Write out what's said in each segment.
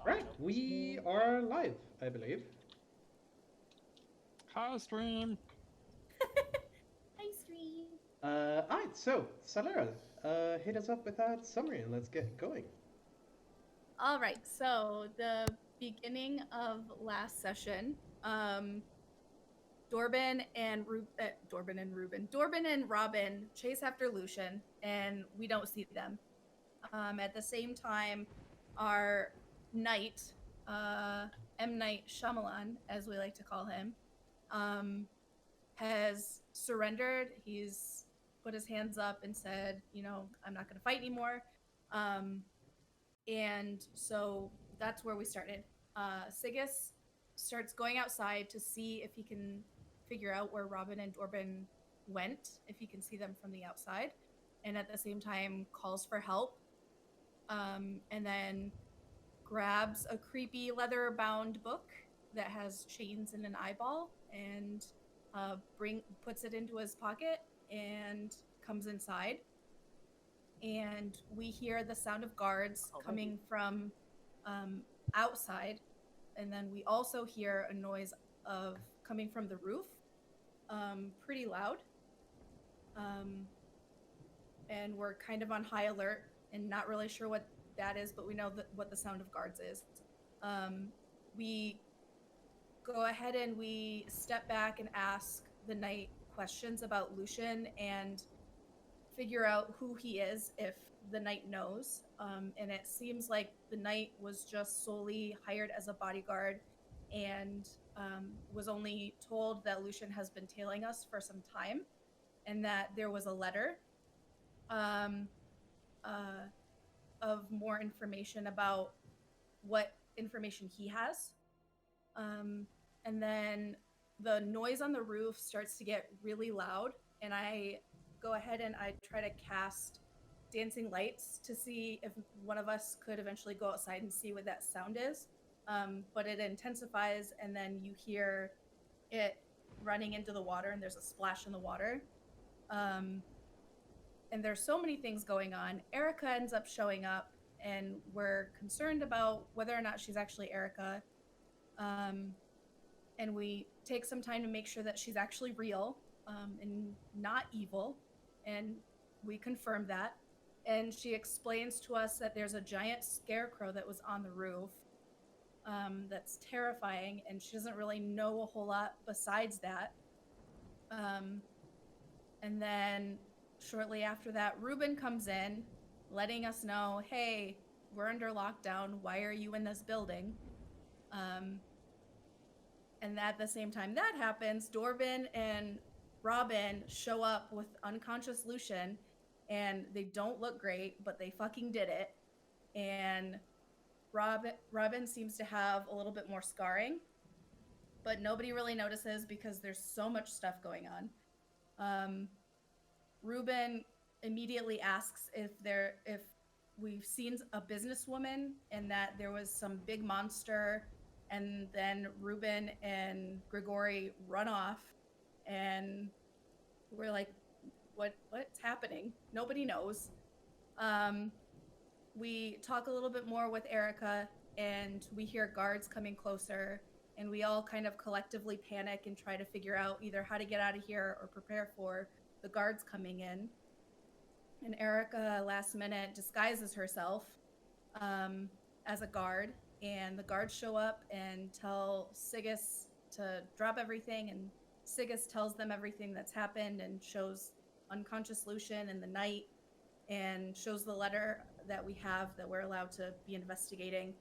Right, we are live, I believe. Hi, stream. Ice cream. Alright, so, Salera, hit us up with that summary and let's get going. All right, so the beginning of last session, Dorbin and Dorbin and Robin chase after Lucian, and we don't see them. At the same time, our knight, M. Night Shyamalan, as we like to call him, has surrendered. He's put his hands up and said, I'm not going to fight anymore. And so that's where we started. Sigus starts going outside to see if he can figure out where Robin and Dorbin went, if he can see them from the outside, and at the same time calls for help. And then grabs a creepy leather-bound book that has chains and an eyeball, and puts it into his pocket and comes inside. And we hear the sound of guards coming from outside, and then we also hear a noise of coming from the roof, pretty loud. And we're kind of on high alert and not really sure what that is, but we know what the sound of guards is. We go ahead and we step back and ask the knight questions about Lucian and figure out who he is if the knight knows. And it seems like the knight was just solely hired as a bodyguard and was only told that Lucian has been tailing us for some time and that there was a letter um, of more information about what information he has. And then the noise on the roof starts to get really loud, and I go ahead and I try to cast dancing lights to see if one of us could eventually go outside and see what that sound is. But it intensifies, and then you hear it running into the water, and there's a splash in the water. And there's so many things going on. Erica ends up showing up, and we're concerned about whether or not she's actually Erica. And we take some time to make sure that she's actually real and not evil. And we confirm that. And she explains to us that there's a giant scarecrow that was on the roof that's terrifying, and she doesn't really know a whole lot besides that. And then shortly after that, Ruben comes in, letting us know, hey, we're under lockdown. Why are you in this building? And at the same time that happens, Dorbin and Robin show up with unconscious Lucian, and they don't look great, but they fucking did it. And Robin seems to have a little bit more scarring, but nobody really notices because there's so much stuff going on. Ruben immediately asks if we've seen a businesswoman and that there was some big monster, and then Ruben and Grigori run off, and we're like, what's happening? Nobody knows. We talk a little bit more with Erica, and we hear guards coming closer, and we all kind of collectively panic and try to figure out either how to get out of here or prepare for the guards coming in. And Erica, last minute, disguises herself as a guard, and the guards show up and tell Sigus to drop everything, and Sigus tells them everything that's happened and shows unconscious Lucian and the knight and shows the letter that we have that we're allowed to be investigating.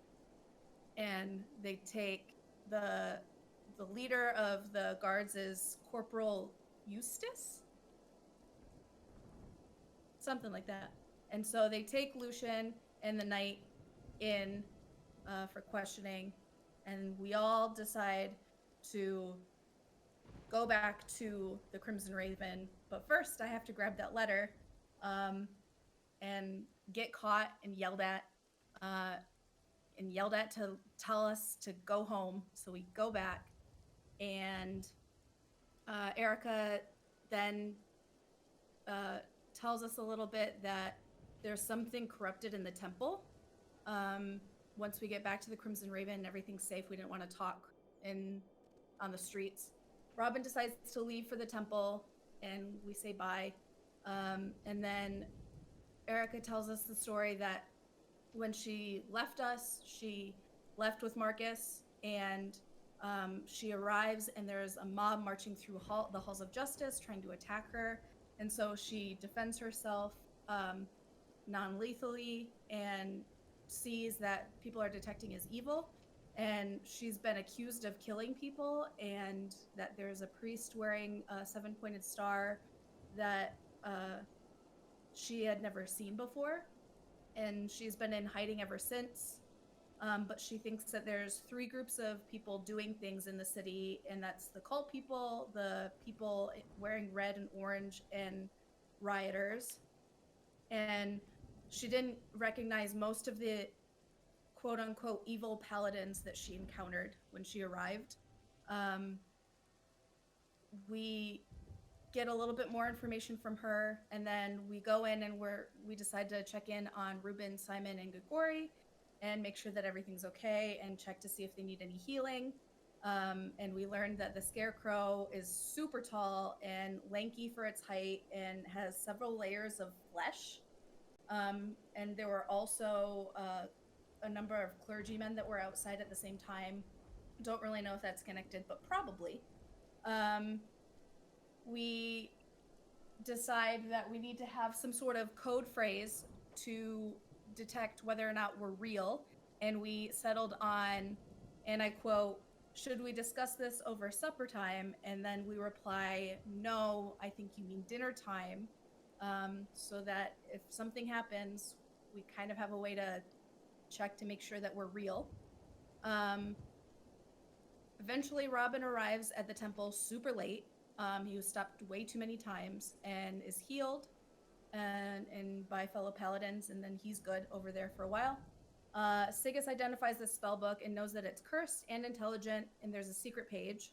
And they take the leader of the guards is Corporal Eustace, something like that. And so they take Lucian and the knight in for questioning, and we all decide to go back to the Crimson Raven. But first, I have to grab that letter and get caught and yelled at to tell us to go home. So we go back, and Erica then tells us a little bit that there's something corrupted in the temple, Once we get back to the Crimson Raven and everything's safe, we didn't want to talk on the streets. Robin decides to leave for the temple, and we say bye. And then Erica tells us the story that when she left us, she left with Marcus, and she arrives, and there's a mob marching through the halls of justice trying to attack her. And so she defends herself non-lethally and sees that people are detecting as evil. And she's been accused of killing people, and that there's a priest wearing a 7-pointed star that she had never seen before. And she's been in hiding ever since. But she thinks that there's 3 groups of people doing things in the city, and that's the cult people, the people wearing red and orange, and rioters. And she didn't recognize most of the quote-unquote evil paladins that she encountered when she arrived. We get a little bit more information from her, and then we go in and we decide to check in on Ruben, Simon, and Grigori and make sure that everything's okay and check to see if they need any healing. And we learned that the Scarecrow is super tall and lanky for its height and has several layers of flesh. And there were also a number of clergymen that were outside at the same time. Don't really know if that's connected, but probably. We decide that we need to have some sort of code phrase to detect whether or not we're real. And we settled on, and I quote, "Should we discuss this over supper time?" And then we reply, "No, I think you mean dinner time." So that if something happens, we kind of have a way to check to make sure that we're real. Eventually, Robin arrives at the temple super late. He was stopped way too many times and is healed and by fellow paladins, and then he's good over there for a while. Sigus identifies the spell book and knows that it's cursed and intelligent, and there's a secret page.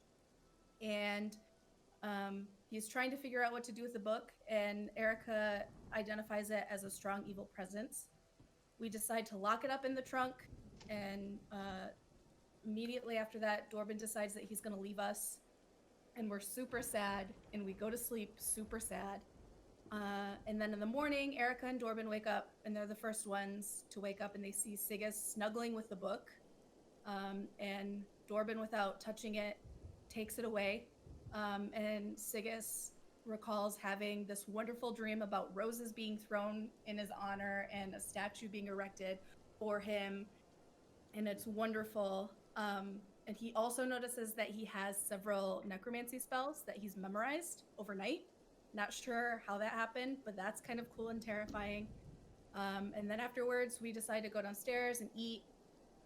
And he's trying to figure out what to do with the book, and Erica identifies it as a strong evil presence. We decide to lock it up in the trunk, and immediately after that, Dorbin decides that he's going to leave us, and we're super sad, and we go to sleep super sad. And then in the morning, Erica and Dorbin wake up, and they're the first ones to wake up, and they see Sigus snuggling with the book. And Dorbin, without touching it, takes it away. And Sigus recalls having this wonderful dream about roses being thrown in his honor and a statue being erected for him. And it's wonderful. And he also notices that he has several necromancy spells that he's memorized overnight. Not sure how that happened, but that's kind of cool and terrifying. And then afterwards, we decide to go downstairs and eat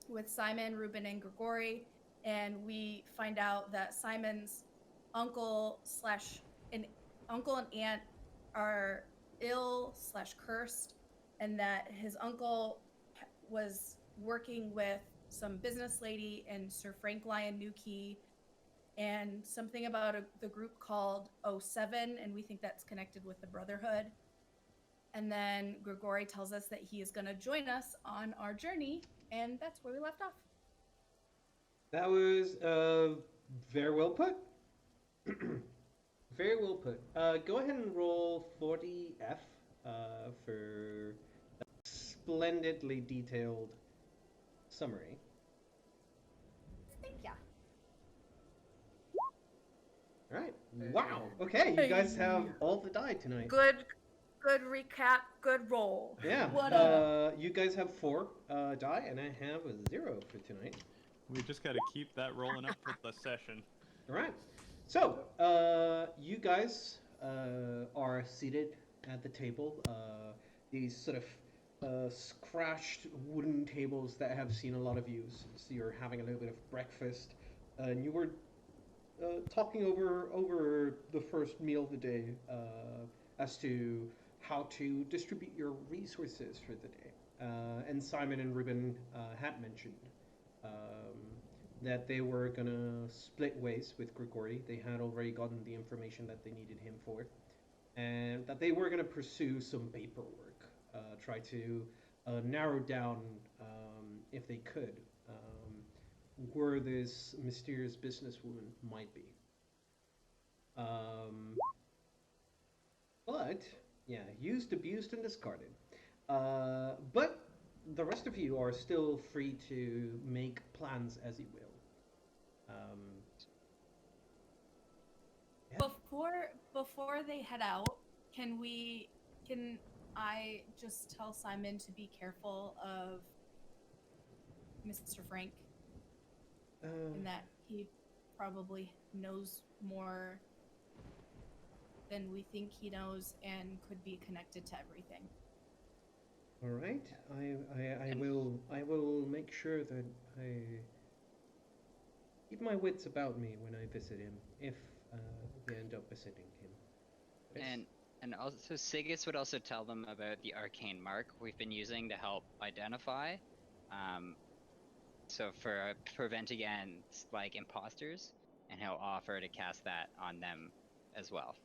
with Simon, Ruben, and Grigori. And we find out that Simon's uncle and aunt are ill/cursed, and that his uncle was working with some business lady and Sir Frank Lyon Newkey, and something about the group called 07, and we think that's connected with the Brotherhood. And then Grigori tells us that he is going to join us on our journey, and that's where we left off. That was very well put. Very well put. Go ahead and roll 40F for a splendidly detailed summary. Thank ya. All right. Wow. Okay, you guys have all the die tonight. Good recap. Good roll. Yeah. What you guys have 4 die, and I have a 0 for tonight. We just got to keep that rolling up for the session. All right. So, you guys are seated at the table. These sort of scratched wooden tables that have seen a lot of use. So you're having a little bit of breakfast, and you were talking over the first meal of the day as to how to distribute your resources for the day. And Simon and Ruben had mentioned that they were going to split ways with Grigori. They had already gotten the information that they needed him for. And that they were going to pursue some paperwork, try to narrow down, if they could, where this mysterious businesswoman might be. Um, but yeah, used, abused, and discarded. But the rest of you are still free to make plans as you will. Yeah. Before they head out, can I just tell Simon to be careful of Mr. Frank and that he probably knows more than we think he knows and could be connected to everything. All right. I will make sure that I keep my wits about me when I visit him, if we end up visiting him. Yes. And also Sigus would also tell them about the arcane mark we've been using to help identify. So for prevent against like imposters, and he'll offer to cast that on them as well,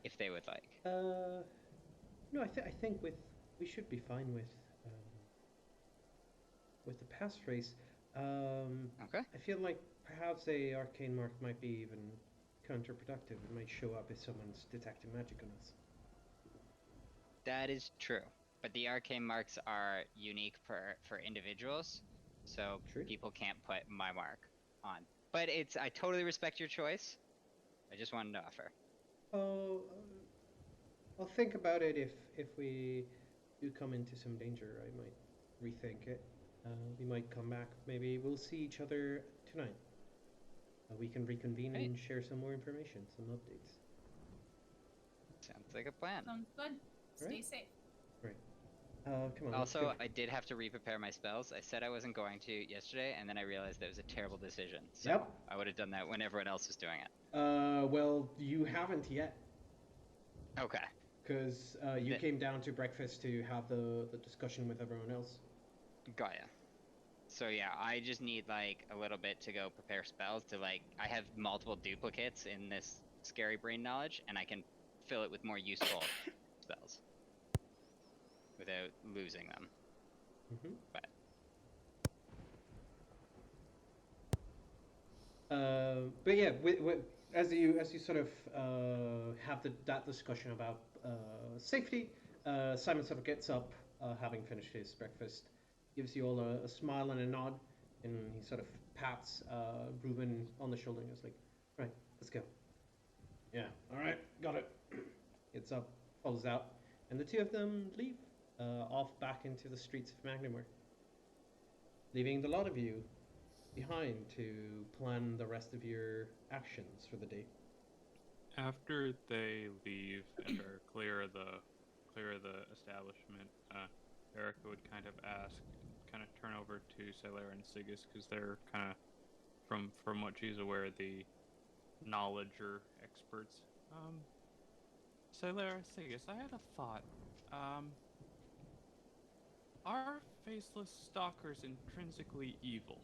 if they would like. No, I think we should be fine with the passphrase. Okay. I feel like perhaps a arcane mark might be even counterproductive. It might show up if someone's detecting magic on us. That is true, but the arcane marks are unique for individuals, so True. people can't put my mark on. But I totally respect your choice. I just wanted to offer. Oh, I'll think about it. If we do come into some danger, I might rethink it. We might come back. Maybe we'll see each other tonight. We can reconvene Right. and share some more information, some updates. Sounds like a plan. Sounds good. Stay Right. safe. Come on. let's Also, go. I did have to re-prepare my spells. I said I wasn't going to yesterday, and then I realized that was a terrible decision. So Yep. I would have done that when everyone else was doing it. Well, you haven't yet, Okay. because you came down to breakfast to have the discussion with everyone else. Got ya. So yeah, I just need like a little bit to go prepare spells to like, I have multiple duplicates in this scary brain knowledge, and I can fill it with more useful spells without losing them. Mm-hmm. But But yeah, as you sort of have that discussion about safety, Simon sort of gets up, having finished his breakfast, gives you all a smile and a nod, and he sort of pats Ruben on the shoulder and goes like, "Right, let's go." Yeah, all right, got it. Gets up, follows out, and the two of them leave off back into the streets of Magnimore, leaving the lot of you behind to plan the rest of your actions for the day. After they leave and are clear of the establishment, Erica would kind of turn over to Sailor and Sigus, because they're kind of, from what she's aware, the knowledge or experts. Sailor, Sigus, I had a thought. Are faceless stalkers intrinsically evil?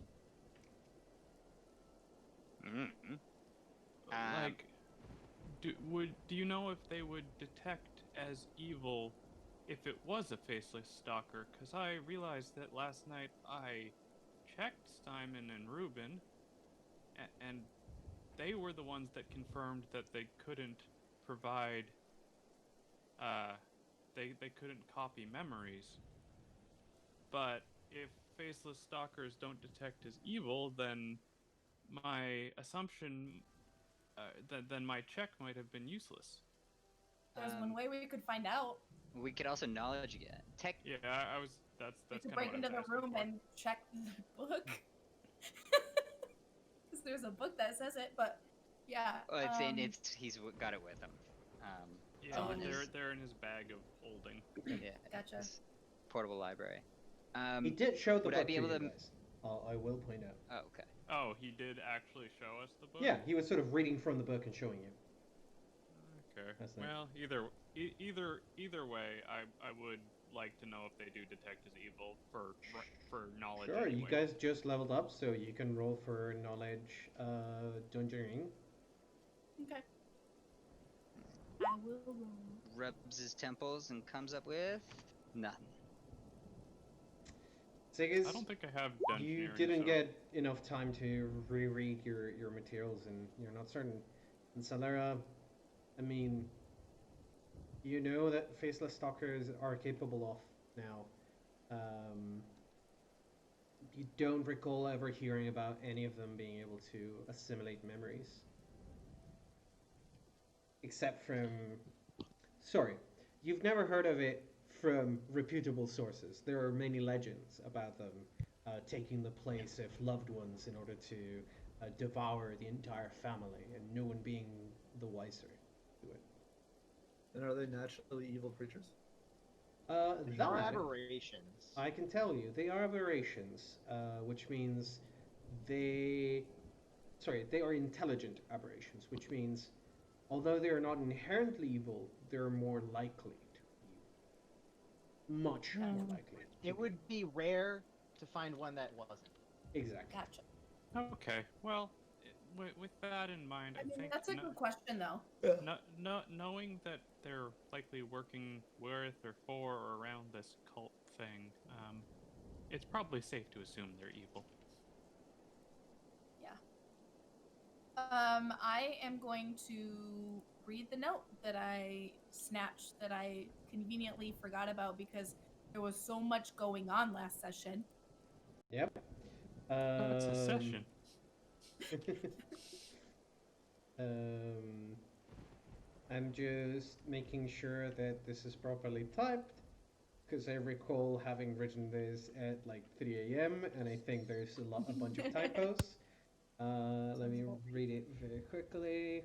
Like, do you know if they would detect as evil if it was a faceless stalker? Because I realized that last night I checked Simon and Ruben, and they were the ones that confirmed that they couldn't provide, they couldn't copy memories. But if faceless stalkers don't detect as evil, then my assumption, then my check might have been useless. There's one way we could find out. We could also knowledge again. Yeah, I was. That's We could kind break of into the room for. and check the book. Because there's a book that says it, but yeah. Well, he's got it with him. Yeah, Oh, they're in his bag of holding. Yeah. Gotcha. His portable library. He did show the would book I be to able you to- guys. I will point out. Oh, okay. Oh, he did actually show us the book? Yeah, he was sort of reading from the book and showing you. Okay. That's nice. Well, either way, I would like to know if they do detect as evil for knowledge. Sure, you anyway. guys just leveled up, so you can roll for knowledge dungeoning. Okay. I will roll. Rubs his temples and comes up with nothing. Thing I is, don't think I have dungeoneering. you didn't so... get enough time to reread your materials, and you're not certain. And Salera, I mean, you know that faceless stalkers are capable of now. You don't recall ever hearing about any of them being able to assimilate memories. Except from. Sorry, you've never heard of it from reputable sources. There are many legends about them taking the place of loved ones in order to devour the entire family, and no one being the wiser to it. And are they naturally evil creatures? They That are aberrations. I can tell you, they are aberrations, which means they. Sorry, they are intelligent aberrations, which means although they are not inherently evil, they're more likely to be evil. Much more likely. It would be rare to find one that wasn't. Exactly. Gotcha. Okay, well, with that in mind, I mean, think that's a good question, though. knowing that they're likely working with or for or around this cult thing, it's probably safe to assume they're evil. Yeah. I am going to read the note that I snatched that I conveniently forgot about because there was so much going on last session. Yep. That's a session. I'm just making sure that this is properly typed, because I recall having written this at like 3 a.m. and I think there's a bunch of typos. Let me read it very quickly.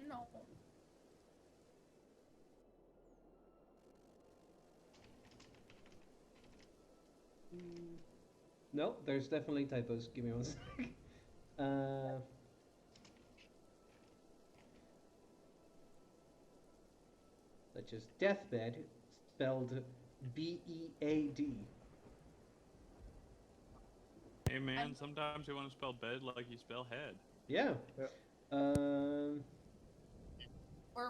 No. No, there's definitely typos. Give me one sec. Such as deathbed, spelled B-E-A-D. Hey man, sometimes you want to spell bed like you spell head. Yeah. Or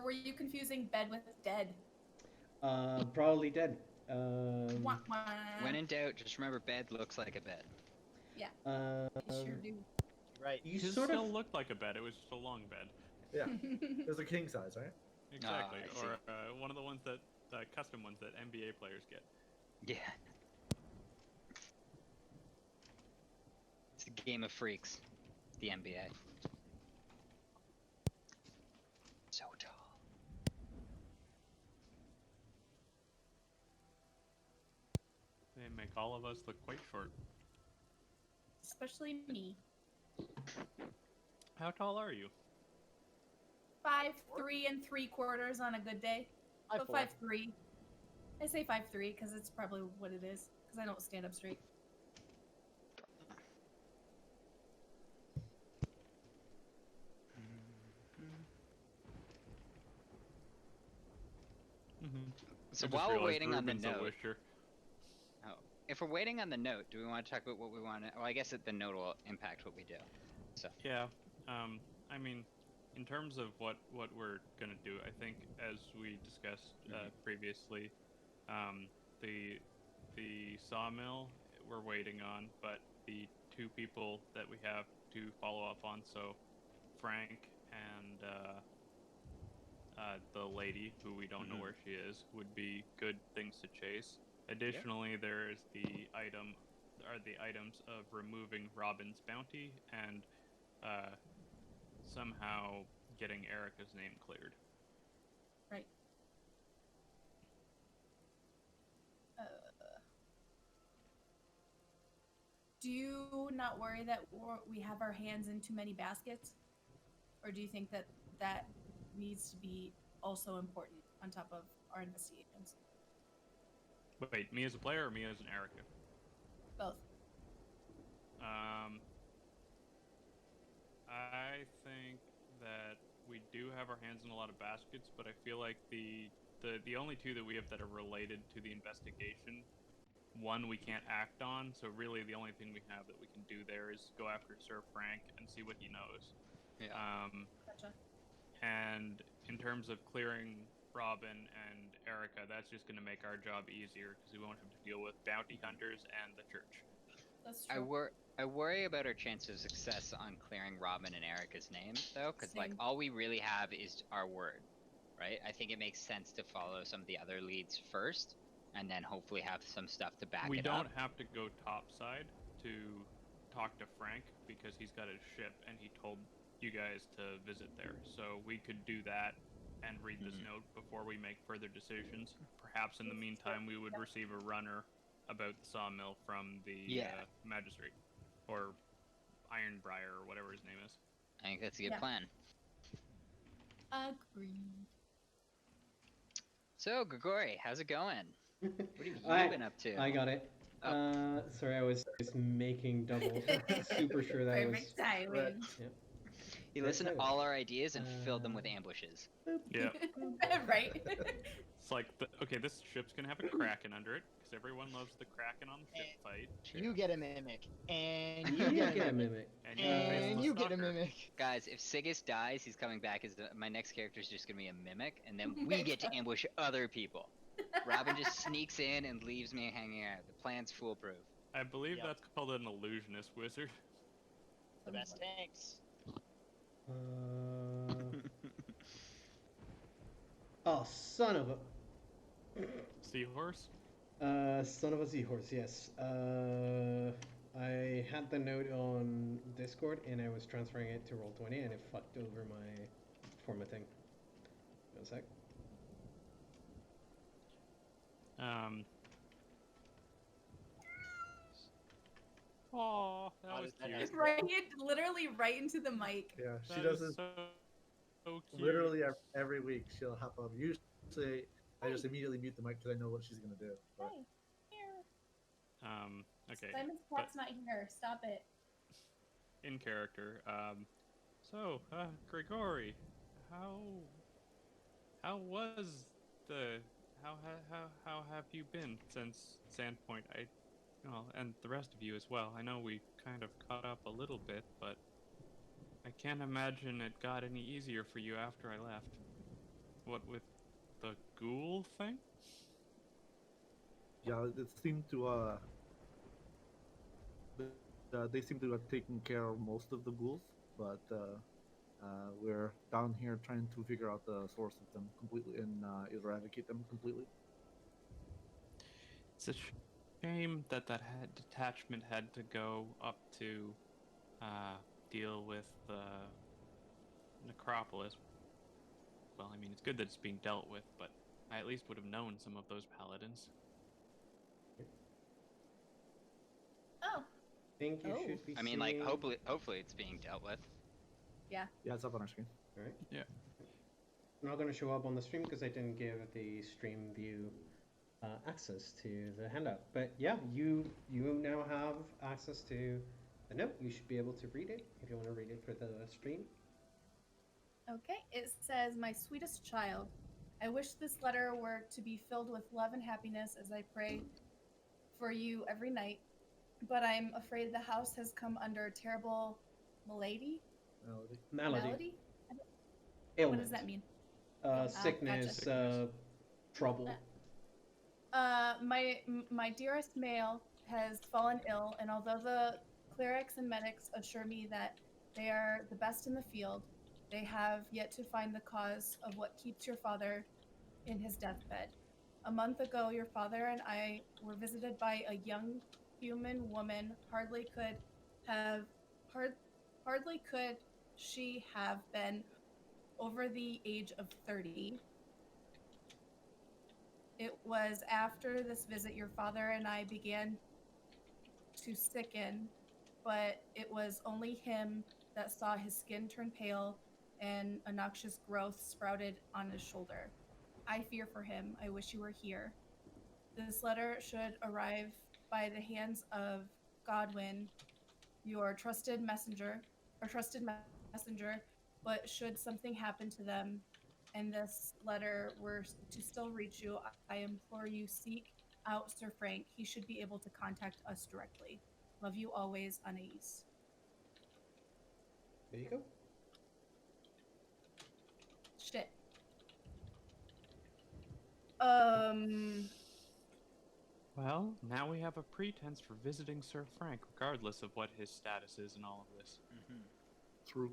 were you confusing bed with dead? Probably dead. Wah, wah. When in doubt, just remember bed looks like a bed. Yeah, I sure do. Right. You His sort still of looked like a bed. It was just a long bed. Yeah. It was a king size, right? Exactly. I see. Or one of the ones that custom ones that NBA players get. Yeah. It's a game of freaks. The NBA. So tall. They make all of us look quite short. Especially me. How tall are you? 5'3" 3/4 on a good day. So 5'4". 5'3". I say 5'3" because it's probably what it is. Because I don't stand up straight. So I just while we're realized waiting on the Ruben's a note, wisher. if we're waiting on the note, do we want to talk about what we want to? Well, I guess that the note will impact what we do. So Yeah. I mean, in terms of what we're gonna do, I think as we discussed previously, the sawmill we're waiting on, but the two people that we have to follow up on, so Frank and the lady who we don't know where she is, would be good things to chase. Additionally, there is the items of removing Robin's bounty and somehow getting Erica's name cleared. Right. Do you not worry that we have our hands in too many baskets? Or do you think that that needs to be also important on top of our investigations? Wait, me as a player or me as an Erica? Both. I think that we do have our hands in a lot of baskets, but I feel like the only two that we have that are related to the investigation one we can't act on. So really, the only thing we have that we can do there is go after Sir Frank and see what he knows. Yeah. Gotcha. And in terms of clearing Robin and Erica, that's just going to make our job easier because we won't have to deal with bounty hunters and the church. That's I true. worry about our chance of success on clearing Robin and Erica's name, though, because like Same. all we really have is our word, right? I think it makes sense to follow some of the other leads first, and then hopefully have some stuff to back We it don't up. have to go topside to talk to Frank because he's got his ship and he told you guys to visit there. So we could do that and read this note before we make further decisions. Perhaps in the meantime, we would receive a runner about the sawmill from the magistrate or Ironbriar or whatever his name is. I think that's a good Yeah. plan. Agreed. So, Grigori, how's it going? What have you been up to? I got it. Oh. Sorry, I was just making double. Super sure that was. Perfect timing. Right. Yep. He listened to Okay. all our ideas and filled them with ambushes. Yeah. Right. It's like, okay, this ship's going to have a kraken under it because everyone loves the kraken on the ship fight. You get a mimic, and You you get get a a mimic, mimic. and you get a stalker. mimic. Guys, if Sigis dies, he's coming back as my next character is just gonna be a mimic, and then we get to ambush other people. Robin just sneaks in and leaves me hanging out. The plan's foolproof. I believe Yep. that's called an illusionist wizard. The best tanks. Oh, son of a. Seahorse? Son of a seahorse, yes. I had the note on Discord and I was transferring it to Roll20 and it fucked over my formatting. One sec. Oh, that How was does that cute. happen? Literally right into the mic. Yeah, she That does is this so cute. literally every week. She'll hop up. Usually, I just immediately mute the mic because I know what she's gonna do. But Hey, here. Okay. Simon's cat's not here. Stop it. In character. So, Grigori, how was how have you been since Sandpoint? Well, and the rest of you as well. I know we kind of caught up a little bit, but I can't imagine it got any easier for you after I left. What with the ghoul thing? yeah, it seemed to they seem to have taken care of most of the ghouls, but we're down here trying to figure out the source of them completely and eradicate them completely. It's a shame that detachment had to go up to deal with the necropolis. Well, I mean, it's good that it's being dealt with, but I at least would have known some of those paladins. Oh, Think you Oh. should be I mean, like, seeing- hopefully it's being dealt with. Yeah, it's up on our screen. Alright. Yeah. I'm not going to show up on the stream because I didn't give the stream view access to the handout. But yeah, you now have access to the note. You should be able to read it if you want to read it for the stream. okay. It says, "My sweetest child, I wish this letter were to be filled with love and happiness as I pray for you every night. But I'm afraid the house has come under terrible malady. Malady. What Ailment. does that mean? Sickness. Sickness. Trouble. My dearest male has fallen ill, and although the clerics and medics assure me that they are the best in the field, they have yet to find the cause of what keeps your father in his deathbed. A month ago, your father and I were visited by a young human woman. Hardly could she have been over the age of 30. It was after this visit your father and I began to sicken, but it was only him that saw his skin turn pale and a noxious growth sprouted on his shoulder. I fear for him. I wish you were here. This letter should arrive by the hands of Godwin, your trusted messenger, but should something happen to them and this letter were to still reach you, I implore you seek out Sir Frank, he should be able to contact us directly. Love you always, Anais. There you go. Shit. Well, now we have a pretense for visiting Sir Frank, regardless of what his status is in all of this. Mm-hmm. True.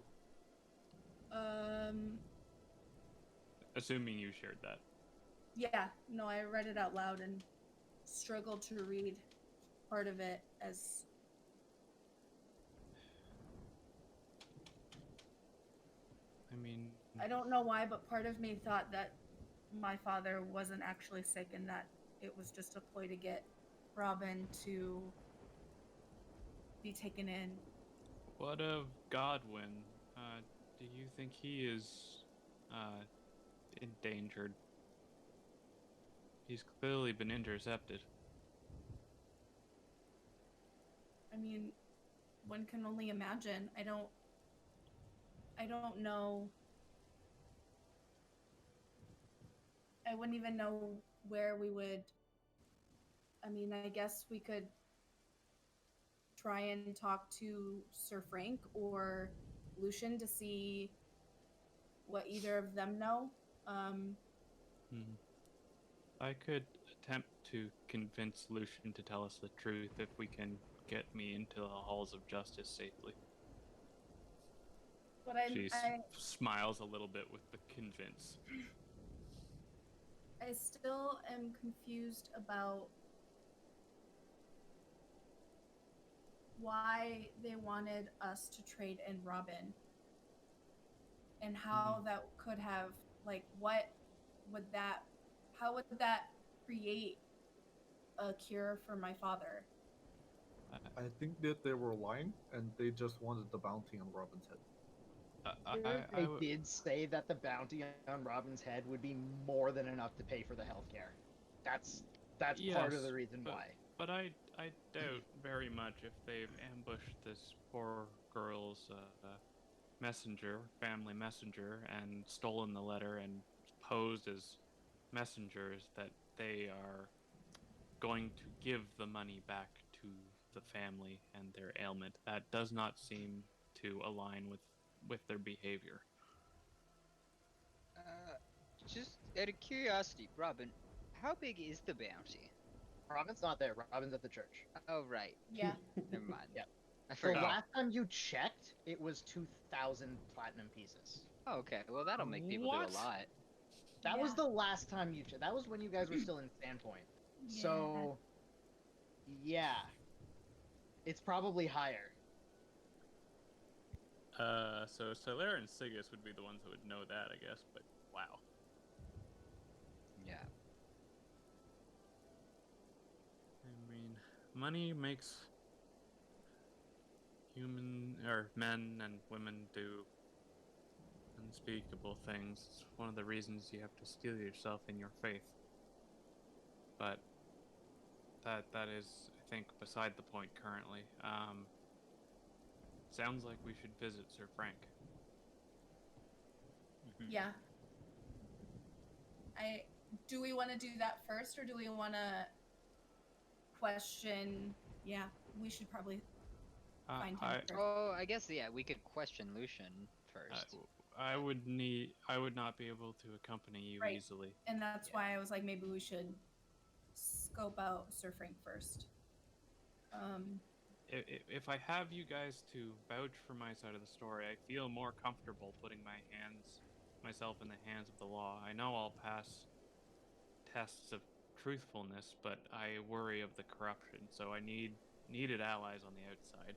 Assuming you shared that. Yeah, no, I read it out loud and struggled to read part of it as I mean, I don't know why, but part of me thought that my father wasn't actually sick and that it was just a ploy to get Robin to be taken in. what of Godwin? Do you think he is endangered? He's clearly been intercepted. I mean, one can only imagine. I don't know. I wouldn't even know where we would. I mean, I guess we could try and talk to Sir Frank or Lucian to see what either of them know. I could attempt to convince Lucian to tell us the truth if we can get me into the halls of justice safely. But She smiles a little bit with the convince. I still am confused about why they wanted us to trade in Robin and how that could have, like, what would that, how would that create a cure for my father? I think that they were lying, and they just wanted the bounty on Robin's head. They did say that the bounty on Robin's head would be more than enough to pay for the healthcare. That's part of the reason why. But I doubt very much if they've ambushed this poor girl's family messenger, and stolen the letter and posed as messengers, that they are going to give the money back to the family and their ailment. That does not seem to align with their behavior. Just out of curiosity, Robin, how big is the bounty? Robin's not there. Robin's at the church. Oh, right. Yeah. Never mind. Yep. I The forgot. last time you checked, it was 2,000 platinum pieces. Oh, okay. Well, that'll make people do a lot. That was the last time you checked. That was when you guys were still in Sandpoint. Yeah. So, yeah. It's probably higher. So Soler and Sigus would be the ones that would know that, I guess, but wow. Yeah. I mean, money makes men and women do unspeakable things. It's one of the reasons you have to steel yourself in your faith. But that is, I think, beside the point currently. Sounds like we should visit Sir Frank. Yeah. Do we want to do that first, or do we want to question? Yeah, we should probably find him first. Oh, I guess, yeah, we could question Lucian first. I would not be able to accompany you easily. And that's why I was like, maybe we should scope out Sir Frank first. If I have you guys to vouch for my side of the story, I feel more comfortable putting myself in the hands of the law. I know I'll pass tests of truthfulness, but I worry of the corruption, so I needed allies on the outside.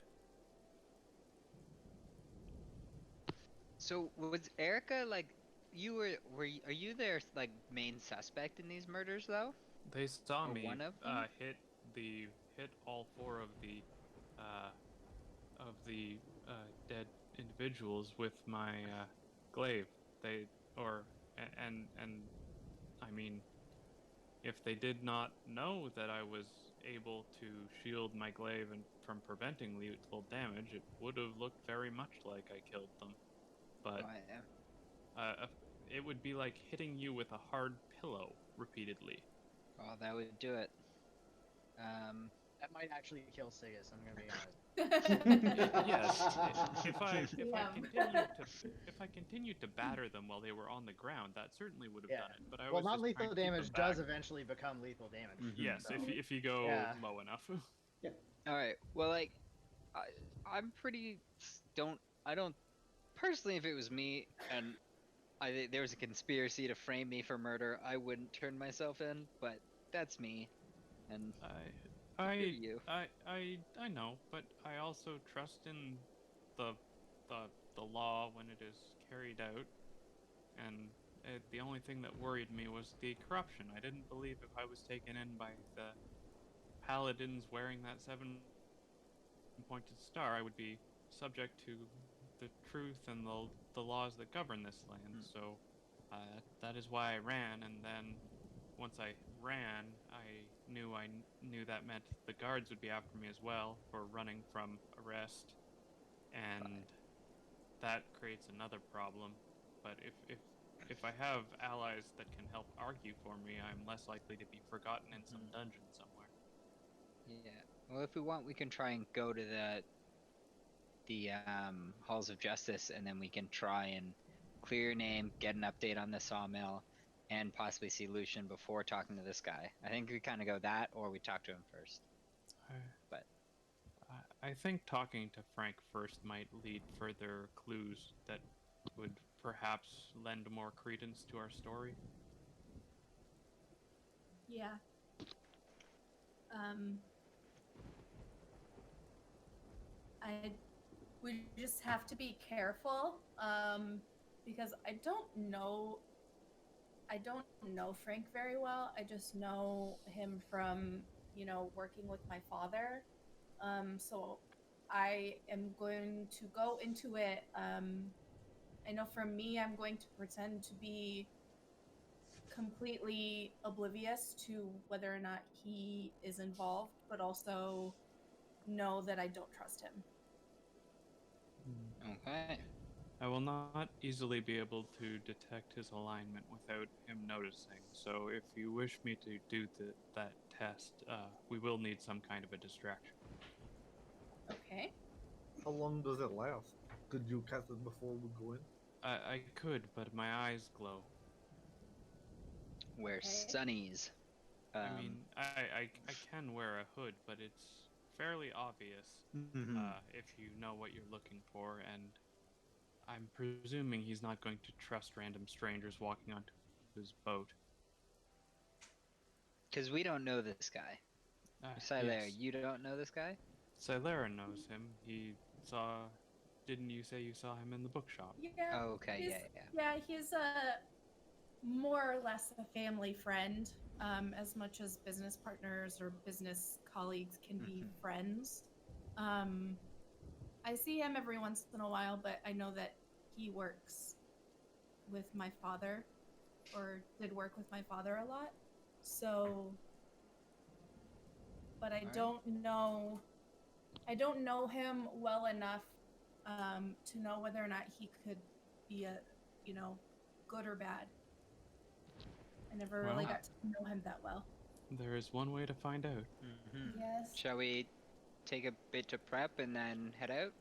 So was Erica, like, are you their, like, main suspect in these murders, though? They saw Or me one of them? hit all four of the dead individuals with my glaive. I mean, if they did not know that I was able to shield my glaive from preventing lethal damage, it would have looked very much like I killed them. But it would be like hitting you with a hard pillow repeatedly. Oh, that would do it. That might actually kill Sigus, I'm gonna be honest. Yes, if I Yeah. continued to batter them while they were on the ground, that certainly would have Yeah. done it. But I Well, was just trying non-lethal to keep them damage does back. eventually become lethal damage. Yes, So, if you go yeah. low enough. All right. Well, like, I'm pretty I don't personally. If it was me and there was a conspiracy to frame me for murder, I wouldn't turn myself in. But that's me, and screw you. I know, but I also trust in the the law when it is carried out, and the only thing that worried me was the corruption. I didn't believe if I was taken in by the paladins wearing that 7-pointed star, I would be subject to the truth and the laws that govern this land. So that is why I ran, and then once I ran, I knew that meant the guards would be after me as well for running from arrest, and that creates another problem. But if I have allies that can help argue for me, I'm less likely to be forgotten in some dungeon somewhere. Yeah. Well, if we want, we can try and go to the halls of justice, and then we can try and clear your name, get an update on the sawmill, and possibly see Lucian before talking to this guy. I think we kind of go that, or we talk to him first. But I think talking to Frank first might lead further clues that would perhaps lend more credence to our story. Yeah. We just have to be careful, because I don't know Frank very well. I just know him from, working with my father. So I am going to go into it. I know for me, I'm going to pretend to be completely oblivious to whether or not he is involved, but also know that I don't trust him. okay. I will not easily be able to detect his alignment without him noticing, so if you wish me to do that test, we will need some kind of a distraction. Okay. How long does it last? Could you cast it before we go in? I could, but my eyes glow. Wear sunnies. I mean, I can wear a hood, but it's fairly obvious if you know what you're looking for, and I'm presuming he's not going to trust random strangers walking onto his boat. Because we don't know this guy. Silera, Yes. you don't know this guy? Silera knows him. He saw... Didn't you say you saw him in the bookshop? Yeah. Oh, okay, yeah. Yeah, he's more or less a family friend, as much as business partners or business colleagues can be friends. I see him every once in a while, but I know that he works with my father, or did work with my father a lot. So, but I don't know him well enough to know whether or not he could be a, good or bad. I never really got to know him that well. There is one way to find out. Yes. Shall we take a bit to prep and then head out?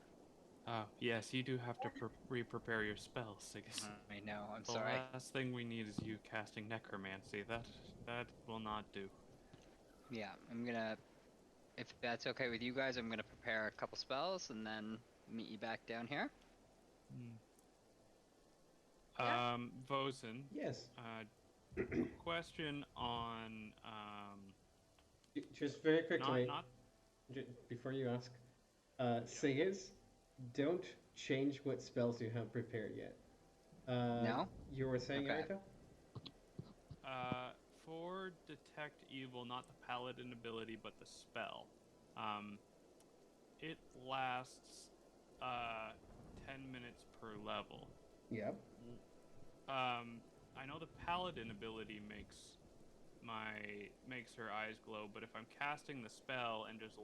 Yes, you do have to re-prepare your spells, Sigus. I know, I'm sorry. The last thing we need is you casting necromancy. That will not do. Yeah, I'm gonna... If that's okay with you guys, I'm gonna prepare a couple spells and then meet you back down here. Vosen. Yes. Question on Just very quickly, not before you ask, Sigus, don't change what spells you have prepared yet. No? You were saying, Okay. Erica? For detect evil, not the paladin ability, but the spell. It lasts 10 minutes per level. Yep. I know the paladin ability makes her eyes glow, but if I'm casting the spell and just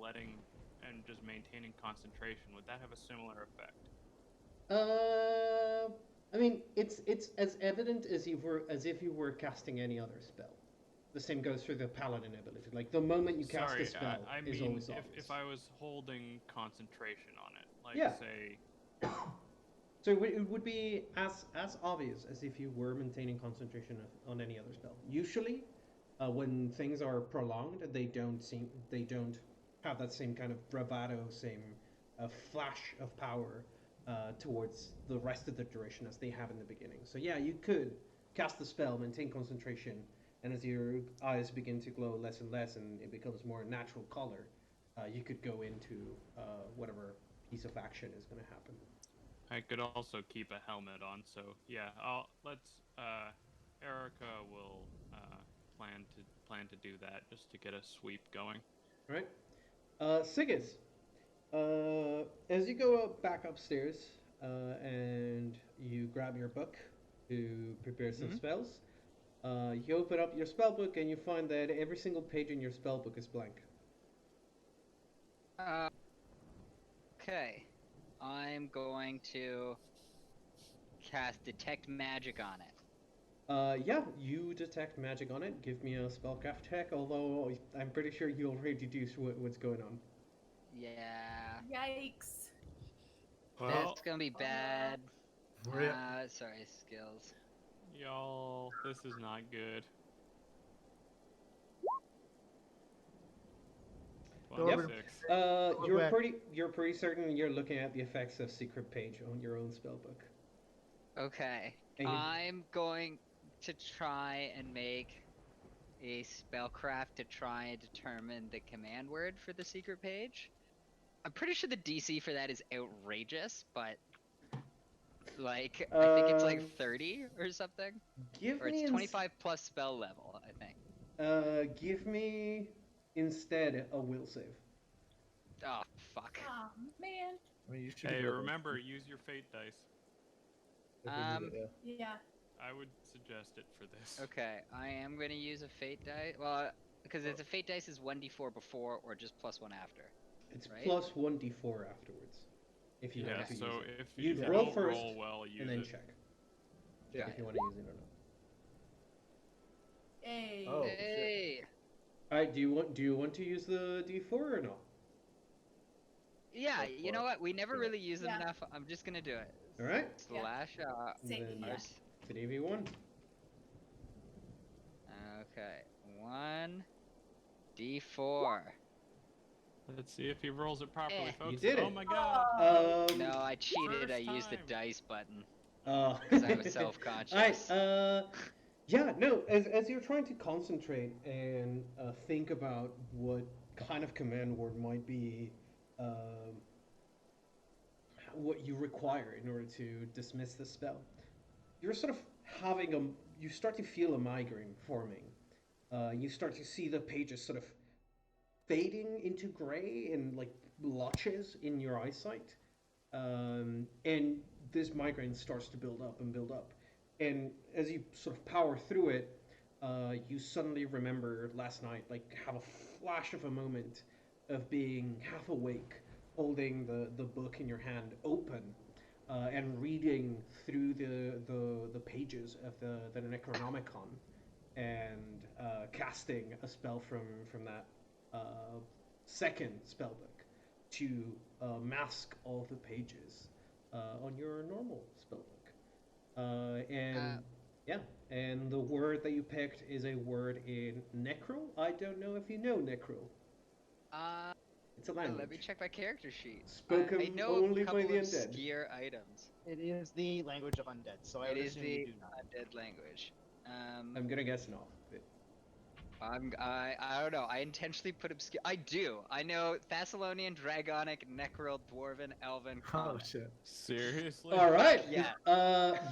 maintaining concentration, would that have a similar effect? I mean, it's as evident as if you were casting any other spell. the same goes for the paladin ability. Like the moment you cast a spell I is mean, always obvious. if I was holding concentration on it, like Yeah. say, So it would be as obvious as if you were maintaining concentration on any other spell. Usually, when things are prolonged, they don't have that same kind of bravado, same flash of power towards the rest of the duration as they have in the beginning. So yeah, you could cast the spell, maintain concentration, and as your eyes begin to glow less and less, and it becomes more natural color, you could go into whatever piece of action is going to happen. I could also keep a helmet on. So yeah, Erica will plan to do that just to get a sweep going. All right, Siggis. As you go back upstairs and you grab your book to prepare some spells, you open up your spell book and you find that every single page in your spell book is blank. Okay. I'm going to cast Detect Magic on it. Yeah, you detect magic on it. Give me a spellcraft check, although I'm pretty sure you already deduced what's going on. Yeah. Yikes. Well, That's gonna be bad. Sorry, skills. y'all, this is not good. Yep. 26. You're pretty certain you're looking at the effects of secret page on your own spellbook. Okay. And I'm going to try and make a spellcraft to try and determine the command word for the secret page. I'm pretty sure the DC for that is outrageous, but like I think it's like 30 or something. Or it's 25 plus spell level, I think. Give me instead a will save. Oh fuck. Oh man. I mean, you should Hey, be able to- remember, use your fate dice. if we need it, yeah. Yeah. I would suggest it for this. Okay, I am going to use a fate dice. Well, because it's a fate dice is 1d4 before or just +1 after. It's right? plus 1d4 afterwards. If you Yeah, want to so use it. if You'd you roll don't first roll well, use and then it. check Yeah. if you want to use it or not. Hey. Oh. Hey! All right, do you want to use the d4 or no? Yeah, Go you for know it. what? We never Do it. really use it Yeah. enough. I'm just gonna do it. All right. Yeah. Slash Say, then- yeah. It's an AV1. Okay, 1d4. Let's see if he rolls it properly, You folks. did Oh it. my god! No, I cheated. I used the First time. dice button. 'Cause I was self-conscious. Alright, yeah, no, as you're trying to concentrate and think about what kind of command word might be what you require in order to dismiss the spell, you're sort of you start to feel a migraine forming. You start to see the pages sort of fading into gray and like blotches in your eyesight. And this migraine starts to build up and build up. And as you sort of power through it, you suddenly remember last night, like have a flash of a moment of being half awake, holding the book in your hand open, and reading through the pages of the Necronomicon, and casting a spell from that second spellbook to mask all the pages on your normal spellbook. And the word that you picked is a word in Necro. I don't know if you know Necro. It's a language. Let me check my character sheet. Spoken I know only a by couple the of undead. obscure items. It is the language of undead, so I It would is assume you the do not. undead language. I'm gonna guess no. I don't know. I intentionally put obscure. I do. I know Thessalonian, Dragonic, Necrol, Dwarven, Elven, Oh Common. shit. Seriously? All right. Yeah.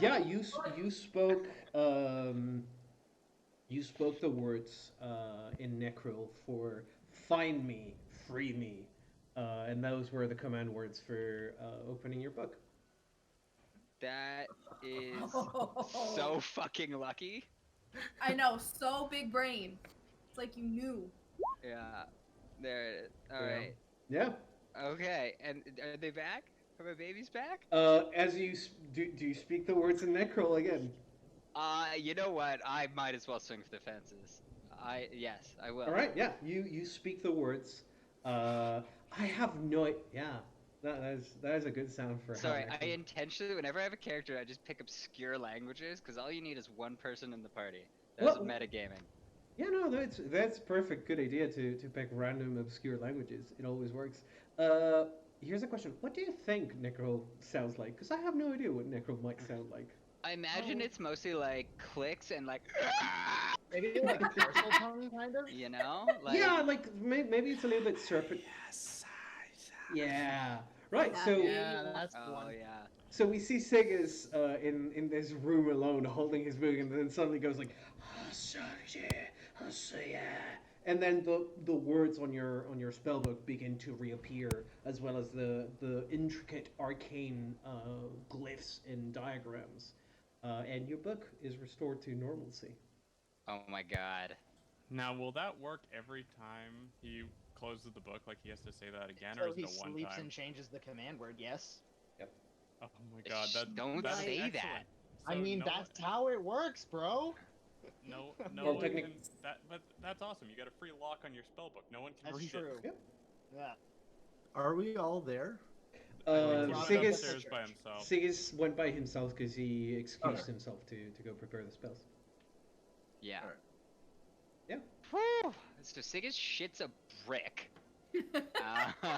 Yeah. You spoke. You spoke the words in Necro for "find me, free me," and those were the command words for opening your book. That is so fucking lucky. I know, so big brain. It's like you knew. Yeah. There it is. All Yeah. right. Yeah. Okay. And are they back? Are my babies back? As you do you speak the words in Necro again? You know what? I might as well swing for the fences. Yes, I will. All right, yeah, you speak the words. I have no. Yeah, that is a good sound for how Sorry, I Necro. intentionally, whenever I have a character, I just pick obscure languages because all you need is one person in the party. That's Well, metagaming. yeah, no, that's perfect. Good idea to pick random obscure languages. It always works. Here's a question: what do you think Necro sounds like? Because I have no idea what Necro might sound like. I imagine Oh. it's mostly like clicks and like, Maybe like parcel tongue, kind of. you know, like. Yeah, like maybe it's a little bit serpent. Yeah, right. So Yeah, that's the Oh one. yeah. so we see Sigus in this room alone, holding his book, and then suddenly goes like, and then the words on your spell book begin to reappear, as well as the intricate arcane glyphs and diagrams, and your book is restored to normalcy. Oh my god. Now, will that work every time he closes the book? Like he has to say that again, or So is he it a one sleeps time? and changes the command word. Yes. Oh my god, Don't that's say excellent. that. I So mean, no, that's how it works, bro. no Well, one technic- can. But that's awesome. You got a free lock on your spell book. No one can That's read true. it. Yep. Yeah. Are we all there? I think he Brought went it up upstairs to by church. himself. Sigus went by himself because he excused Okay. himself to go prepare the spells. Yeah. Alright. Yeah. Whew. So Sigus shits a brick.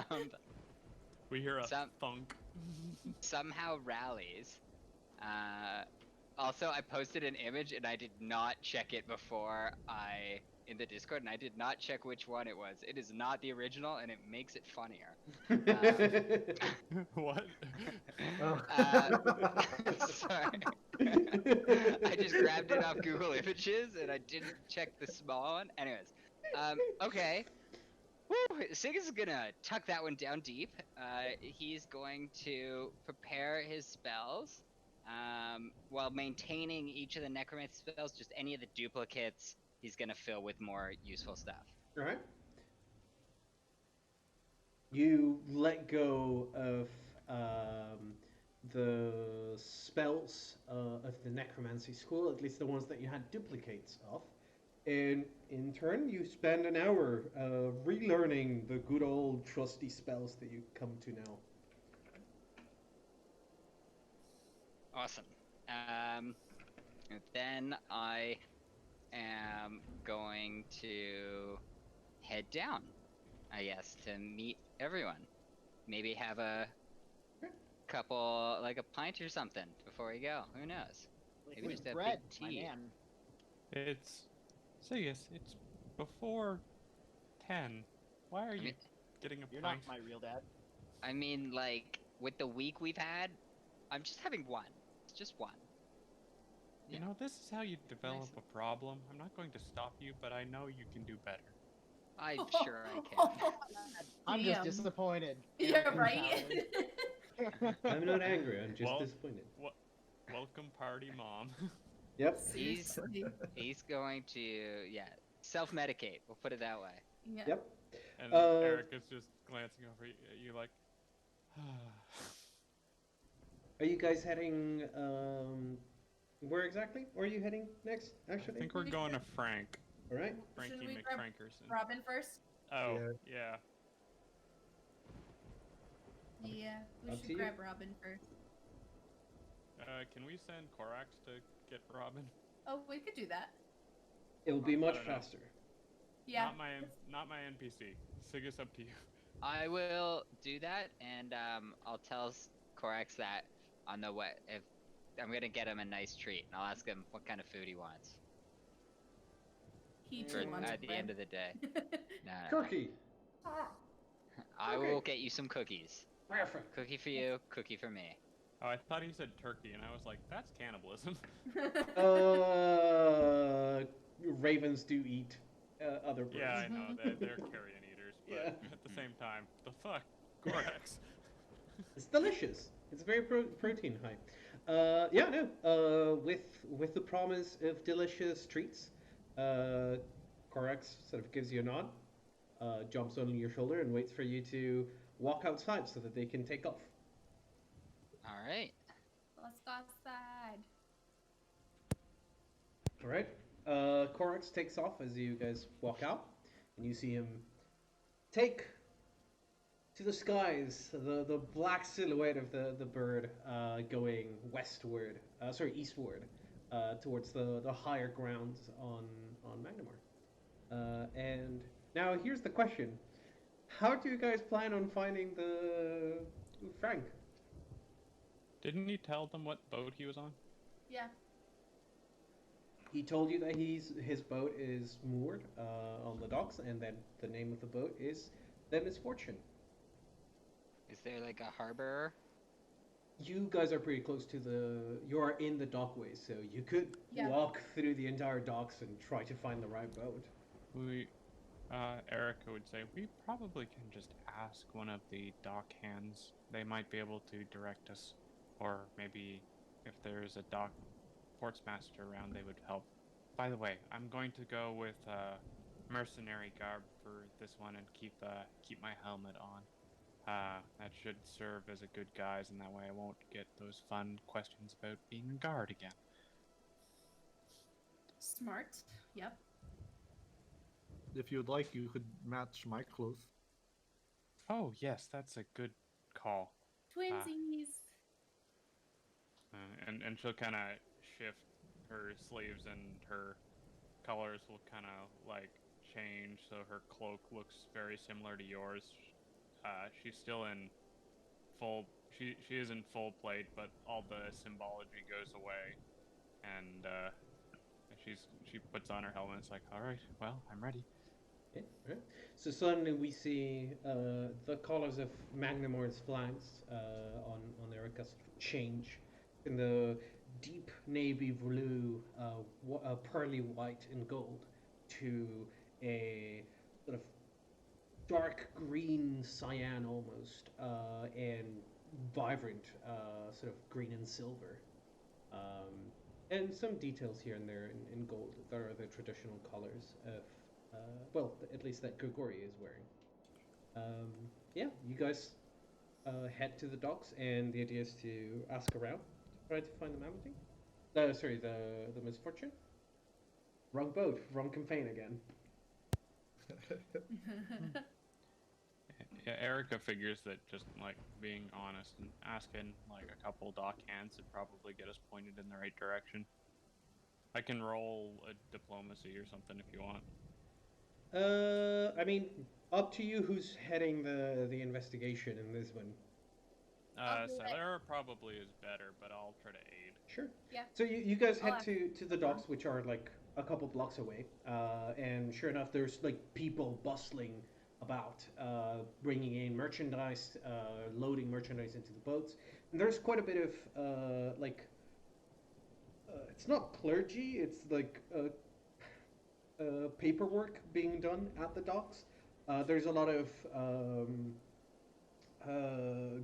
Um, We hear a Some- thunk. somehow rallies. Also, I posted an image and I did not check it before in the Discord, and I did not check which one it was. It is not the original, and it makes it funnier. What? Oh. Sorry. I just grabbed it off Google Images and I didn't check the small one. Anyways, okay. Woo! Sig is gonna tuck that one down deep. He's going to prepare his spells, while maintaining each of the necromancy spells. Just any of the duplicates, he's gonna fill with more useful stuff. All right. You let go of the spells of the necromancy school, at least the ones that you had duplicates of. And in turn, you spend an hour relearning the good old trusty spells that you come to know. Awesome. Then I am going to head down, I guess, to meet everyone. Maybe have a couple, like a pint or something before we go. Who knows? Maybe With just a bread, big my tea. man. It's Sigus. It's before 10. Why are you mean, getting a You're not pint? my real dad. I mean, like, with the week we've had, I'm just having one. It's just one. You know, this is how you develop a problem. I'm not going to stop you, but I know you can do better. I'm sure I can. I'm just Damn. disappointed. Yeah, right. I'm not angry, I'm just Well- disappointed. Welcome, party mom. Yep. Seriously. He's going to, self-medicate. We'll put it that way. Yeah. Yep. And Uh, Eric is just glancing over at you like, Are you guys heading? Where exactly? Where are you heading next? I Actually. think we're going to Frank. All right. Frankie we grab McFrankerson. Robin first? Oh, Yeah. yeah. Yeah, we Up to should you. grab Robin first. Can we send Korax to get Robin? Oh, we could do that. It will be I much don't know. faster. Yeah. Not my NPC. Sigus, up to you. I will do that, and I'll tell Corax that on the way. If I'm gonna get him a nice treat, and I'll ask him what kind of food he wants He for, too wants at the end of the day. No, Turkey. I Okay. will get you some cookies. Perfect. Cookie for you, cookie for me. Oh, I thought he said turkey, and I was like, that's cannibalism. Ravens do eat other birds. Yeah, I know. They're carrion eaters, but Yeah. at the same time, the fuck? Korax. It's delicious. It's very protein high. Yeah, no. With the promise of delicious treats, Corax sort of gives you a nod, jumps on your shoulder, and waits for you to walk outside so that they can take off. All right. Let's go outside. All right. Corax takes off as you guys walk out, and you see him take to the skies the black silhouette of the bird going westward, eastward, towards the higher grounds on Magnamar. And now here's the question: how do you guys plan on finding the Frank? Didn't he tell them what boat he was on? Yeah. He told you that his boat is moored on the docks, and that the name of the boat is the Misfortune. Is there like a harbor? You guys are pretty close to you are in the dockways, so you could Yeah. walk through the entire docks and try to find the right boat. Erica would say, we probably can just ask one of the dock hands. They might be able to direct us. Or maybe if there's a dock portsmaster around, they would help. By the way, I'm going to go with mercenary garb for this one and keep my helmet on. That should serve as a good guise, and that way I won't get those fun questions about being a guard again. Smart. Yep. If you'd like, you could match my clothes. Oh, yes, that's a good call. Twinsies. And she'll kind of shift her sleeves, and her colors will kind of like change, so her cloak looks very similar to yours. She's still in full. She is in full plate, but all the symbology goes away, and she puts on her helmet. It's like, all right, well, I'm ready. Okay, right. So suddenly we see the colors of Magnamore's flags on Erica's change in the deep navy blue, pearly white and gold, to a sort of dark green cyan almost, and vibrant sort of green and silver. And some details here and there in gold that are the traditional colors of, at least that Grigori is wearing. Yeah, you guys head to the docks, and the idea is to ask around to try to find the Mammoth. Sorry, the Misfortune. Wrong boat, wrong campaign again. Yeah, Erica figures that just like being honest and asking like a couple dock hands would probably get us pointed in the right direction. I can roll a diplomacy or something if you want. I mean, up to you who's heading the investigation in this one. Celera probably is better, but I'll try to aid. Sure. Yeah. So you guys I'll head to the docks, which are like a couple blocks away, and sure enough, there's like people bustling about, bringing in merchandise, loading merchandise into the boats. And there's quite a bit of it's not clergy, it's like paperwork being done at the docks. There's a lot of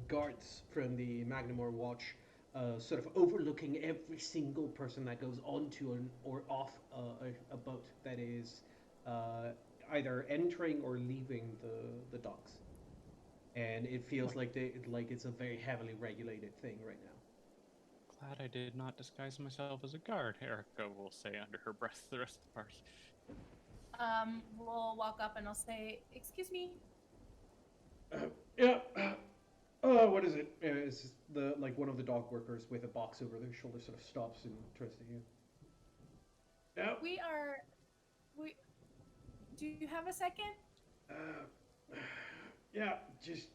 guards from the Magnamore Watch, sort of overlooking every single person that goes onto or off a boat that is either entering or leaving the docks. And it feels like it's a very heavily regulated thing right now. Glad I did not disguise myself as a guard, Erica will say under her breath to the rest of the party. We'll walk up and I'll say, "Excuse me." Yeah. What is it? It's just one of the dock workers with a box over their shoulder sort of stops and turns to you. Yeah. Do you have a second? Yeah. Just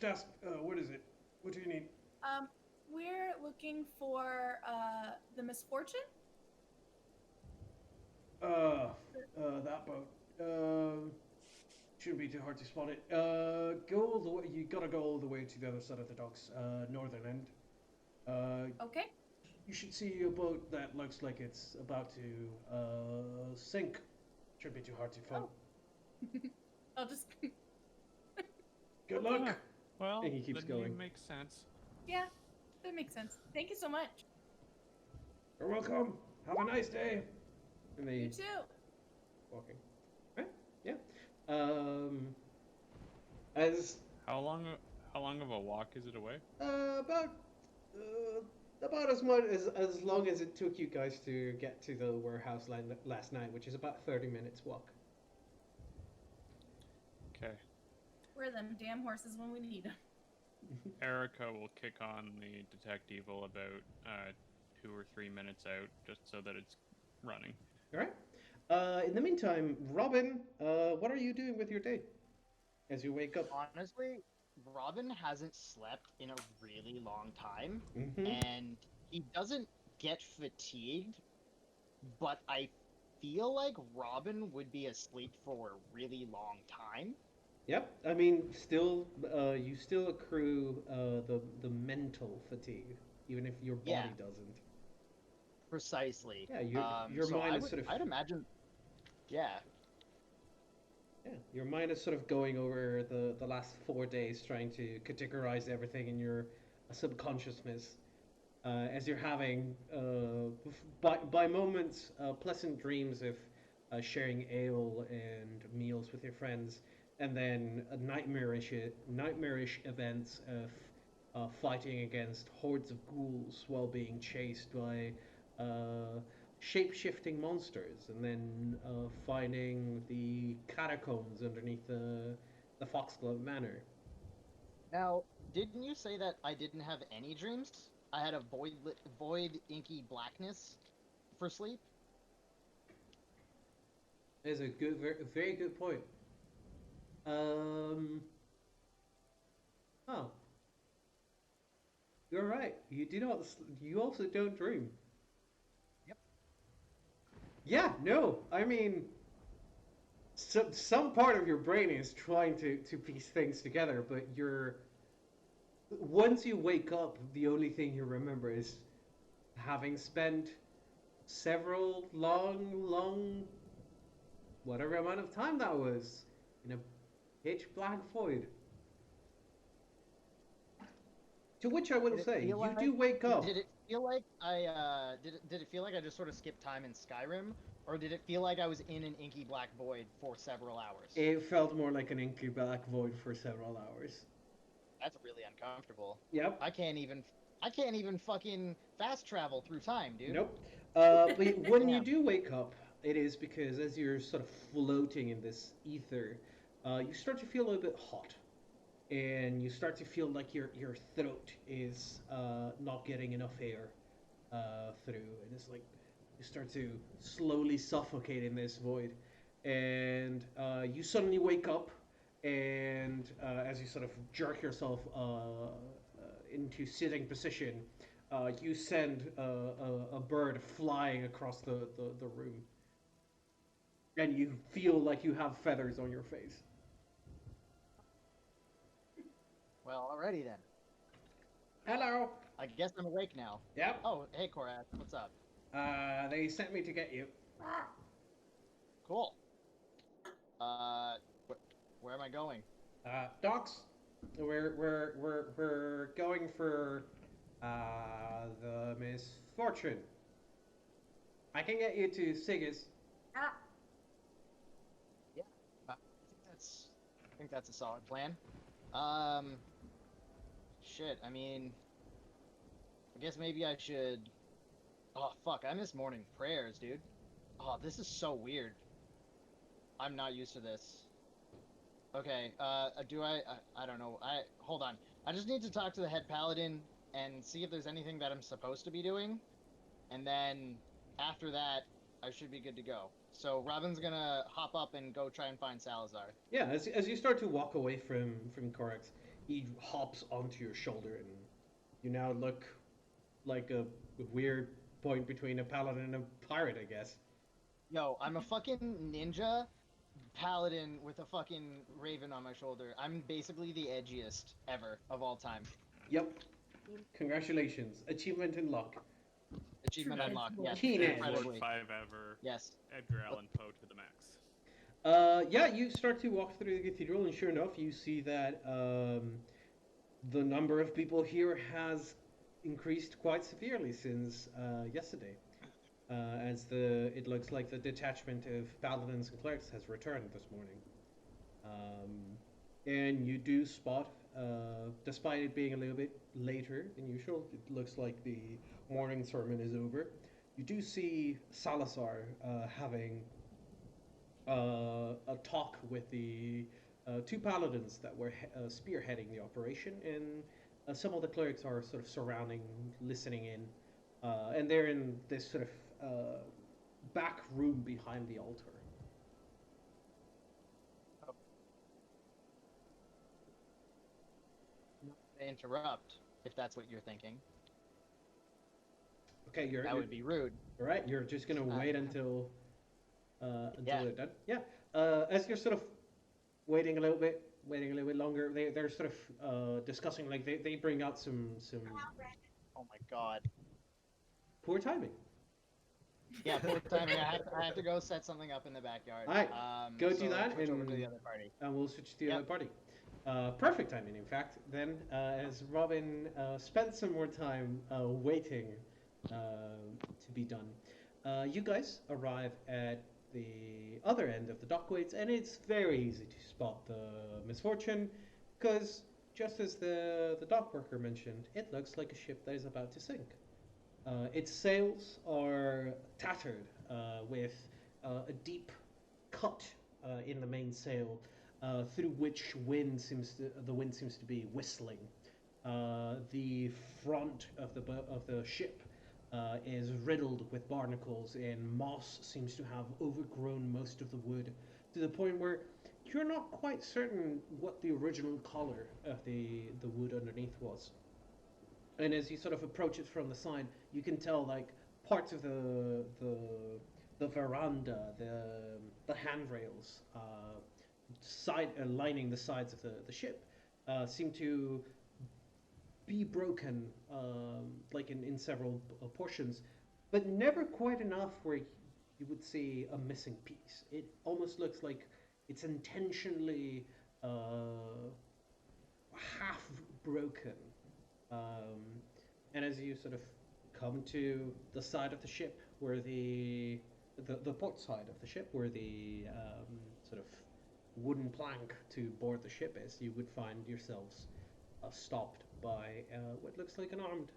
ask. What is it? What do you need? We're looking for the Misfortune. That boat. Shouldn't be too hard to spot it. Go all the way. You gotta go all the way to the other side of the docks, northern end. Okay. You should see a boat that looks like it's about to sink. Shouldn't be too hard to find. Oh. I'll just. Good luck. Yeah, well, And he keeps the going. name makes sense. Yeah, that makes sense. Thank you so much. You're welcome. Have a nice day. And they You too. walking. Right? Yeah. As How long of a walk is it away? about About as much as long as it took you guys to get to the warehouse last night, which is about 30 minutes walk. Okay. We're them damn horses when we need them. Erica will kick on the detect evil about 2 or 3 minutes out, just so that it's running. All right. In the meantime, Robin, what are you doing with your day as you wake up? Honestly, Robin hasn't slept in a really long time, Mm-hmm. and he doesn't get fatigued, but I feel like Robin would be asleep for a really long time. Yep. I mean, still, you still accrue the mental fatigue, even if your body Yeah. doesn't. Precisely. Yeah, your So mind is sort of. I'd imagine. Yeah. Yeah, your mind is sort of going over the last 4 days, trying to categorize everything in your subconsciousness, as you're having, by moments, pleasant dreams of sharing ale and meals with your friends, and then nightmarish events of fighting against hordes of ghouls while being chased by shape-shifting monsters, and then finding the catacombs underneath the Foxglove Manor. Now, didn't you say that I didn't have any dreams? I had a void inky blackness for sleep. That is a good, very, very good point. Um, oh, you're right. You do not. You also don't dream. Yep. Yeah. No. I mean, some part of your brain is trying to piece things together, but you're once you wake up, the only thing you remember is having spent several long, whatever amount of time that was, in a pitch black void. To which I will say, you do wake up. Did it feel like I did it feel like I just sort of skipped time in Skyrim, or did it feel like I was in an inky black void for several hours? It felt more like an inky black void for several hours. That's really uncomfortable. Yep. I can't even fucking fast travel through time, dude. Nope. But when you do wake up, it is because as you're sort of floating in this ether, you start to feel a little bit hot, and you start to feel like your throat is not getting enough air through, and it's like you start to slowly suffocate in this void, and you suddenly wake up, and as you sort of jerk yourself into sitting position, you send a bird flying across the room, and you feel like you have feathers on your face. Well, alrighty then. Hello. I guess I'm awake now. Yep. Oh, hey Korath, what's up? They sent me to get you. Cool. Where am I going? Docs. We're going for the Misfortune. I can get you to Sigis. Yeah, I think that's a solid plan. Shit. I mean, I guess maybe I should. Oh fuck! I miss morning prayers, dude. Oh, this is so weird. I'm not used to this. Okay. Do I don't know. Hold on. I just need to talk to the head paladin and see if there's anything that I'm supposed to be doing, and then after that, I should be good to go. So Robin's gonna hop up and go try and find Salazar. Yeah, as you start to walk away from Corax, he hops onto your shoulder, and you now look like a weird point between a paladin and a pirate, I guess. Yo, I'm a fucking ninja paladin with a fucking raven on my shoulder. I'm basically the edgiest ever of all time. Yep. Congratulations. Achievement unlocked. Achievement unlocked. Yes. Keen edge. Lord Incredibly. 5 ever. Yes. Edgar Allan Poe to the max. Yeah, you start to walk through the cathedral, and sure enough, you see that the number of people here has increased quite severely since yesterday. As it looks like the detachment of paladins and clerics has returned this morning. And you do spot despite it being a little bit later than usual, it looks like the morning sermon is over. You do see Salazar having a talk with the two paladins that were spearheading the operation, and some of the clerics are sort of surrounding, listening in, and they're in this sort of back room behind the altar. Interrupt, if that's what you're thinking. Okay, That would be rude. all right. You're just gonna wait until Yeah. they're done. Yeah. As you're sort of waiting a little bit longer, they're sort of discussing. Like they bring out some Oh my god. poor timing. Yeah, poor timing. I have to go set something up in the backyard. All right, go so do that, switch over to and the other party. we'll switch to the Yep. other party. Perfect timing, in fact. Then, as Robin spent some more time waiting to be done, you guys arrive at the other end of the dockways, and it's very easy to spot the Misfortune, because just as the dock worker mentioned, it looks like a ship that is about to sink. Its sails are tattered with a deep cut in the mainsail, through which the wind seems to be whistling. The front of the ship is riddled with barnacles, and moss seems to have overgrown most of the wood to the point where you're not quite certain what the original color of the wood underneath was. And as you sort of approach it from the side, you can tell like parts of the veranda, the handrails, lining the sides of the ship, seem to be broken, like in several portions, but never quite enough where you would see a missing piece. It almost looks like it's intentionally half broken. And as you sort of come to the side of the ship where the port side of the ship where the sort of wooden plank to board the ship is, you would find yourselves stopped by what looks like an armed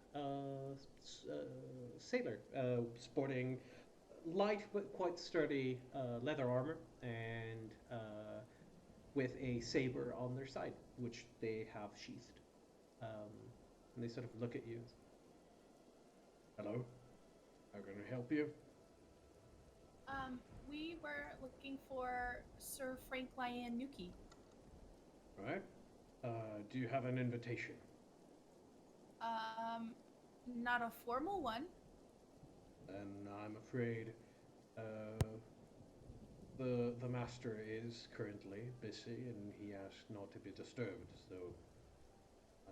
sailor, sporting light but quite sturdy leather armor, and with a saber on their side, which they have sheathed. And they sort of look at you. Hello, how can I help you? We were looking for Sir Frank Lyon Nuki. All right. Do you have an invitation? Not a formal one. And I'm afraid the master is currently busy, and he asked not to be disturbed. So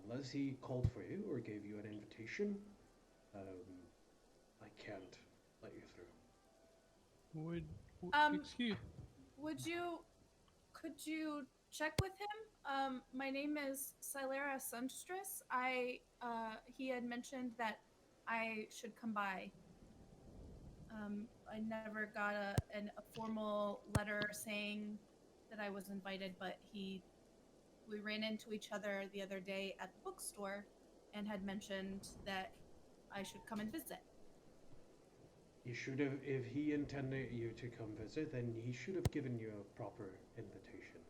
unless he called for you or gave you an invitation, I can't let you through. Excuse. Could you check with him? My name is Silera Sunstress. He had mentioned that I should come by. I never got a formal letter saying that I was invited, but we ran into each other the other day at the bookstore and had mentioned that I should come and visit. He should have, if he intended you to come visit, then he should have given you a proper invitation.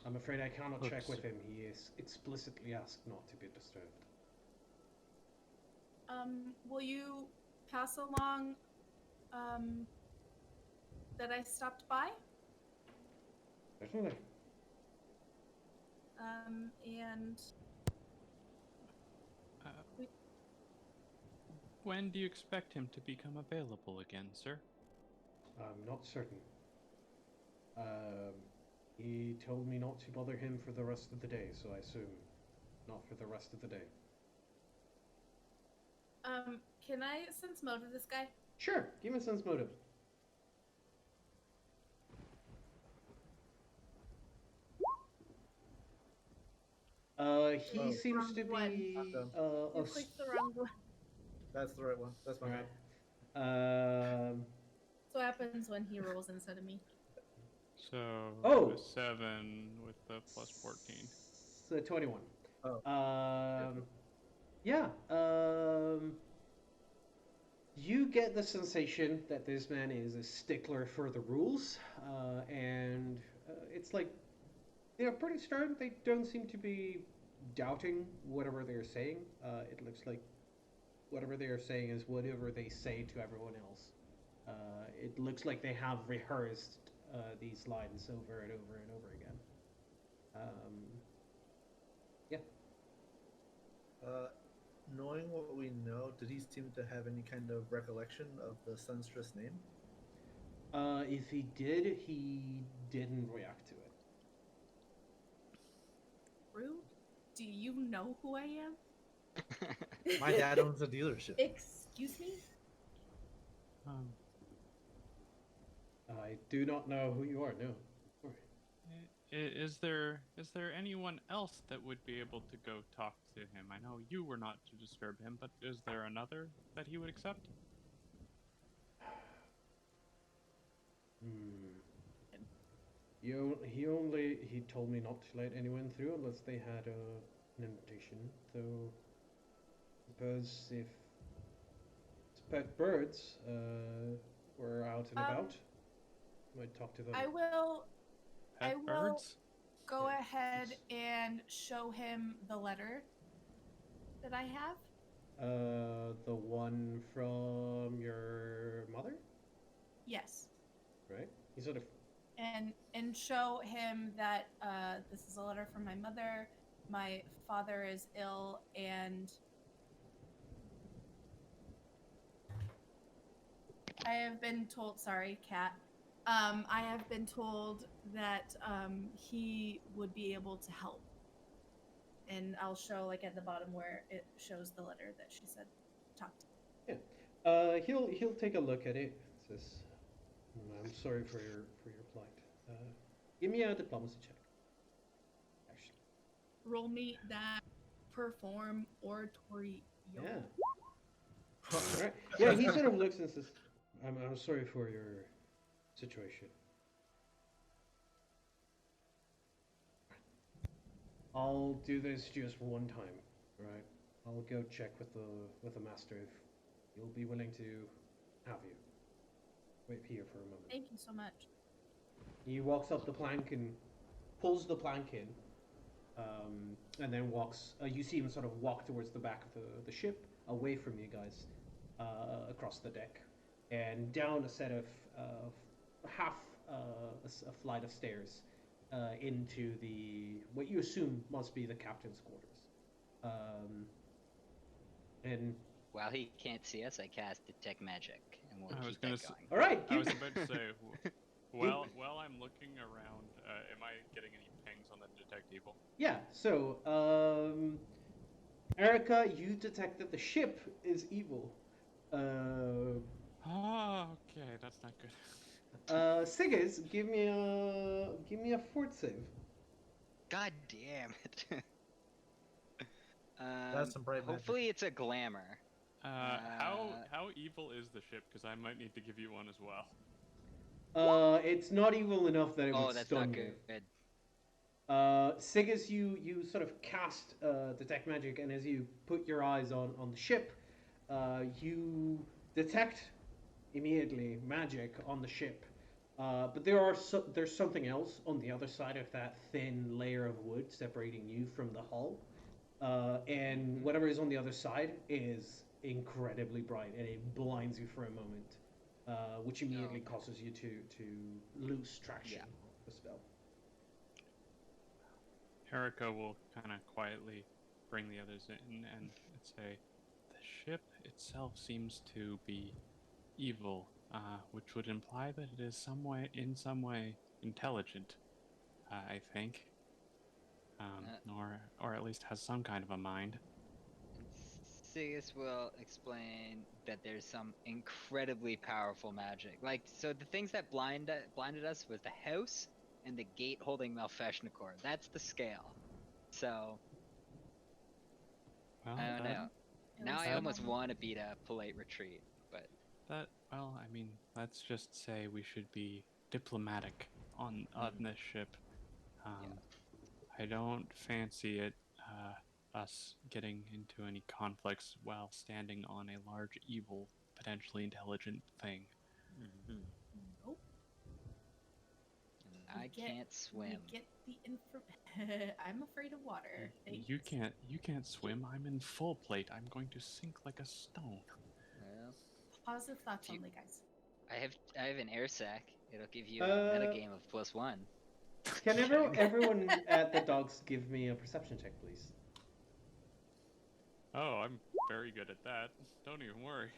I'm afraid I cannot check with him. He is explicitly asked not to be disturbed. Will you pass along that I stopped by? Certainly. And When do you expect him to become available again, sir? I'm not certain. He told me not to bother him for the rest of the day, so I assume not for the rest of the day. can I sense motive this guy? Sure, give me a sense motive. He seems to Wrong be You clicked the wrong one. That's the right one. That's my Alright. bad. That's what happens when he rolls instead of me. So Oh! a 7 with the plus 14. So 21. Oh. Yeah. You get the sensation that this man is a stickler for the rules, and it's like they're pretty stern. They don't seem to be doubting whatever they're saying. It looks like whatever they are saying is whatever they say to everyone else. It looks like they have rehearsed these lines over and over and over again. Yeah. Knowing what we know, did he seem to have any kind of recollection of the Sunstress name? If he did, he didn't react to it. Rude? Do you know who I am? My dad owns a dealership. Excuse me? I do not know who you are. No. Is there anyone else that would be able to go talk to him? I know you were not to disturb him, but is there another that he would accept? He told me not to let anyone through unless they had an invitation. Though, suppose if pet birds were out and about, might talk to them. I will Pet birds? go Yeah. ahead and show him the letter that I have. The one from your mother, Yes. right? He sort of And show him that this is a letter from my mother. My father is ill, and I have been told. Sorry, cat. I have been told that he would be able to help. And I'll show like at the bottom where it shows the letter that she said talk to. yeah. He'll take a look at it. Says, I'm sorry for your plight. Give me a diplomacy check. Actually. Roll me that perform oratory. Yeah. Alright. Yeah, he sort of looks and says, I'm sorry for your situation. I'll do this just one time, right? I'll go check with the master if you'll be willing to have you. Wait here for a moment. Thank you so much. He walks up the plank and pulls the plank in, and then walks. You see him sort of walk towards the back of the ship, away from you guys, across the deck, and down a set of a flight of stairs into what you assume must be the captain's quarters. And While he can't see us, I cast Detect Magic, and we'll I was keep gonna that going. all right, I was about to say, while I'm looking around, am I getting any pings on the detect evil? yeah. So, Erica, you detect that the ship is evil. Oh, okay, that's not good. Siggers, give me a fort save. God damn it. That's some bright magic. Hopefully it's a glamour. How evil is the ship? Because I might need to give you one as well. It's not evil enough that it Oh, would that's stun not you. good. Siggers, you sort of cast detect magic, and as you put your eyes on the ship, you detect immediately magic on the ship. But there's something else on the other side of that thin layer of wood separating you from the hull. And whatever is on the other side is incredibly bright, and it blinds you for a moment, which immediately causes you to lose traction of the spell. Erica will kind of quietly bring the others in and say, the ship itself seems to be evil, which would imply that it is in some way intelligent, I think. Or at least has some kind of a mind. Sigus will explain that there's some incredibly powerful magic. Like, so the things that blinded us was the house and the gate holding Malfeshnikor. That's the scale. So, Well, I don't know. Now I that- almost want to beat a polite retreat, but well, I mean, let's just say we should be diplomatic on this ship. I don't fancy it, us getting into any conflicts while standing on a large, evil, potentially intelligent thing. Nope. And I can't swim. We get the info. I'm afraid of water. Thanks. You can't swim. I'm in full plate. I'm going to sink like a stone. Well, Positive thoughts you- only, guys. I have an air sac. It'll give you a Uh, metagame of +1. Can everyone at the docks give me a perception check, please? Oh, I'm very good at that. Don't even worry.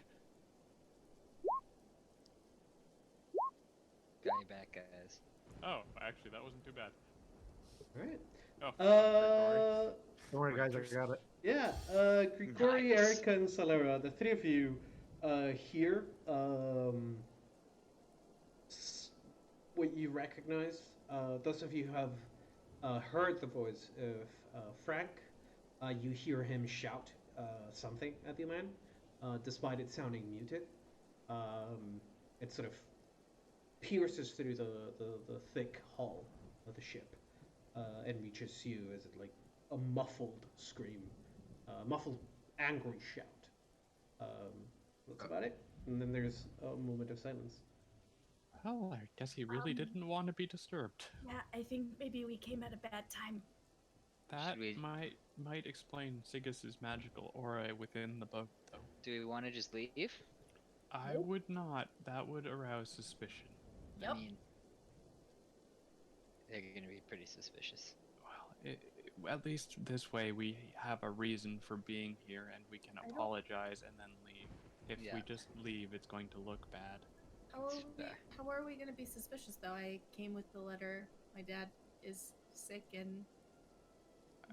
Got your back, guys. Oh, actually, that wasn't too bad. All right. Oh, Don't worry, guys, I got it. Yeah, Grigori, Nice. Erica, and Celera, the three of you hear what you recognize. Those of you who have heard the voice of Frank, you hear him shout something at the man, despite it sounding muted. It sort of pierces through the thick hull of the ship and reaches you as it like a muffled scream, muffled angry shout. That's about it. And then there's a moment of silence. well, I guess he really didn't want to be disturbed. Yeah, I think maybe we came at a bad time. That Should we- might explain Sigus's magical aura within the boat, though. Do we want to just leave? I Nope. would not. That would arouse suspicion. Yep. I mean, they're gonna be pretty suspicious. Well, at least this way we have a reason for being here, and we can I don't- apologize and then leave. If Yeah. we just leave, it's going to look bad. How are we going to be suspicious, though? I came with the letter. My dad is sick, and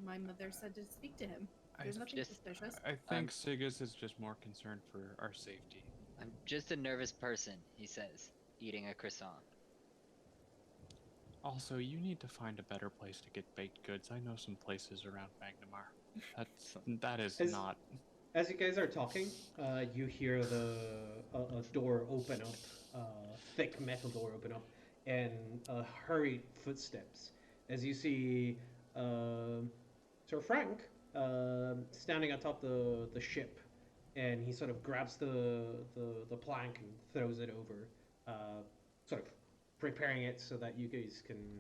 my mother said to speak to him. There's nothing just- suspicious. I think Sigus is just more concerned for our safety. I'm just a nervous person, he says, eating a croissant. Also, you need to find a better place to get baked goods. I know some places around Magnamar. That is Is- not. As you guys are talking, you hear a door open up, thick metal door open up, and hurried footsteps. As you see Sir Frank standing atop the ship, and he sort of grabs the plank and throws it over, sort of preparing it so that you guys can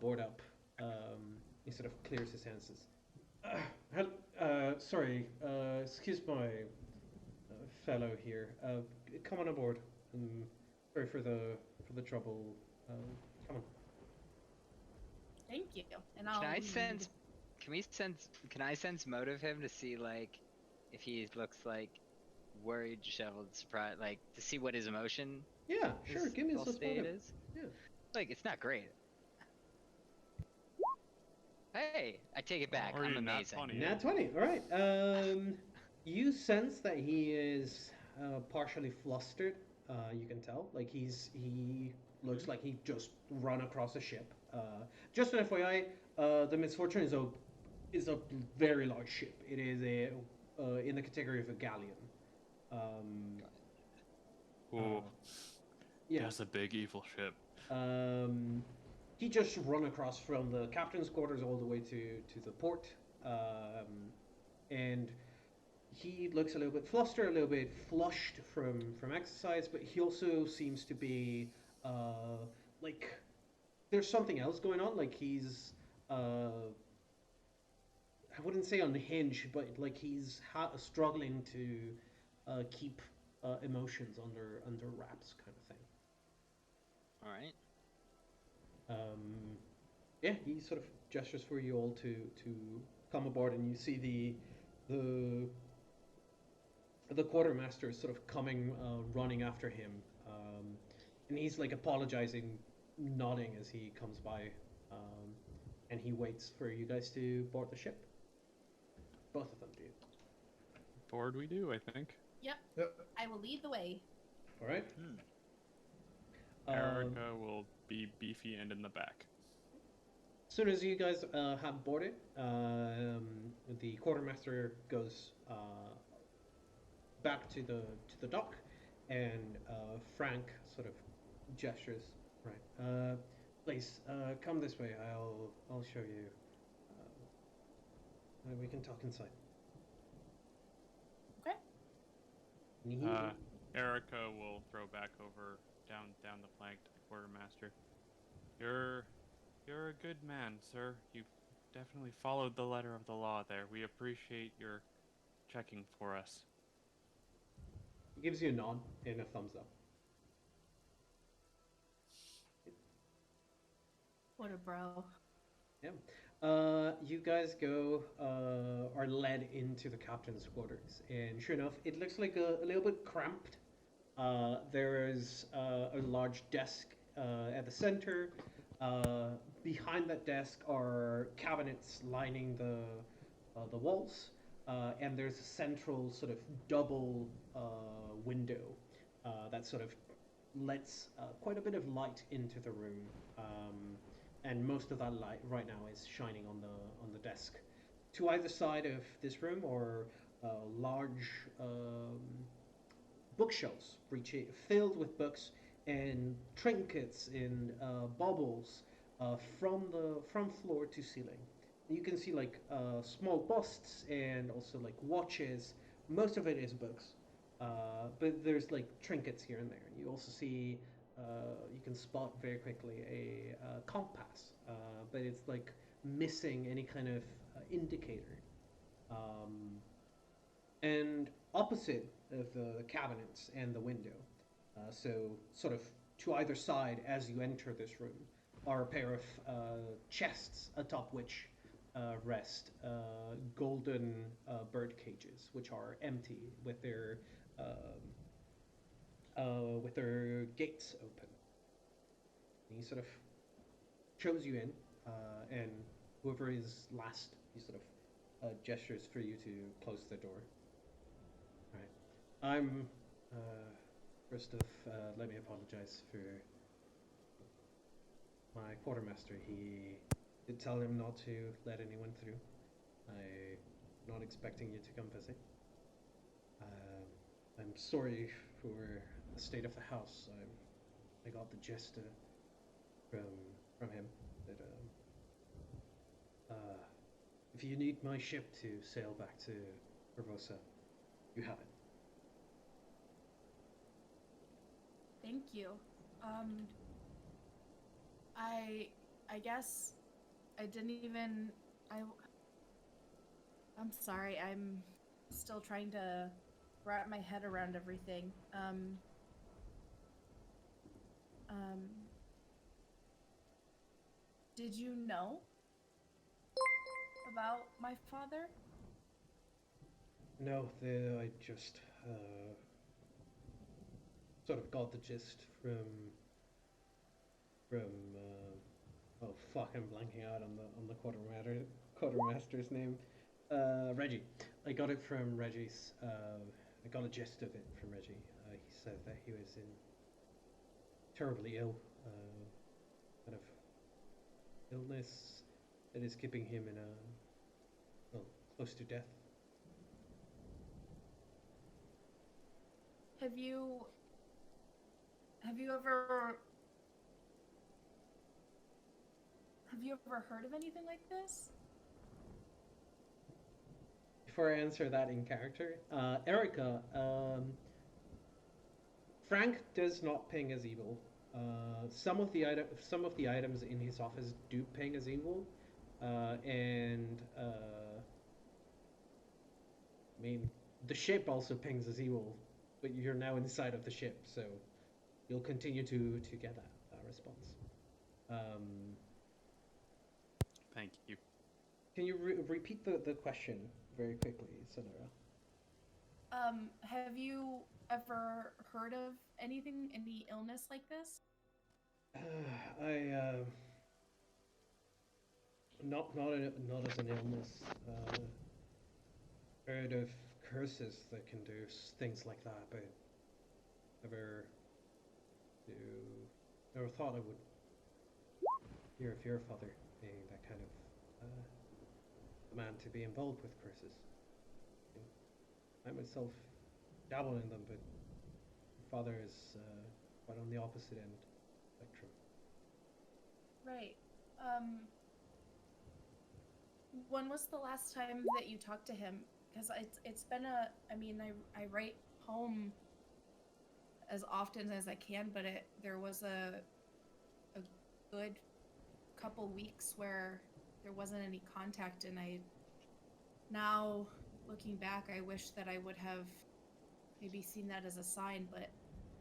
board up. He sort of clears his hands. Sorry, excuse my fellow here. Come on aboard. Sorry for the trouble. Come on. Thank you. And I'll Can I lead. sense? Can I sense motive him to see like if he looks like worried, disheveled, surprised, like to see what his emotion Yeah, sure. his Give me a whole sus state motive. is? Yeah. Like it's not great. Hey, I take it back. Or I'm you're not amazing. funny. Nat 20. All right. You sense that he is partially flustered. You can tell. Like he looks like he just run across a ship. Just an FYI, the Misfortune is a very large ship. It is in the category of a galleon. Ooh, Yeah. that's a big evil ship. He just run across from the captain's quarters all the way to the port, and he looks a little bit flustered, a little bit flushed from exercise, but he also seems to be like there's something else going on. Like he's I wouldn't say unhinged, but like he's struggling to keep emotions under wraps, kind of thing. All right. Yeah, he sort of gestures for you all to come aboard, and you see the quartermaster sort of coming, running after him, and he's like apologizing, nodding as he comes by, and he waits for you guys to board the ship. Both of them do. Board we do, I think. Yep. Yep. I will lead the way. All right. Erica will be beefy and in the back. As soon as you guys have boarded, the quartermaster goes back to the dock, and Frank sort of gestures. Right. Please, come this way. I'll show you. We can talk inside. Okay. Erica will throw back over down the plank to the quartermaster. You're a good man, sir. You've definitely followed the letter of the law there. We appreciate your checking for us. He gives you a nod and a thumbs up. What a bro. Yeah. You guys are led into the captain's quarters, and sure enough, it looks like a little bit cramped. There is a large desk at the center. Behind that desk are cabinets lining the walls, and there's a central sort of double window that sort of lets quite a bit of light into the room. And most of that light right now is shining on the desk. To either side of this room are large bookshelves filled with books and trinkets and baubles from floor to ceiling. You can see like small busts and also like watches. Most of it is books, but there's like trinkets here and there. You also see you can spot very quickly a compass, but it's like missing any kind of indicator. And opposite of the cabinets and the window, so sort of to either side as you enter this room, are a pair of chests atop which rest golden bird cages, which are empty with their gates open. And he sort of shows you in, and whoever is last, he sort of gestures for you to close the door. All right. I'm first off, let me apologize for my quartermaster. He did tell him not to let anyone through. I'm not expecting you to come visit. I'm sorry for the state of the house. I got the gist from him that if you need my ship to sail back to Corvosa, you have it. Thank you. I guess I didn't even I'm sorry. I'm still trying to wrap my head around everything. Did you know about my father? No, I just sort of got the gist from oh fuck, I'm blanking out on the quartermaster's name. Reggie. I got it from Reggie's. I got a gist of it from Reggie. He said that he was in terribly ill, kind of illness that is keeping him in close to death. Have you ever heard of anything like this? Before I answer that in character, Erica, Frank does not ping as evil. Some of the items in his office do ping as evil, and I mean the ship also pings as evil, but you're now inside of the ship, so you'll continue to get that response. Thank you. Can you repeat the question very quickly, Sonora? Have you ever heard of any illness like this? Not as an illness. Heard of curses that can do things like that, but never thought I would hear of your father being that kind of man to be involved with curses. I myself dabble in them, but my father is quite on the opposite end spectrum. Right. Um, when was the last time that you talked to him? Because it's been a. I mean, I write home as often as I can, but there was a good couple weeks where there wasn't any contact, and I now looking back, I wish that I would have maybe seen that as a sign. But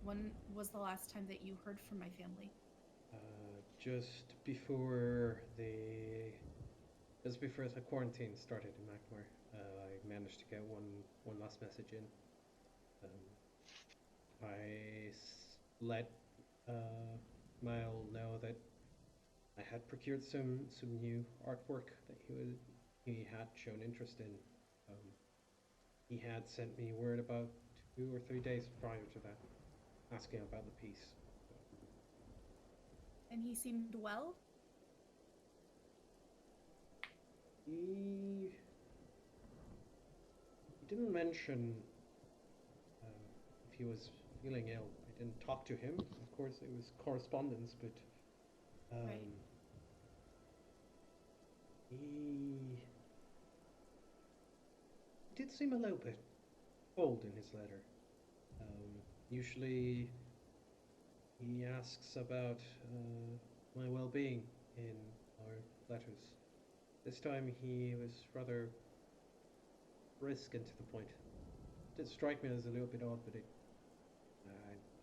when was the last time that you heard from my family? Just before the quarantine started in Magmar, I managed to get one last message in. Let Mile know that I had procured some new artwork that he had shown interest in. Um, he had sent me word about 2 or 3 days prior to that, asking about the piece. And he seemed well. He didn't mention if he was feeling ill. I didn't talk to him. Of course, it was correspondence, but Right. he did seem a little bit cold in his letter. Usually, he asks about my well-being in our letters. This time, he was rather brisk and to the point. It did strike me as a little bit odd, but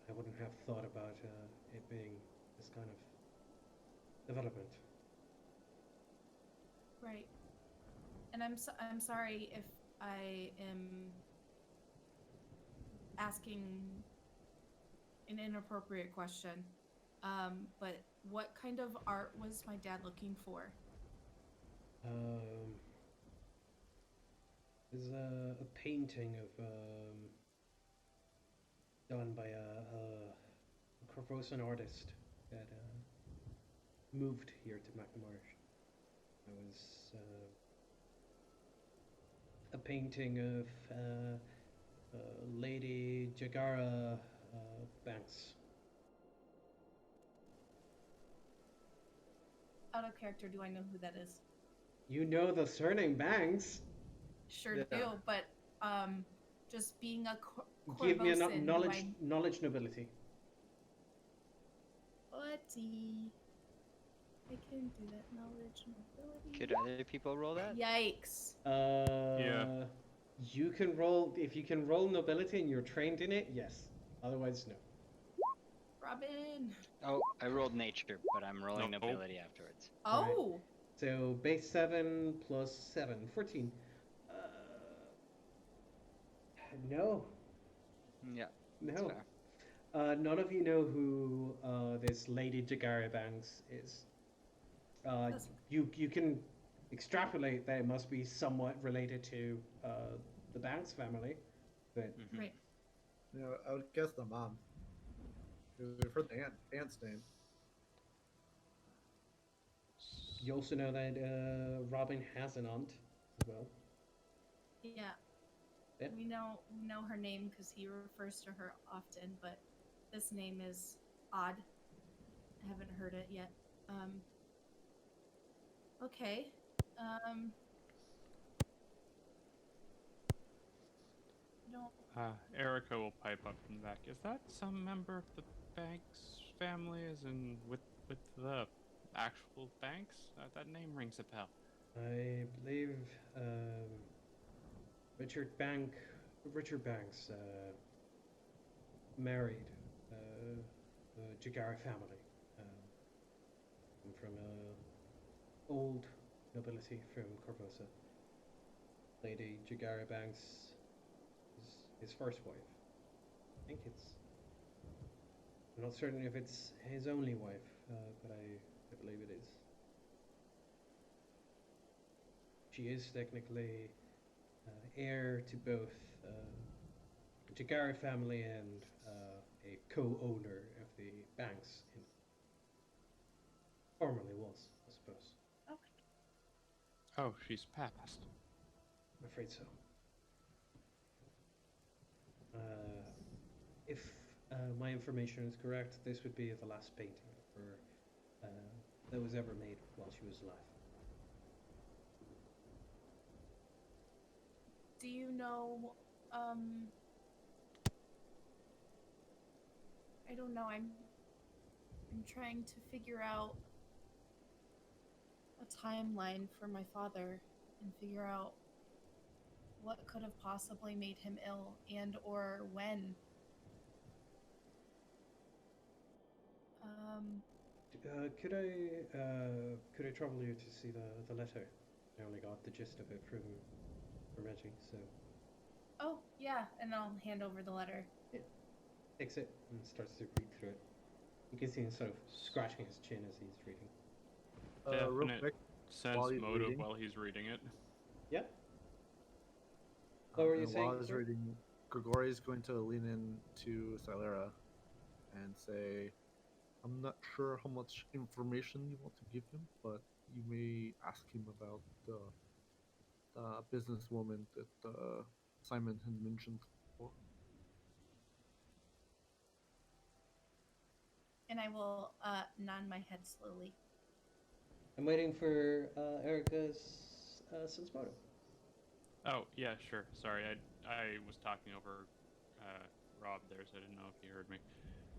I wouldn't have thought about it being this kind of development. Right. And I'm sorry if I am asking an inappropriate question. But what kind of art was my dad looking for? There's a painting of done by a Corvosan artist that moved here to McNamara. It was a painting of Lady Jagara Banks. Out of character, do I know who that is? You know the surname Banks. Sure Yeah. do, but just being a Give me a Corvosan, knowledge nobility. Buddy. I can do that. Knowledge mobility. Could other people roll that? Yikes. Yeah. You can roll if you can roll nobility and you're trained in it. Yes. Otherwise, no. Robin. Oh, I rolled nature, but I'm rolling No. nobility afterwards. Oh. So base 7 plus 7, 14. No, Yeah, that's no. fair. None of you know who this Lady Jagara Banks is. That's- You can extrapolate that it must be somewhat related to the Banks family, but Mhm. Right. Yeah, I would guess the mom. We've heard the aunt's name. you also know that Robin has an aunt as well. Yeah. Yeah. We know her name because he refers to her often, but this name is odd. I haven't heard it yet. Okay. Don't. Erica will pipe up from the back. Is that some member of the Banks family, as in with the actual Banks? That name rings a bell. I believe Richard Banks married the Jagara family. I'm from old nobility from Corvosa. Lady Jagara Banks is his first wife. I think it's. I'm not certain if it's his only wife, but I believe it is. She is technically heir to both the Jagara family and a co-owner of the banks. Formerly was, I suppose. Okay. Oh, she's passed. I'm afraid so. If my information is correct, this would be the last painting for that was ever made while she was alive. Do you know, I don't know, I'm trying to figure out a timeline for my father and figure out what could have possibly made him ill and or when. Could I trouble you to see the letter? I only got the gist of it from Reggie, so Oh, yeah, and I'll hand over the letter. takes it and starts to read through it. You can see him sort of scratching his chin as he's reading. Real Definite quick, sense while he's motive reading. while he's reading it. Yeah. What were you and saying, while I was sir? reading, Grigori is going to lean in to Silera and say, I'm not sure how much information you want to give him, but you may ask him about the businesswoman that Simon had mentioned before. And I will nod my head slowly. I'm waiting for Erica's sense motive. Oh, yeah, sure. Sorry, I was talking over Rob there, so I didn't know if he heard me.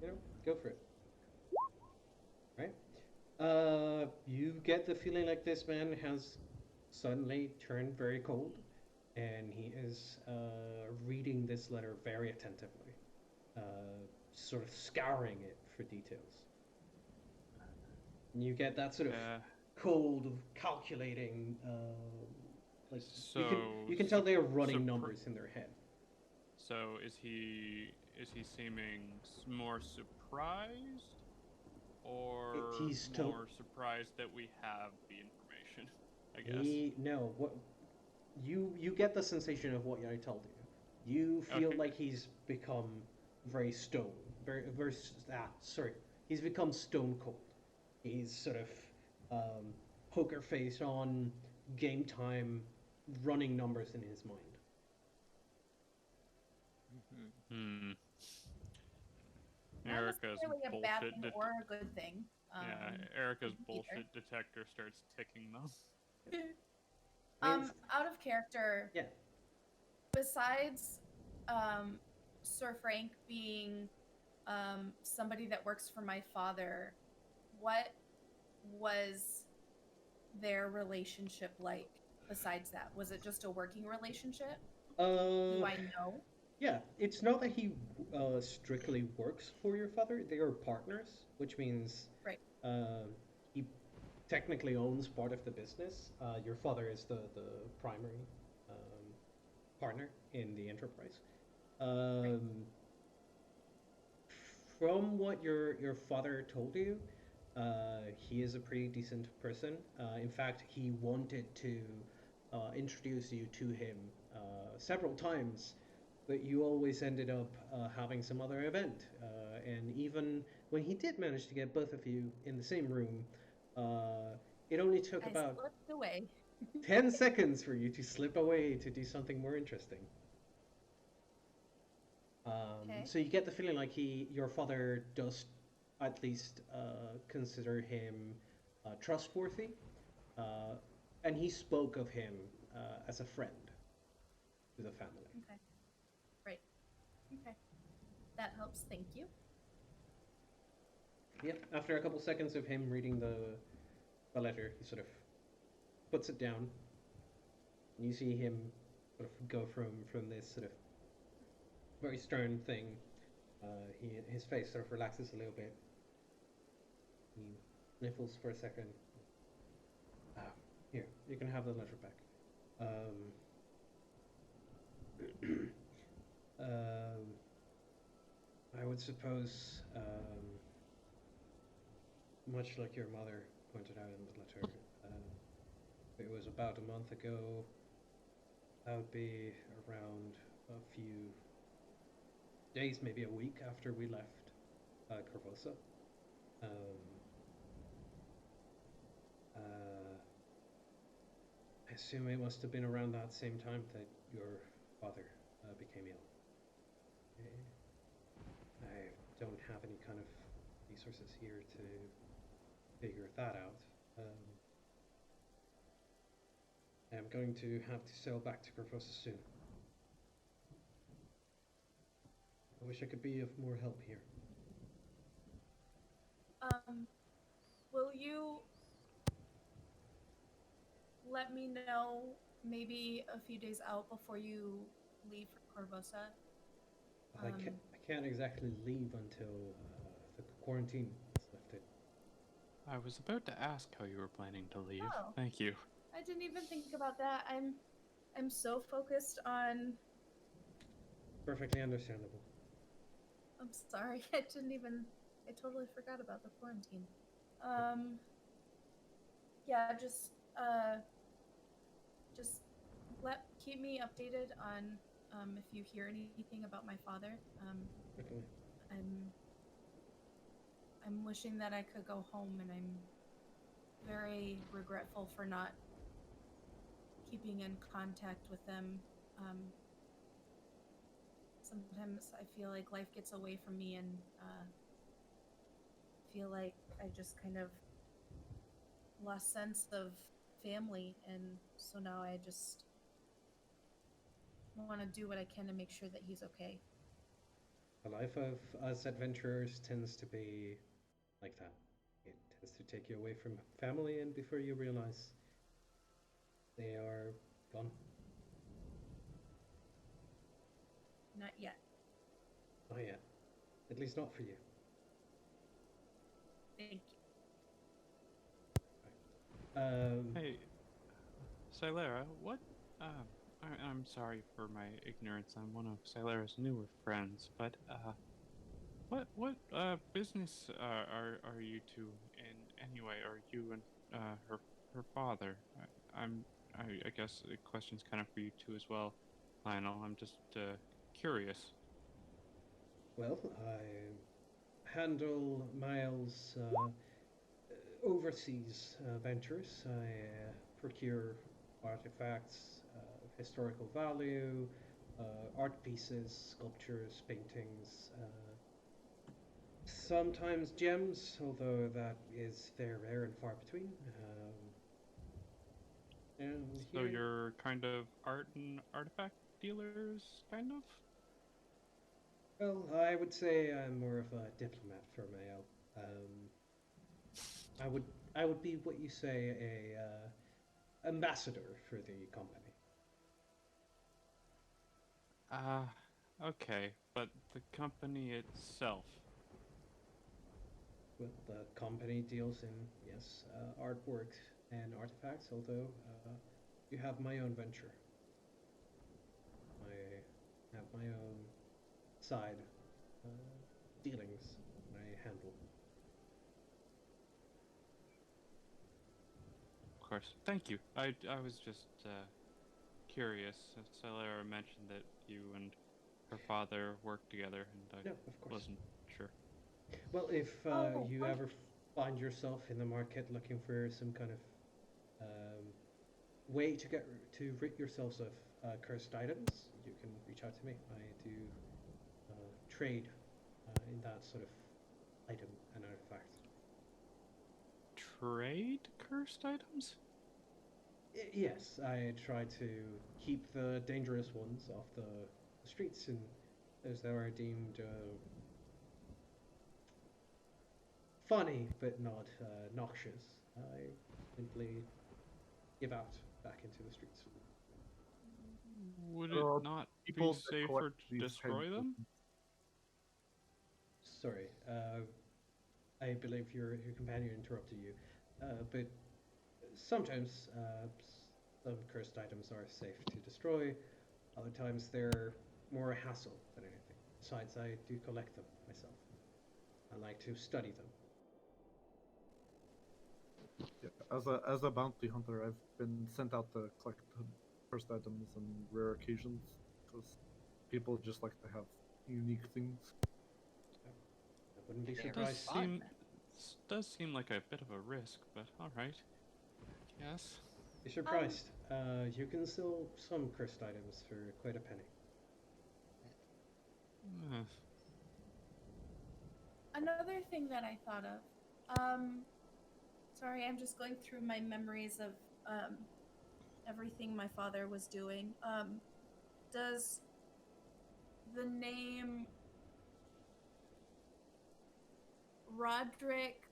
You know, go for it. Right? You get the feeling like this man has suddenly turned very cold, and he is reading this letter very attentively, uh, sort of scouring it for details. And you get that sort of cold, calculating, like you can tell they are running numbers in their head. So is he seeming more surprised, or He's more surprised that we have the information? I guess. No, what you get the sensation of what I told you. You feel Okay. like he's become very stone, very sorry. He's become stone cold. He's sort of poker face on, game time, running numbers in his mind. Hmm. Not Erica's necessarily a bad bullshit. thing or a good thing. Yeah, Erica's either. bullshit detector starts ticking them. Out of character. Yeah. Besides, Sir Frank being, somebody that works for my father, what was their relationship like? Besides that, was it just a working relationship? Do I know? Yeah, it's not that he strictly works for your father. They are partners, which means Right. he technically owns part of the business. Your father is the primary partner in the enterprise. From what your father told you, he is a pretty decent person. In fact, he wanted to introduce you to him several times, but you always ended up having some other event. And even when he did manage to get both of you in the same room, it only took I about slipped away. 10 seconds for you to slip away to do something more interesting. Okay. So you get the feeling like your father does at least consider him trustworthy, and he spoke of him as a friend to the family. Okay. Right. Okay. That helps. Thank you. Yep. After a couple seconds of him reading the letter, he sort of puts it down. And you see him sort of go from this sort of very stern thing. His face sort of relaxes a little bit. He sniffles for a second. Here, you can have the letter back. I would suppose, much like your mother pointed out in the letter, it was about a month ago. That would be around a few days, maybe a week after we left Corvosa. I assume it must have been around that same time that your father became ill. I don't have any kind of resources here to figure that out. I'm going to have to sail back to Corvosa soon. I wish I could be of more help here. Will you let me know maybe a few days out before you leave for Corvosa? I can't exactly leave until the quarantine is lifted. I was about to ask how you were planning to leave. Oh. Thank you. I didn't even think about that. I'm so focused on. Perfectly understandable. I'm sorry. I totally forgot about the quarantine. Yeah, just keep me updated on if you hear anything about my father. Okay. I'm wishing that I could go home, and I'm very regretful for not keeping in contact with them. Sometimes I feel like life gets away from me, and feel like I just kind of lost sense of family, and so now I just want to do what I can to make sure that he's okay. The life of us adventurers tends to be like that. It tends to take you away from family, and before you realize, they are gone. Not yet. Not yet. At least not for you. Thank you. Hey, Silera, what? I'm sorry for my ignorance. I'm one of Silera's newer friends, but what business are you two in anyway? Are you and her father? I guess the question's kind of for you two as well, Lionel. I'm just curious. Well, I handle Miles' overseas ventures. I procure artifacts of historical value, art pieces, sculptures, paintings, sometimes gems, although that is very rare and far between. And So here, you're kind of art and artifact dealers, kind of? well, I would say I'm more of a diplomat for Mayo. I would be what you say a ambassador for the company. Okay, but the company itself. Well, the company deals in, yes, artwork and artifacts, although you have my own venture. I have my own side dealings I handle. Of course. Thank you. I was just curious. Celera mentioned that you and her father worked together, and Yeah, I of course. wasn't sure. Well, if Oh, you ever find yourself in the market looking for some kind of way to rid yourselves of cursed items, you can reach out to me. I do trade in that sort of item and artifact. Trade cursed items? Yes, I try to keep the dangerous ones off the streets and those that are deemed funny but not noxious. I simply give out back into the streets. Would There it are not be people that collect safer to these destroy kinds of them? things. Sorry, I believe your companion interrupted you, but sometimes some cursed items are safe to destroy. Other times they're more a hassle than anything. Besides, I do collect them myself. I like to study them. Yeah, as a bounty hunter, I've been sent out to collect cursed items on rare occasions because people just like to have unique things. I wouldn't be Very Does surprised. fun. does seem like a bit of a risk, but all right. Yes. Be surprised. You can sell some cursed items for quite a penny. Uh, Another thing that I thought of. Sorry, I'm just going through my memories of everything my father was doing. Does the name Roderick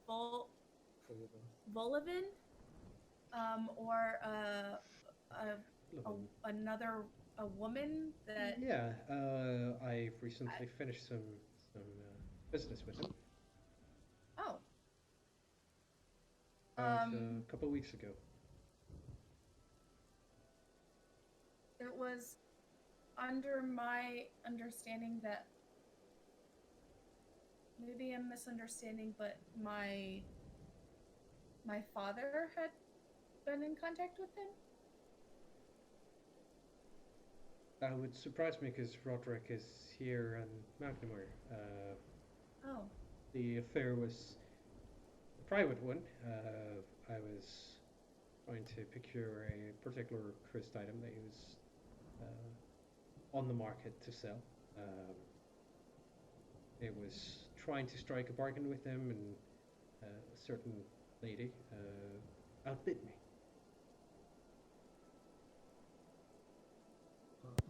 Volivin, or another a woman that? Yeah, I've recently finished some business with him. Oh. About a couple of weeks ago. It was under my understanding that maybe I'm misunderstanding, but my father had been in contact with him. That would surprise me because Roderick is here in McNamara. Oh. The affair was a private one. I was trying to procure a particular cursed item that he was on the market to sell. It was trying to strike a bargain with him, and a certain lady outbid me.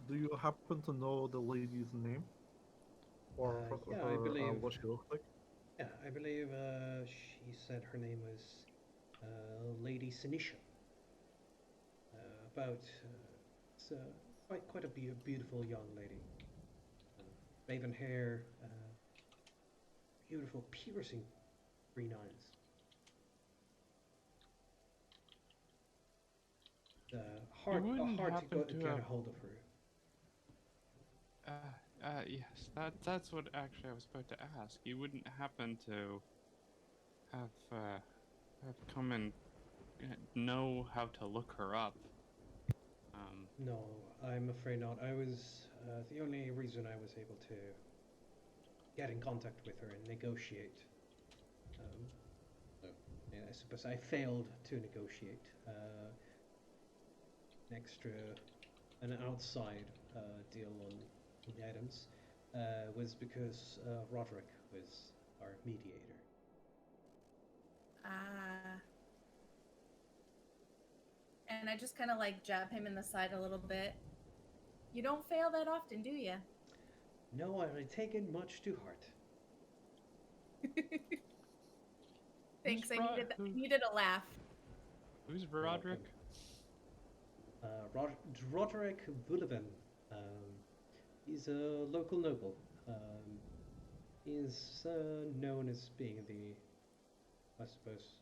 Do you happen to know the lady's name? Or Yeah, I believe. what she looks like? Yeah, I believe she said her name was Lady Sinisha. It's quite a beautiful young lady. Raven hair, beautiful piercing green eyes. Hard wouldn't to happen to get have a hold of her. Yes, that's what actually I was about to ask. You wouldn't happen to have come and know how to look her up. No, I'm afraid not. I was the only reason I was able to get in contact with her and negotiate. So, yeah, I suppose I failed to negotiate an outside deal on the items was because Roderick was our mediator. Ah. And I just kind of like jab him in the side a little bit. You don't fail that often, do you? No, I take it much to heart. Thanks. I needed a laugh. Who's Roderick? Roderick Bullivin. He's a local noble. He's known as being I suppose,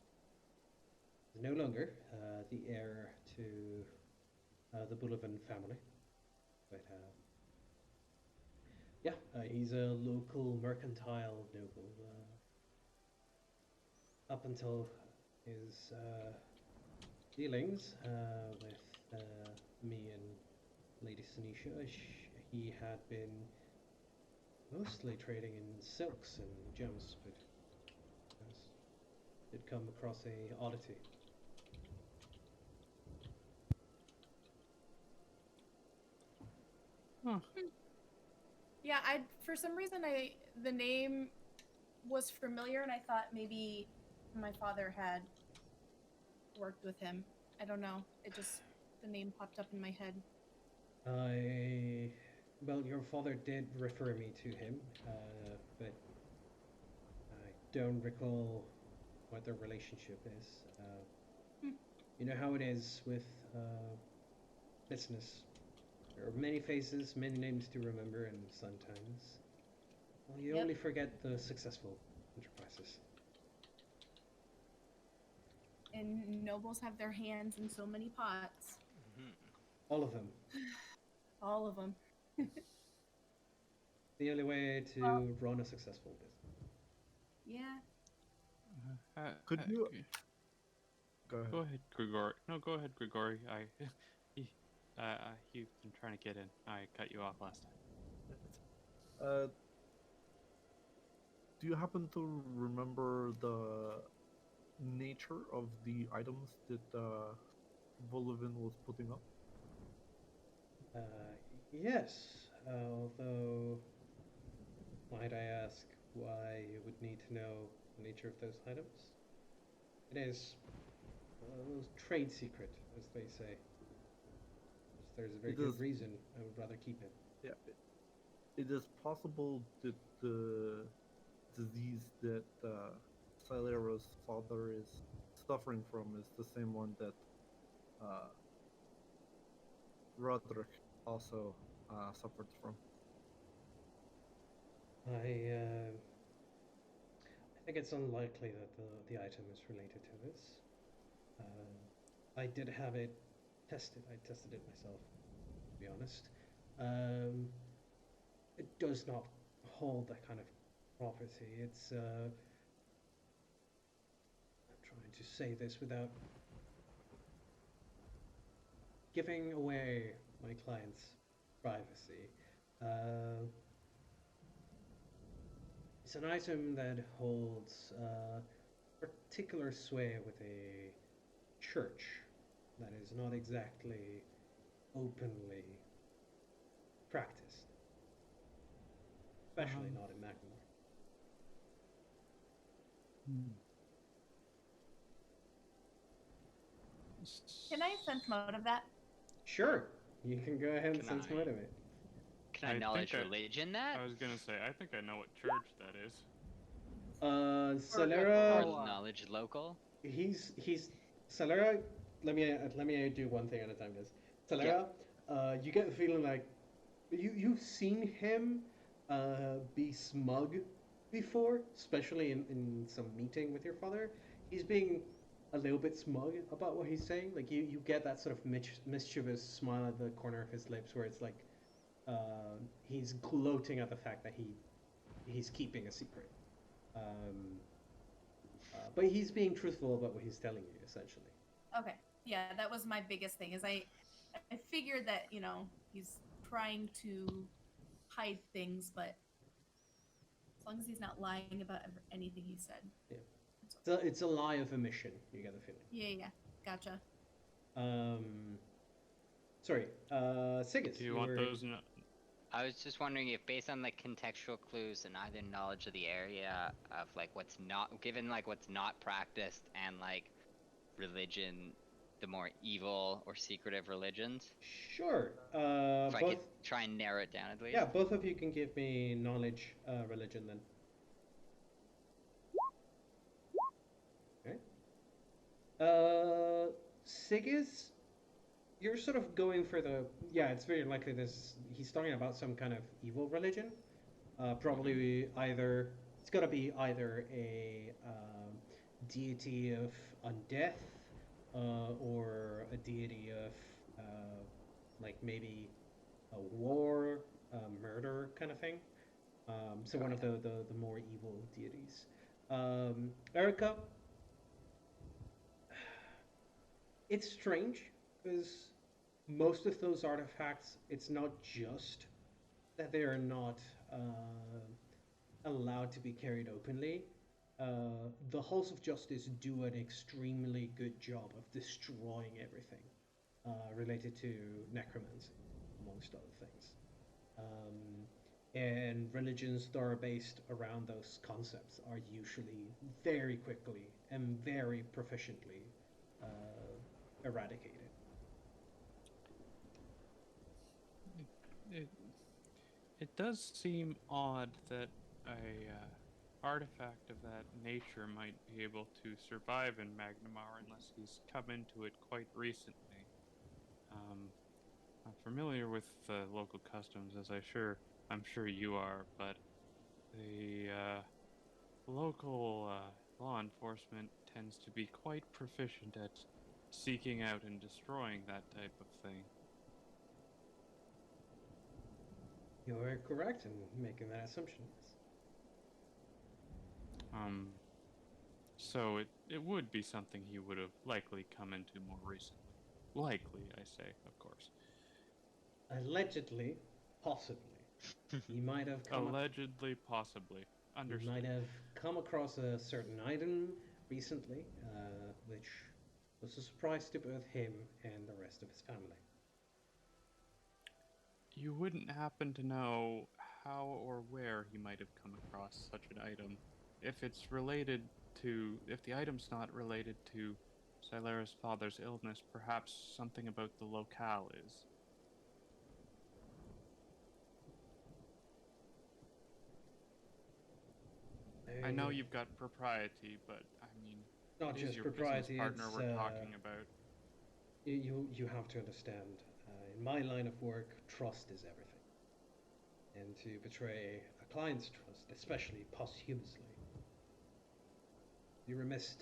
no longer the heir to the Bullivin family. But yeah, he's a local mercantile noble. Up until his dealings with me and Lady Sinisha, he had been mostly trading in silks and gems, but did come across a oddity. Huh. Yeah, for some reason the name was familiar, and I thought maybe my father had worked with him. I don't know. The name popped up in my head. Well, your father did refer me to him, but I don't recall what their relationship is. You know how it is with business. There are many faces, many names to remember, and sometimes, well, you only forget the successful enterprises. And nobles have their hands in so many pots. Mm-hmm. All of them. All of them. The only way to run a successful business. Yeah. Could you go ahead? Go ahead, Grigori. No, go ahead, Grigori. You've been trying to get in. I cut you off last time. Do you happen to remember the nature of the items that Volivin was putting up? Yes, although, might I ask why you would need to know the nature of those items? It is trade secret, as they say. There's a very It good is- reason I would rather keep it. Yeah, it is possible that the disease that Silera's father is suffering from is the same one that uh, Roderick also suffered from. I think it's unlikely that the item is related to this. I did have it tested. I tested it myself, to be honest. Um, it does not hold that kind of property. I'm trying to say this without giving away my client's privacy. It's an item that holds particular sway with a church that is not exactly openly practiced, especially not in Macklemore. Can I sense mode of that? Sure, you can go ahead and Can sense I- motivate. Can I I knowledge think I- religion that? I was gonna say, I think I know what church that is. Solera, Oh, Knowledge local? he's Solera. Let me do one thing at a time, guys. Solera, you get the feeling like you've seen him be smug before, especially in some meeting with your father. He's being a little bit smug about what he's saying. Like you get that sort of mischievous smile at the corner of his lips, where it's like he's gloating at the fact that he's keeping a secret. But he's being truthful about what he's telling you, essentially. Okay. Yeah, that was my biggest thing. Is I figured that he's trying to hide things, but as long as he's not lying about anything he said. Yeah. It's okay. It's a lie of omission. You get the feeling. Yeah, gotcha. Sorry, Sigus. Do you want were- those? I was just wondering if, based on the contextual clues and either knowledge of the area of like what's not given, like what's not practiced, and like religion, the more evil or secretive religions, Sure. if I Both. could try and narrow it down at least. Yeah, both of you can give me knowledge, religion then. Okay. Sigus, you're sort of going for the. Yeah, it's very likely he's talking about some kind of evil religion. Probably either. It's gotta be either a deity of undeath, or a deity of, like maybe a war, murder kind of thing. So one of the more evil deities. Erica, it's strange because most of those artifacts, it's not just that they are not allowed to be carried openly. The halls of justice do an extremely good job of destroying everything related to necromancy, amongst other things. And religions that are based around those concepts are usually very quickly and very proficiently eradicated. It does seem odd that a artifact of that nature might be able to survive in Magnamar unless he's come into it quite recently. I'm familiar with local customs, as I'm sure you are, but the local law enforcement tends to be quite proficient at seeking out and destroying that type of thing. You're correct in making that assumption. So it would be something he would have likely come into more recently. Likely, I say, of course. Allegedly, possibly. You might have come Allegedly, possibly. you Understood. might have come across a certain item recently, which was a surprise to both him and the rest of his family. You wouldn't happen to know how or where he might have come across such an item. If it's related if the item's not related to Silera's father's illness, perhaps something about the locale is. I know you've got propriety, but I mean, not it just is your propriety. business partner It's, we're talking about. you have to understand. In my line of work, trust is everything, and to betray a client's trust, especially posthumously, you remiss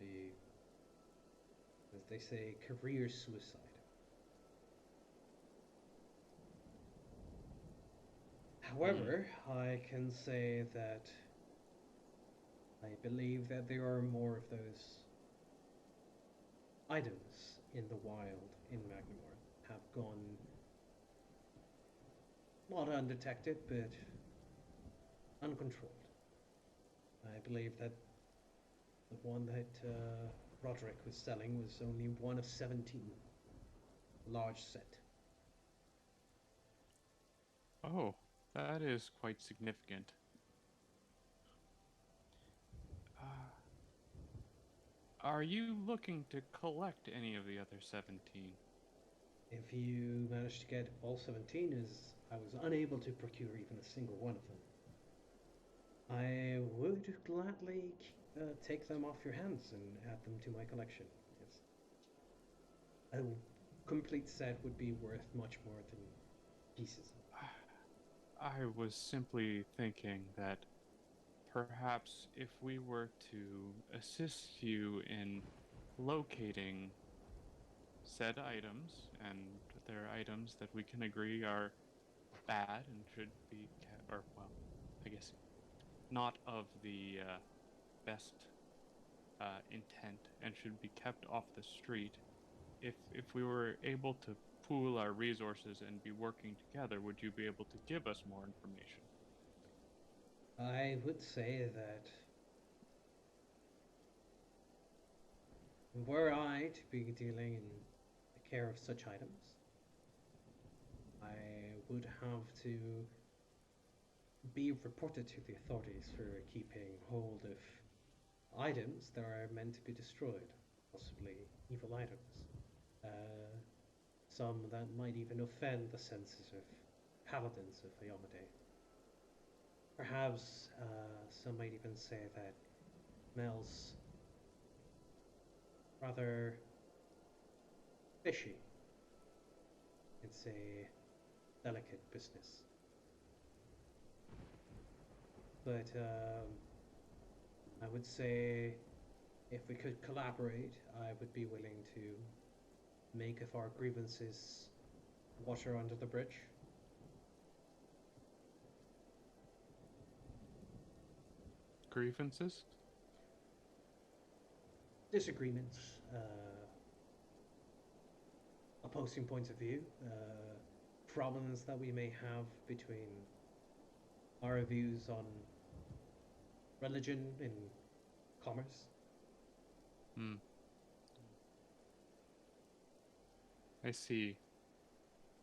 the, as they say, career suicide. However, I can say that I believe that there are more of those items in the wild in Magnamore have gone not undetected, but uncontrolled. I believe that the one that Roderick was selling was only one of 17. Large set. Oh, that is quite significant. Are you looking to collect any of the other 17? If you manage to get all 17, as I was unable to procure even a single one of them, I would gladly take them off your hands and add them to my collection. Yes. A complete set would be worth much more than pieces. I was simply thinking that perhaps if we were to assist you in locating said items, and they're items that we can agree are bad and should be kept, or, well, I guess not of the best intent and should be kept off the street, if we were able to pool our resources and be working together, would you be able to give us more information? I would say that were I to be dealing in the care of such items, I would have to be reported to the authorities for keeping hold of items that are meant to be destroyed, possibly evil items. Some that might even offend the senses of paladins of Iomade. Perhaps some might even say that smells rather fishy. It's a delicate business. But I would say if we could collaborate, I would be willing to make of our grievances water under the bridge. Grievances? Disagreements, opposing points of view, problems that we may have between our views on religion and commerce. Hmm. I see.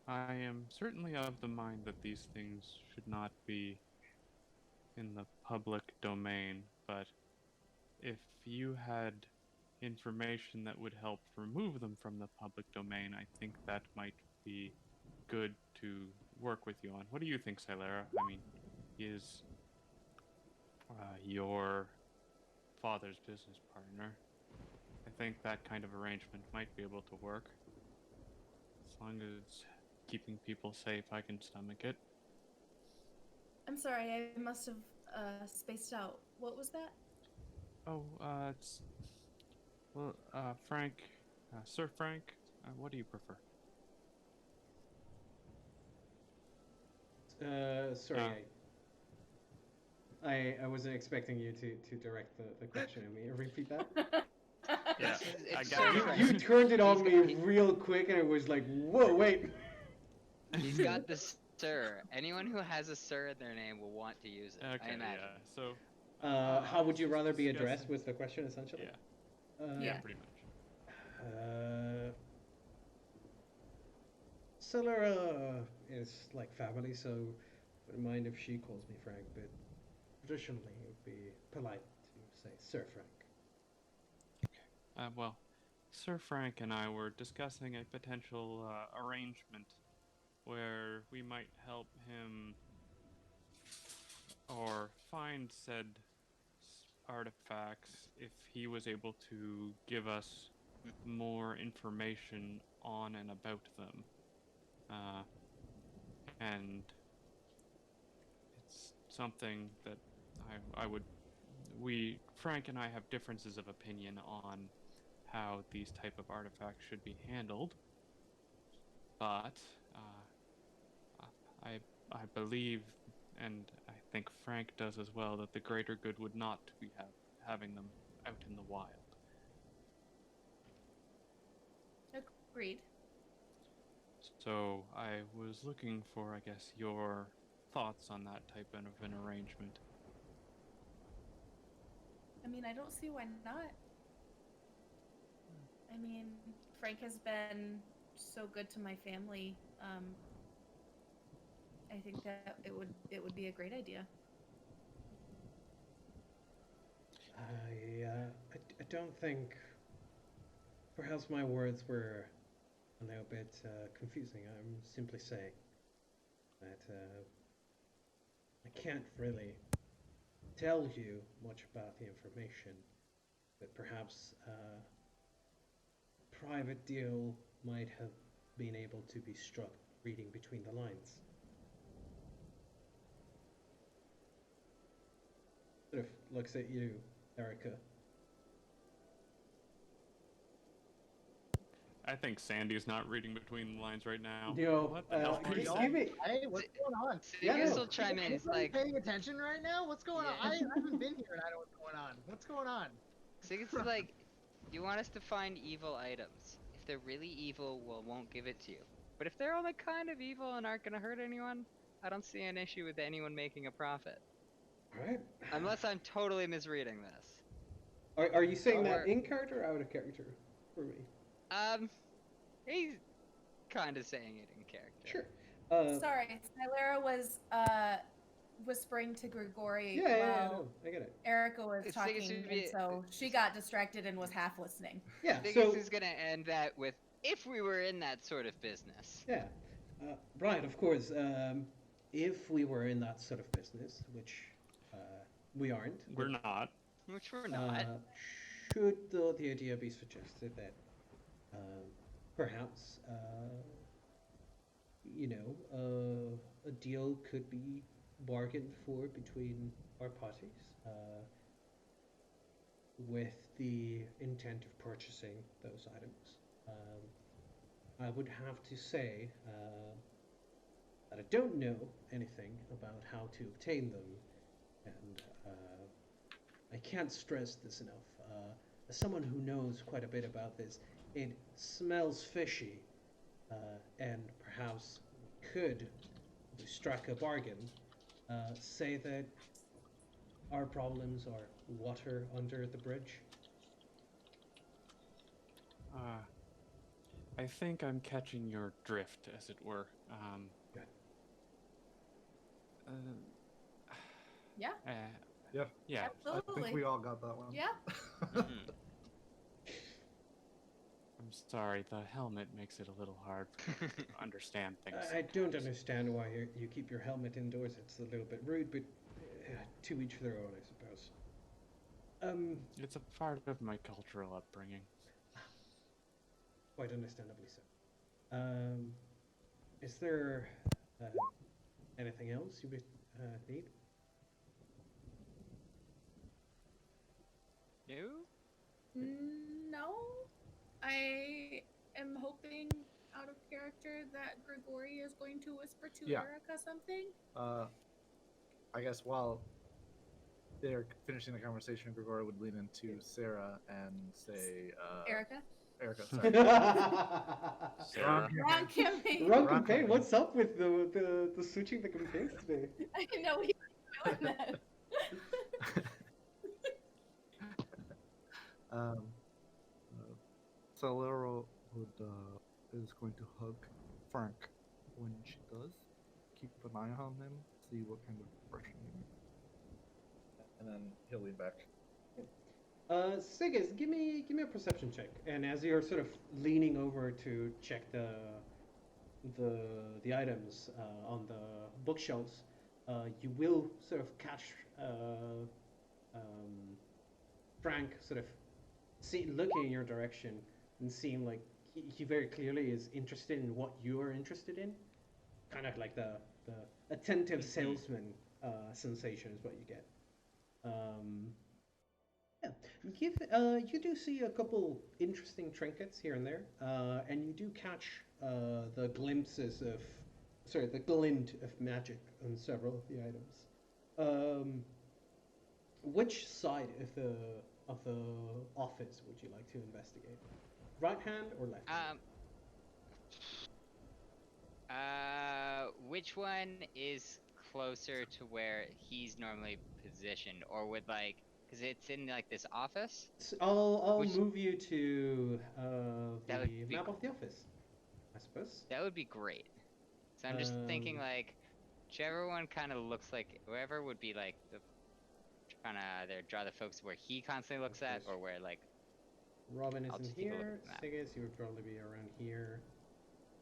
I am certainly of the mind that these things should not be in the public domain, but if you had information that would help remove them from the public domain, I think that might be good to work with you on. What do you think, Silera? I mean, he is your father's business partner. I think that kind of arrangement might be able to work. As long as it's keeping people safe, I can stomach it. I'm sorry, I must have spaced out. What was that? Oh, it's... Well, Frank... Sir Frank, what do you prefer? Sorry, I wasn't expecting you to direct the question at me. Repeat that. Yeah, It's I so got you. Frank. You turned it on He's me got- real quick, and it was like, whoa, wait. He's got this sir. Anyone who has a sir in their name will want to use it. Okay, I imagine. yeah, so... How would you just rather be discussing- addressed with the question, essentially? Yeah, Yeah. pretty much. Celera is like family, so wouldn't mind if she calls me Frank, but traditionally it would be polite to say Sir Frank. Well, Sir Frank and I were discussing a potential arrangement where we might help him or find said artifacts if he was able to give us more information on and about them. And it's something that Frank and I have differences of opinion on how these type of artifacts should be handled, but I believe, and I think Frank does as well, that the greater good would not be having them out in the wild. Agreed. So I was looking for, I guess, your thoughts on that type of an arrangement. I mean, I don't see why not. I mean, Frank has been so good to my family. I think that it would be a great idea. I don't think. Perhaps my words were a little bit confusing. I'm simply saying that I can't really tell you much about the information, but perhaps a private deal might have been able to be struck reading between the lines. Sort of looks at you, Erica. I think Sandy's not reading between the lines right now. Yo, What the hell are you give saying? me. Hey, what's going on? Yeah, Sigus no. will chime in. He's Anybody like, paying attention right now? What's going on? Yeah. I haven't been here and I know what's going on. What's going on? Sigus is like, you want us to find evil items. If they're really evil, we won't give it to you. But if they're only kind of evil and aren't gonna hurt anyone, I don't see an issue with anyone making a profit. All right. Unless I'm totally misreading this. Are you saying that Or- in character or out of character for me? He's kind of saying it in character. Sure. Sorry, Stylera was whispering to Grigori Yeah, while no, I get it. Erica was It's like it talking, should be- and so she got distracted and was half listening. Yeah, Sigus so is gonna end that with, if we were in that sort of business. yeah, right. Of course, if we were in that sort of business, which we aren't, We're not. Which we're not. should the idea be suggested that perhaps a deal could be bargained for between our parties with the intent of purchasing those items. I would have to say that I don't know anything about how to obtain them, and I can't stress this enough. As someone who knows quite a bit about this, it smells fishy, and perhaps we could, if we struck a bargain, say that our problems are water under the bridge. I think I'm catching your drift, as it were. Good. Yeah. Yeah, Yeah. I Absolutely. think we all got that one. Yeah. Mhm. I'm sorry, the helmet makes it a little hard for me to understand things. I don't sometimes. understand why you keep your helmet indoors. It's a little bit rude, but to each their own, I suppose. It's a part of my cultural upbringing. Quite understandably so. Is there anything else you would need? No? No, I am hoping out of character that Grigori is going to whisper to Yeah. Erica something. I guess while they're finishing the conversation, Grigori would lean into Sarah and say, Erica? Erica, sorry. Sarah. Wrong campaign. Wrong Wrong campaign. campaign. What's up with the switching the campaigns today? I didn't know he was doing that. Salero is going to hug Frank when she does. Keep an eye on him, see what kind of impression he makes. and then he'll lean back. Siggis, give me a perception check. And as you're sort of leaning over to check the items on the bookshelves, you will sort of catch um, Frank sort of looking in your direction and seeing like he very clearly is interested in what you are interested in. Kind of like the attentive salesman sensation is what you get. Um, yeah, you do see a couple interesting trinkets here and there, and you do catch the glimpses of, sorry, the glint of magic on several of the items. Um, which side of the office would you like to investigate? Right hand or left hand? Which one is closer to where he's normally positioned, or would like, cause it's in like this office? I'll Which move you to that would the be map of the office, I suppose. that would be great. So I'm just thinking Um, like, whichever one kind of looks like whoever would be like the trying to either draw the focus where he constantly looks Of at, course. or where like Robin I'll isn't just take a look here. at the map. Sigus, you would probably be around here.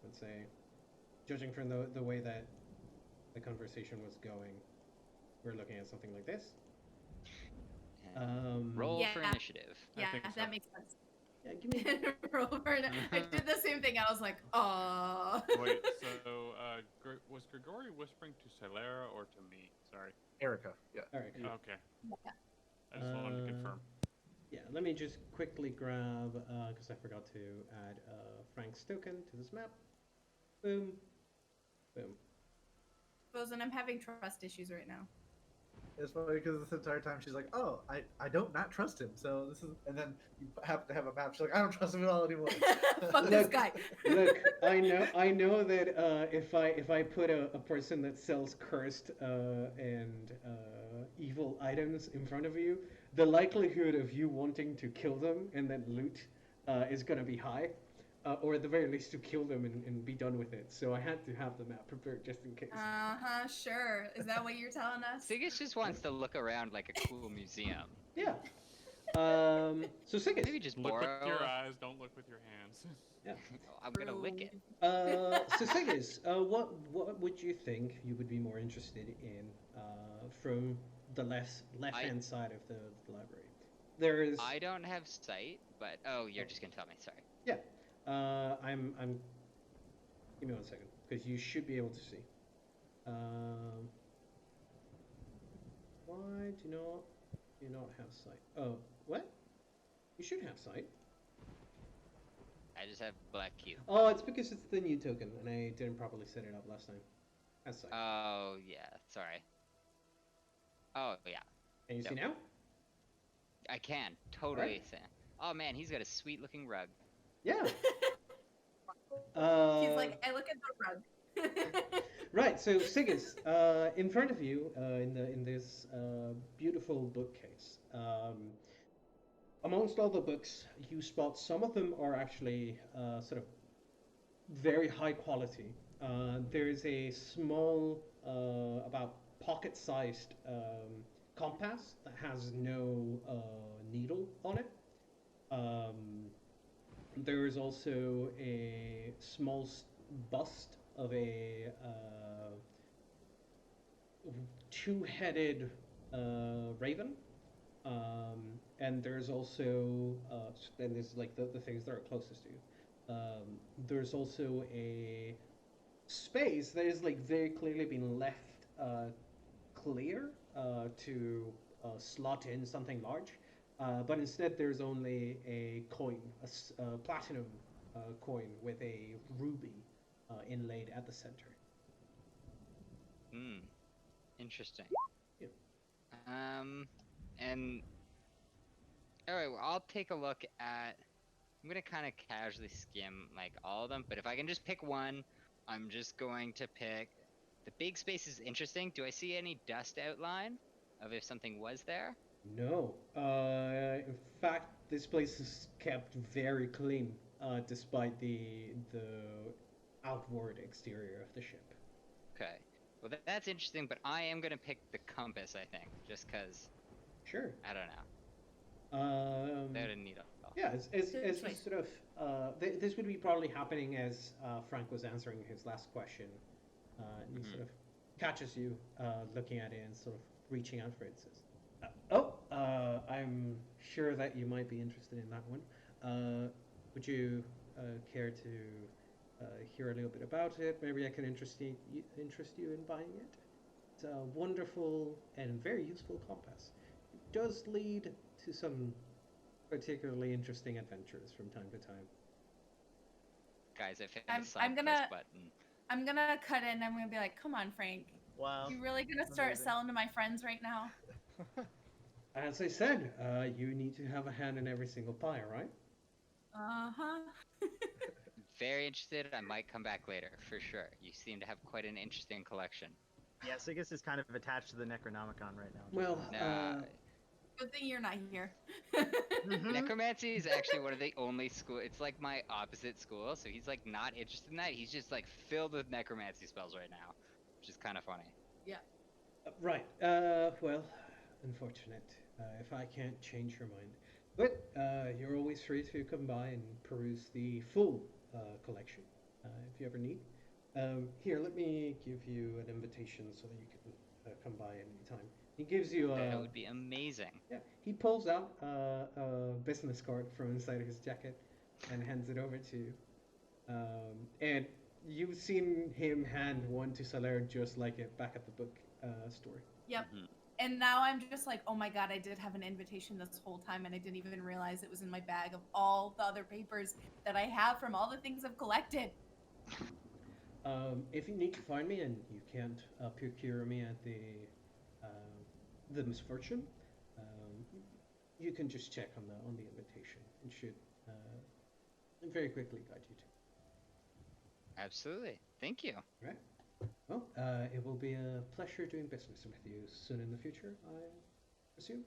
Let's say, judging from the way that the conversation was going, we're looking at something like this. Roll Yeah. for initiative. I Yeah, think so. that makes sense. Yeah, give me. Robert, I did the same thing. I was like, oh. Wait, so was Grigori whispering to Celera or to me? Sorry. Erica, yeah. All right. Cool. Okay. I just wanted to confirm. Yeah, let me just quickly grab, because I forgot to add Frank's token to this map. Boom. Boom. Frozen, I'm having trust issues right now. It's funny because this entire time she's like, "Oh, I don't not trust him." So this is, and then you happen to have a map. She's like, "I don't trust him at all anymore." Fuck this guy. Look, I know that if I put a person that sells cursed and evil items in front of you, the likelihood of you wanting to kill them and then loot is gonna be high. Or at the very least to kill them and be done with it. So I had to have the map prepared just in case. Sure. Is that what you're telling us? Sigus just wants to look around like a cool museum. Yeah. So Sigus. Maybe just Look borrow. with your eyes, don't look with your hands. Yeah. I'm gonna lick it. So Sigus, what would you think you would be more interested in from the left hand side of the library? There's. I don't have sight, but oh, you're just gonna tell me. Sorry. Yeah. I'm. Give me 1 second, because you should be able to see. Why do you not have sight? Oh, what? You should have sight. I just have black cube. Oh, it's because it's the new token, and I didn't properly set it up last time. That's sight. Oh yeah, sorry. Oh yeah. Can you see yep. now? I can totally Right. see. Oh man, he's got a sweet looking rug. Yeah. He's like, I look at the rug. Right. So Sigus, in front of you, in this beautiful bookcase, amongst all the books, you spot some of them are actually sort of very high quality. There's a small, about pocket-sized compass that has no needle on it. There is also a small bust of a two-headed raven, and there's also and there's like the things that are closest to you. There's also a space that is like very clearly been left clear to slot in something large. But instead, there's only a coin, a platinum coin with a ruby inlaid at the center. Hmm. Interesting. Yeah. And all right, well, I'll take a look at. I'm gonna kind of casually skim like all of them, but if I can just pick one, I'm just going to pick. The big space is interesting. Do I see any dust outline of if something was there? No. In fact, this place is kept very clean, despite the outward exterior of the ship. Okay. Well, that's interesting, but I am gonna pick the compass. I think just because Sure. I don't know. They're in need of. Yeah, as Good you choice. sort of, this would be probably happening as Frank was answering his last question. And he Mhm. sort of catches you looking at it and sort of reaching out for it. Says, I'm sure that you might be interested in that one. Would you care to hear a little bit about it? Maybe I can interest you in buying it. It's a wonderful and very useful compass. It does lead to some particularly interesting adventures from time to time. Guys, I found I'm- the side I'm quest gonna- button. I'm gonna cut in. I'm gonna be like, come on, Frank. Wow. You really gonna start Amazing. selling to my friends right now? As I said, you need to have a hand in every single pie, right? Uh-huh. Very interested. I might come back later for sure. You seem to have quite an interesting collection. Yeah, Sigus is kind of attached to the Necronomicon right now. Well, Nah, Good thing you're not here. Mhm. necromancy is actually one of the only school. It's like my opposite school, so he's like not interested in that. He's just like filled with necromancy spells right now, which is kind of funny. right. Well, unfortunate. If I can't change your mind. But you're always free to come by and peruse the full collection if you ever need. Here, let me give you an invitation so that you can come by at any time. He gives you That would be amazing. yeah. He pulls out a business card from inside his jacket and hands it over to you. And you've seen him hand one to Saler just like it back at the book store. Yep. Mhm. And now I'm just like, oh my god, I did have an invitation this whole time, and I didn't even realize it was in my bag of all the other papers that I have from all the things I've collected. If you need to find me and you can't procure me at the Misfortune, you can just check on the invitation. It should very quickly guide you to. Absolutely. Thank you. Right. Well, it will be a pleasure doing business with you soon in the future, I assume.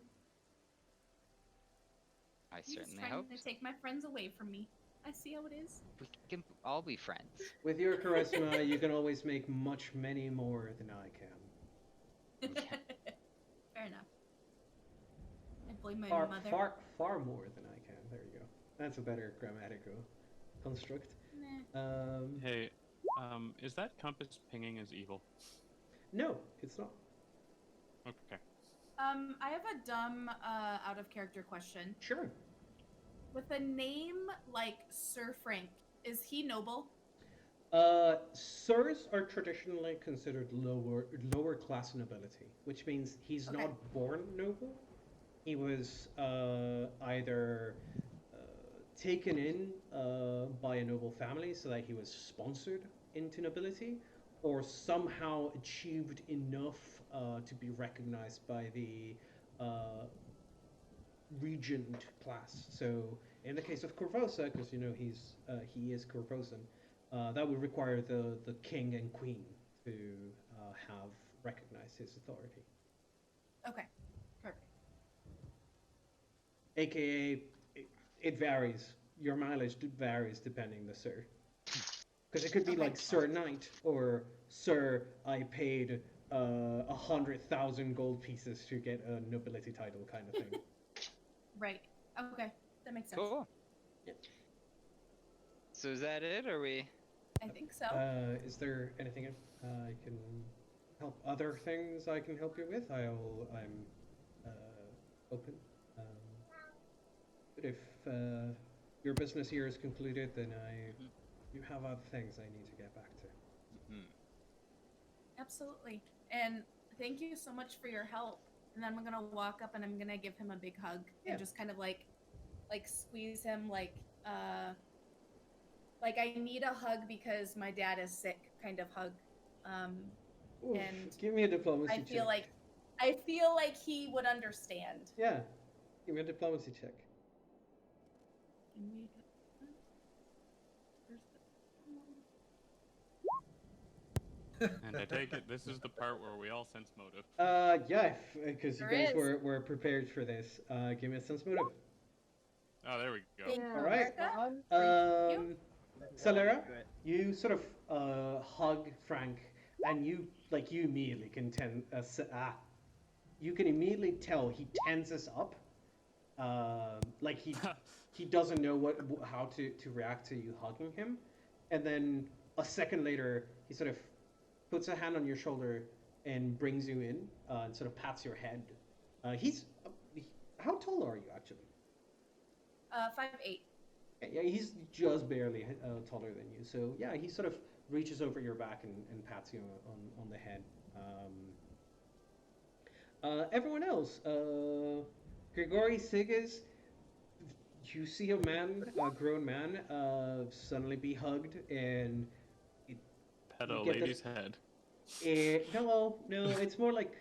I He's certainly trying hope to so. take my friends away from me. I see how it is. We can all be friends. With your charisma, you can always make many more than I can. Fair enough. I blame my Far, mother. far more than I can. There you go. That's a better grammatical construct. Nah. Hey, is that compass pinging as evil? No, it's not. Okay. I have a dumb, out of character question. Sure. With a name like Sir Frank, is he noble? Sirs are traditionally considered lower class nobility, which means he's Okay. not born noble. He was either taken in by a noble family so that he was sponsored into nobility, or somehow achieved enough to be recognized by the regent class. So in the case of Corvosa, because you know he is Corvosan, that would require the king and queen to have recognized his authority. Okay, perfect. AKA, it varies. Your mileage varies depending the sir. Because it could be Okay. like Sir Knight or Sir I paid 100,000 gold pieces to get a nobility title kind of thing. Right. Okay, that makes sense. Cool. Yeah. So is that it? Or we? I think so. Is there anything I can help? Other things I can help you with? I'm open. But if your business here is concluded, then you have other things I need to get back to. Mhm. Absolutely. And thank you so much for your help. And then I'm gonna walk up and I'm gonna give him a big hug Yeah. and just kind of like squeeze him like I need a hug because my dad is sick kind of hug. Oof, And give me a diplomacy I check. feel like he would understand. Yeah, give me a diplomacy check. Give me And I take it this is the part where we all sense motive. Yeah, because you There guys is. were prepared for this. Give me a sense motive. Oh, there we go. Thank you, All right. Erica. Um, Celera, Good. you sort of hug Frank, and you immediately can you can immediately tell he tenses up, like he doesn't know how to react to you hugging him, and then a second later he sort of puts a hand on your shoulder and brings you in, and sort of pats your head. He's how tall are you actually? 5'8". Yeah, he's just barely taller than you. So yeah, he sort of reaches over your back and pats you on the head. Everyone else, Grigori Sigas, you see a man, a grown man, suddenly be hugged, and it, Pet you a get lady's this. head. No, it's more like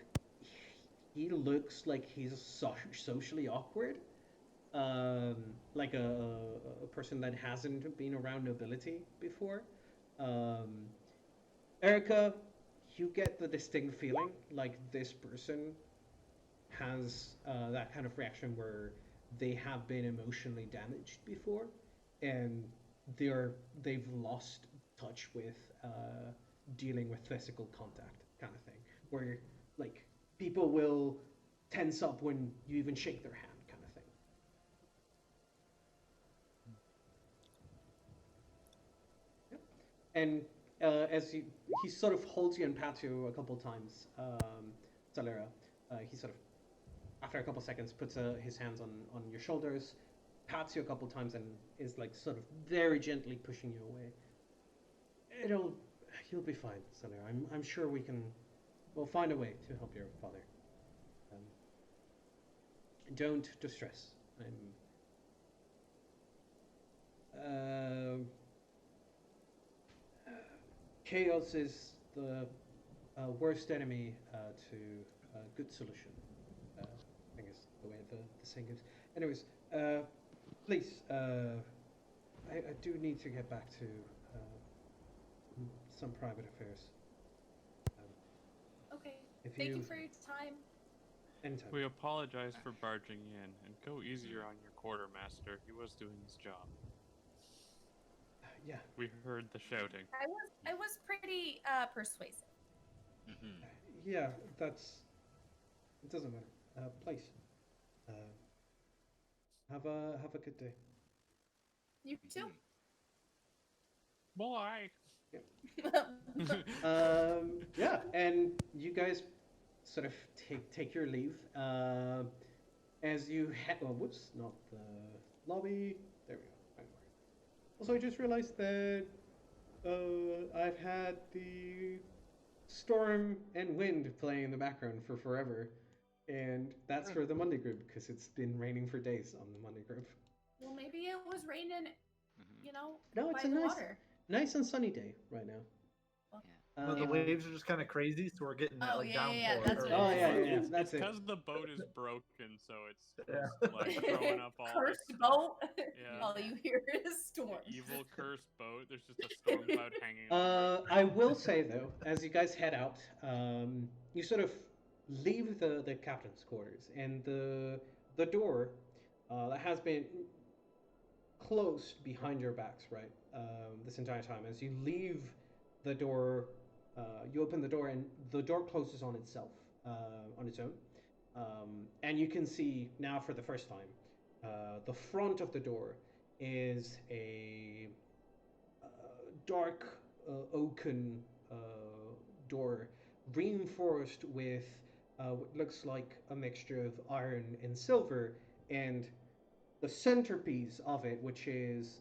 he looks like he's socially awkward. Um, like a person that hasn't been around nobility before. Um, Erica, you get the distinct feeling like this person has that kind of reaction where they have been emotionally damaged before, and they've lost touch with dealing with physical contact, kind of thing, where like people will tense up when you even shake their hand, kind of thing. Yep. And he sort of holds you and pats you a couple times, Salera, he sort of after a couple seconds puts his hands on your shoulders, pats you a couple times, and is like sort of very gently pushing you away. It'll You'll be fine, Salera. I'm sure we'll find a way to help your father. Um, don't distress. Uh, Chaos is the worst enemy to good solution. I think is the way the saying goes. Anyways, please, I do need to get back to some private affairs. Okay. If Thank you you for your time. anytime. We apologize for barging in, and go easier on your quartermaster. He was doing his job. Yeah. We heard the shouting. I was pretty persuasive. Mm-hmm. Yeah, it doesn't matter. Please, uh, have a good day. You too. Boy. Yeah, and you guys sort of take your leave. As you head, oh, whoops, not the lobby. There we go. Right. Also, I just realized that I've had the storm and wind playing in the background for forever, and that's for the Monday group because it's been raining for days on the Monday group. Well, maybe it was raining, No, it's by a the nice, water. nice and sunny day right now. No, the waves are just kind of crazy, so we're getting that Oh, like yeah, downpour. that's what Oh it is. yeah, that's it. Because the boat is broken, so it's Yeah. like throwing up all this Cursed boat. Yeah. All you hear is storm. evil cursed boat. There's just a storm cloud hanging over it. I will say though, as you guys head out, you sort of leave the captain's quarters, and the door that has been closed behind your backs, right? This entire time, as you leave the door, you open the door, and the door closes on itself, on its own, and you can see now for the first time, the front of the door is a dark oaken door reinforced with what looks like a mixture of iron and silver, and the centerpiece of it, which is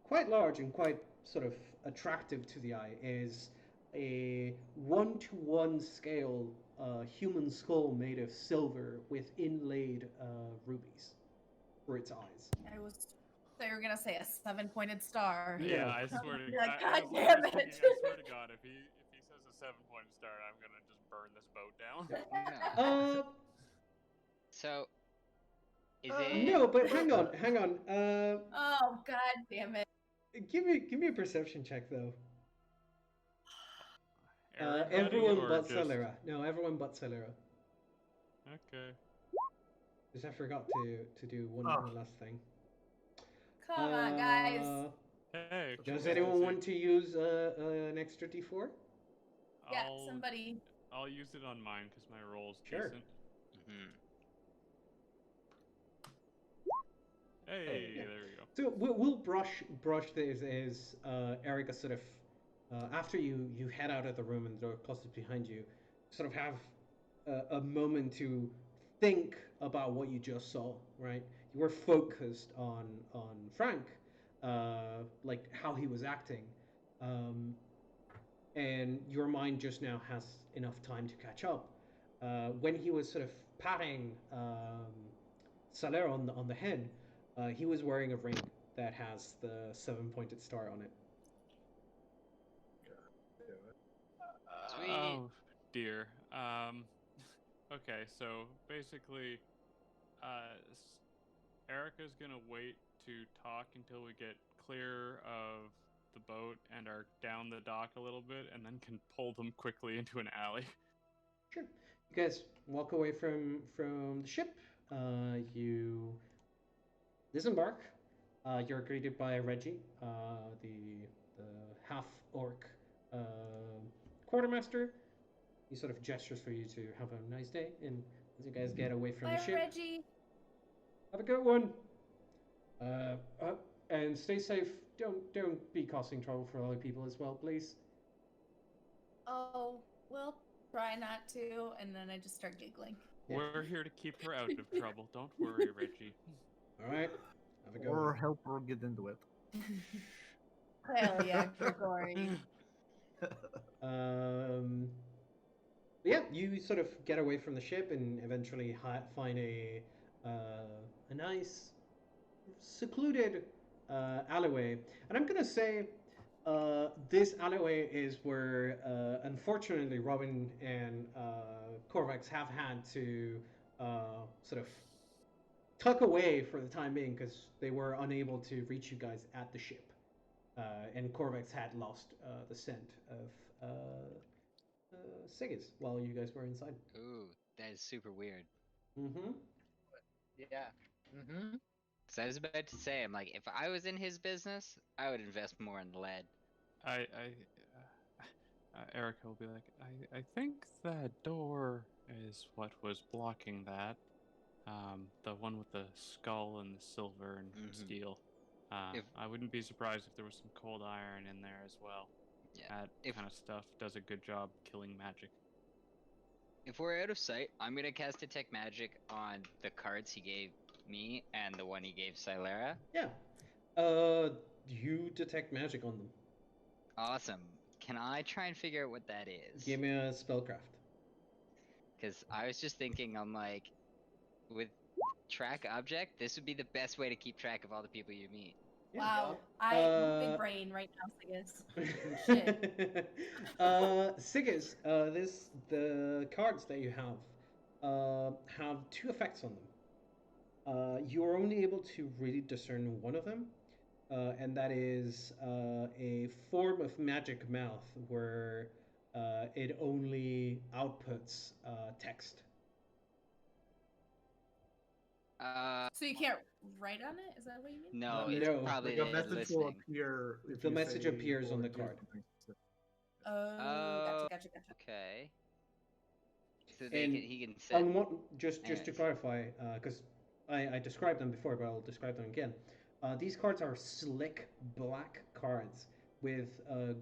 quite large and quite sort of attractive to the eye, is a 1-to-1 scale human skull made of silver with inlaid rubies for its eyes. They were gonna say a 7-pointed star. Yeah, I swear to Like, God. God damn it. I swear to God, if he says a 7-point star, I'm gonna just burn this boat down. So, is No, but hang on. Oh, god damn it. Give me a perception check though. Everybody Everyone or but just... Celera. No, everyone but Celera. Okay. Because I forgot to do one last thing. Come on, guys. Hey. Does anyone want to use an extra D4? Yeah, somebody. I'll use it on mine because my roll's Sure. decent. Hmm. Hey, Yeah. there we go. So we'll brush this as Erica sort of after you head out of the room and the door closes behind you, sort of have a moment to think about what you just saw. Right, you were focused on Frank, like how he was acting, and your mind just now has enough time to catch up. When he was sort of patting Saler on the head, he was wearing a ring that has the 7-pointed star on it. Sweet. Oh dear. Okay, so basically, Erica's gonna wait to talk until we get clear of the boat and are down the dock a little bit, and then can pull them quickly into an alley. Sure. You guys walk away from the ship. You disembark. You're greeted by Reggie, the half orc quartermaster. He sort of gestures for you to have a nice day, and as you guys get away from the Bye, ship, Reggie. have a good one. Uh, uh, and stay safe. Don't be causing trouble for other people as well, please. Oh, we'll try not to. And then I just start giggling. Yeah. We're here to keep her out of trouble. Don't worry, Reggie. All right. Have a good Or one. help her get into it. Hell yeah, Gregory. Yeah, you sort of get away from the ship and eventually find a nice secluded alleyway. And I'm gonna say this alleyway is where unfortunately Robin and Corvax have had to sort of tuck away for the time being because they were unable to reach you guys at the ship. And Corvax had lost the scent of Sigis while you guys were inside. Ooh, that is super weird. Mm-hmm. Yeah. Mm-hmm. Cause I was about to say, I'm like, if I was in his business, I would invest more in lead. Erica will be like, I think that door is what was blocking that. The one with the skull and the silver and Mhm. steel. I wouldn't be surprised if there was some cold iron in there as well. Yeah. That If kind of stuff does a good job killing magic. if we're out of sight, I'm gonna cast detect magic on the cards he gave me and the one he gave Silera. Yeah. You detect magic on them. Awesome. Can I try and figure out what that is? Give me a spellcraft. Because I was just thinking, I'm like, with track object, this would be the best way to keep track of all the people you meet. Yeah. Wow. Big brain right now, Sigus. Sigis, the cards that you have two effects on them. You are only able to really discern one of them, and that is a form of magic mouth where it only outputs text. So you can't write on it? Is that what you mean? No, No, it's no. probably Like a the message will listening. appear if The you message say appears on or the do card. something specific. Oh, gotcha. Okay. So And he can set. on what, just to Anyways. clarify, because I described them before, but I'll describe them again. These cards are slick black cards with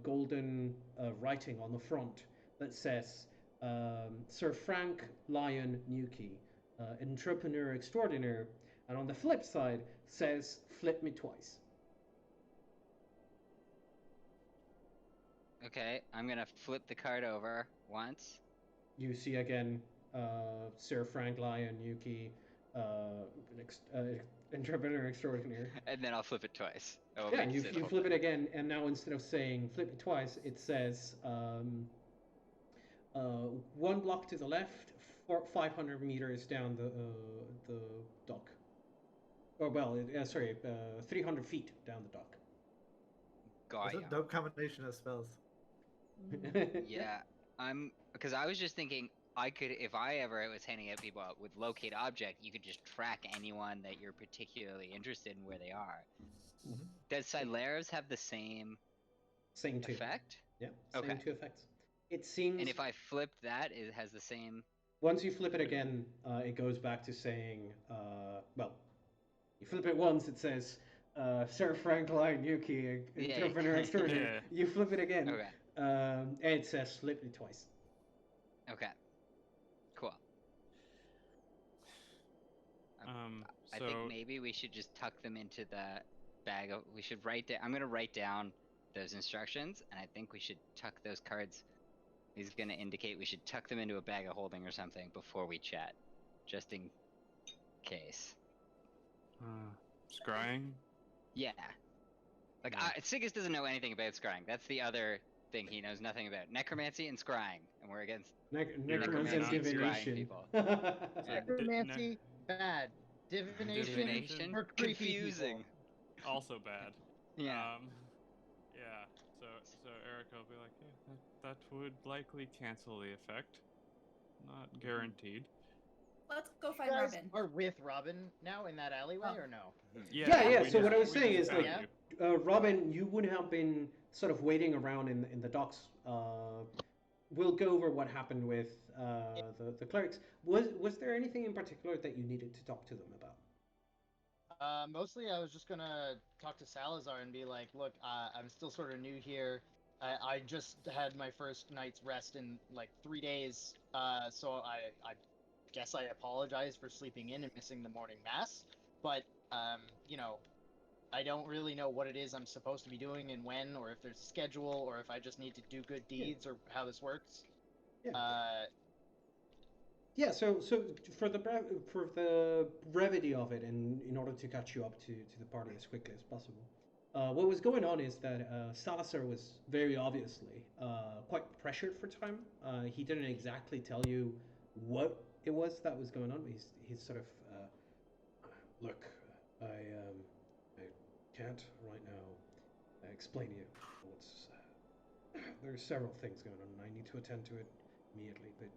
golden writing on the front that says Sir Frank Lyon Newkey, entrepreneur extraordinaire, and on the flip side says flip me twice. Okay, I'm gonna flip the card over once. You see again Sir Frank Lyon Newkey, uh, entrepreneur extraordinaire. And then I'll flip it twice. Oh, Yeah, you flip it again, and now instead of saying flip it twice, it says one block to the left, 500 meters down the dock. Or well, 300 feet down the dock. Got It's a dope combination of spells. Yeah, because I was just thinking I could, if I ever was handing out people out with locate object, you could just track anyone that you're particularly interested in where they are. Mhm. Does Silera's have the same Same two. effect? Yeah, same Okay. two effects. It seems And if I flip that, it has the same. once you flip it again, it goes back to saying, well, you flip it once, it says, Sir Franklin Yuki, Yeah. Interpreter Extraordinary. Yeah. You flip it again, Okay. and it says flip it twice. Okay. Cool. I think So maybe we should just tuck them into the bag of. We should write down. I'm gonna write down those instructions, and I think we should tuck those cards. He's gonna indicate we should tuck them into a bag of holding or something before we chat, just in case. scrying. Yeah. Like, Sigus doesn't know anything about scrying. That's the other thing he knows nothing about. Necromancy and scrying, and we're against Necromancy and not scrying divination. people. Necromancy, bad. Divination, Divination, for creepy confusing. people. Also bad. Yeah. Yeah. So Erica will be like, yeah, that would likely cancel the effect. Not guaranteed. Let's go You find guys Robin. are with Robin now in that alleyway, or no? Yeah. we So just- what I was we saying just is, like, found you. Robin, you would have been sort of waiting around in the docks. We'll go over what happened with the clerics. Was there anything in particular that you needed to talk to them about? Mostly I was just gonna talk to Salazar and be like, look, I'm still sort of new here. I just had my first night's rest in like 3 days, so I guess I apologize for sleeping in and missing the morning mass. But, you know, I don't really know what it is I'm supposed to be doing and when, or if there's a schedule, or if I just need to do good deeds, or how this works. Yeah. Yeah, so for the brevity of it, and in order to catch you up to the party as quickly as possible, what was going on is that Salazar was very obviously quite pressured for time. He didn't exactly tell you what it was that was going on. He's sort of look, I can't right now explain to you what's. There's several things going on, and I need to attend to it immediately, but.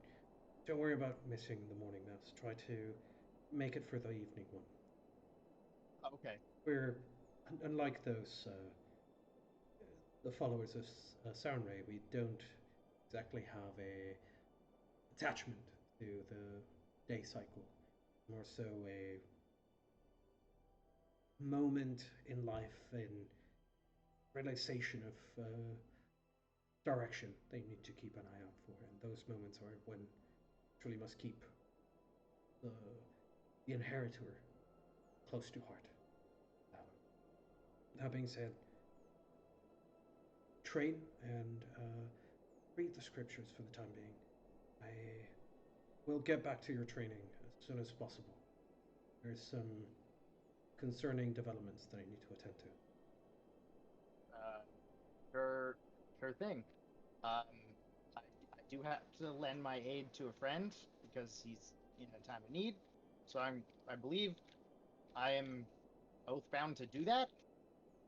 Don't worry about missing the morning mass. Try to make it for the evening one. Okay. We're unlike those the followers of Soundray. We don't exactly have a attachment to the day cycle. More so a moment in life in realization of direction that you need to keep an eye out for, and those moments are when truly must keep the inheritor close to heart. That being said, train and read the scriptures for the time being. I will get back to your training as soon as possible. There's some concerning developments that I need to attend to. Sure thing. I do have to lend my aid to a friend because he's in a time of need. So I believe I am oath bound to do that.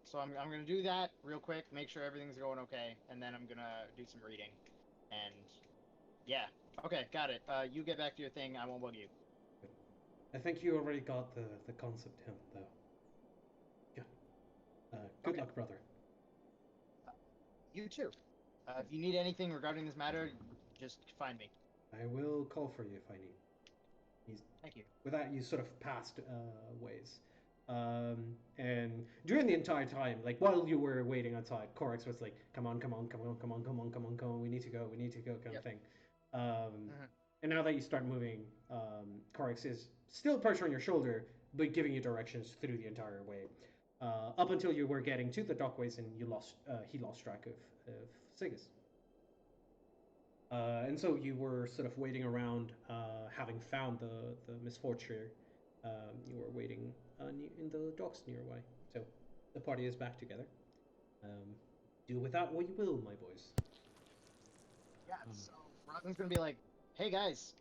So I'm gonna do that real quick, make sure everything's going okay, and then I'm gonna do some reading. And yeah, okay, got it. You get back to your thing. I won't bug you. I think you already got the concept hint, though. Yeah. Good Okay. luck, brother. You too. If you need anything regarding this matter, just find me. I will call for you if I need. Thank you. With that, you sort of passed ways. And during the entire time, like while you were waiting outside, Corax was like, "Come on, come on, come on, come on, come on, come on, come on. We need to go, kind of thing." And now that you start moving, Corax is still perched on your shoulder, but giving you directions through the entire way, up until you were getting to the dockways, and he lost track of Sigus. And so you were sort of waiting around, having found the Misfortune. You were waiting in the docks nearby. So the party is back together. Do with that what you will, my boys. Yeah, so Robin's gonna be like, "Hey guys,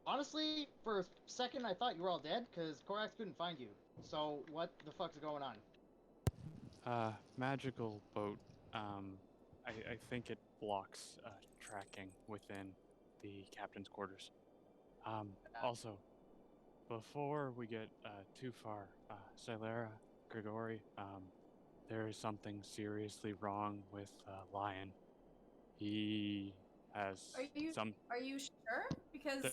honestly, for a second I thought you were all dead because Korax couldn't find you. So what the fuck's going on?" Magical boat. I think it blocks tracking within the captain's quarters. Also, before we get too far, Silera, Grigori, there is something seriously wrong with Lion. He has Are you some. are you sure? Because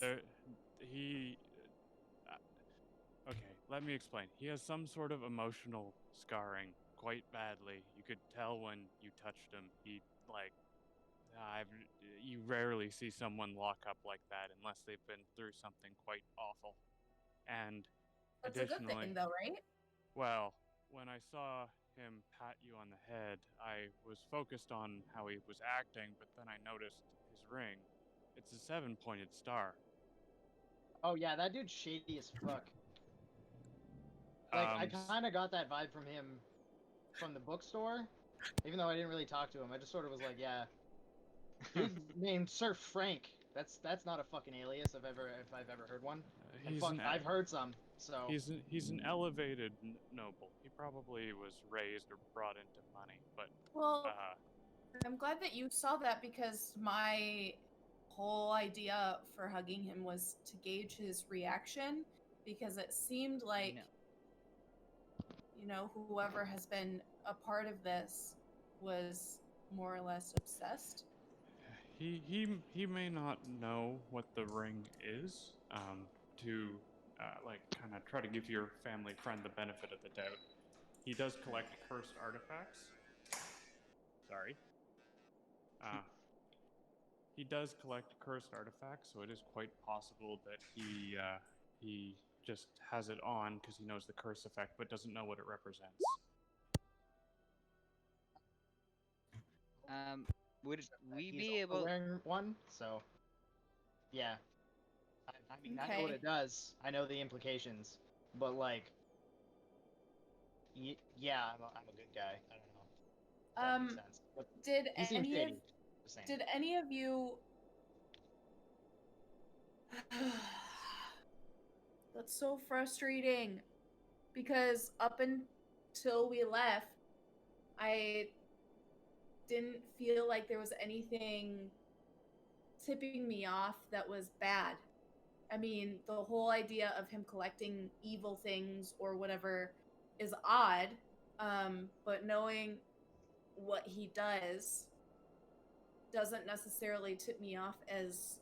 He. Okay, let me explain. He has some sort of emotional scarring quite badly. You could tell when you touched him. He like I've you rarely see someone lock up like that unless they've been through something quite awful. And that's a good additionally, thing, though, right? well, when I saw him pat you on the head, I was focused on how he was acting, but then I noticed his ring. It's a 7-pointed star. Oh yeah, that dude's shady as fuck. Like, I S- kind of got that vibe from him from the bookstore, even though I didn't really talk to him. I just sort of was like, yeah, dude's named Sir Frank. That's not a fucking alias if I've ever heard one. And he's fuck, an I've heard some. So he's an elevated noble. He probably was raised or brought into money, but Well, uh, I'm glad that you saw that because my whole idea for hugging him was to gauge his reaction because it seemed like, No. whoever has been a part of this was more or less obsessed. he may not know what the ring is. To like kind of try to give your family friend the benefit of the doubt. He does collect cursed artifacts. Sorry. Uh, he does collect cursed artifacts, so it is quite possible that he just has it on because he knows the curse effect, but doesn't know what it represents. Would we he's be also able? wearing one. So yeah, I mean, I know what Okay. it does. I know the implications, but like, yeah, I'm a good guy. I don't know. If that makes sense. But Did he seems any of shady. Just saying. did any of you That's so frustrating because up until we left, I didn't feel like there was anything tipping me off that was bad. I mean, the whole idea of him collecting evil things or whatever is odd, but knowing what he does doesn't necessarily tip me off as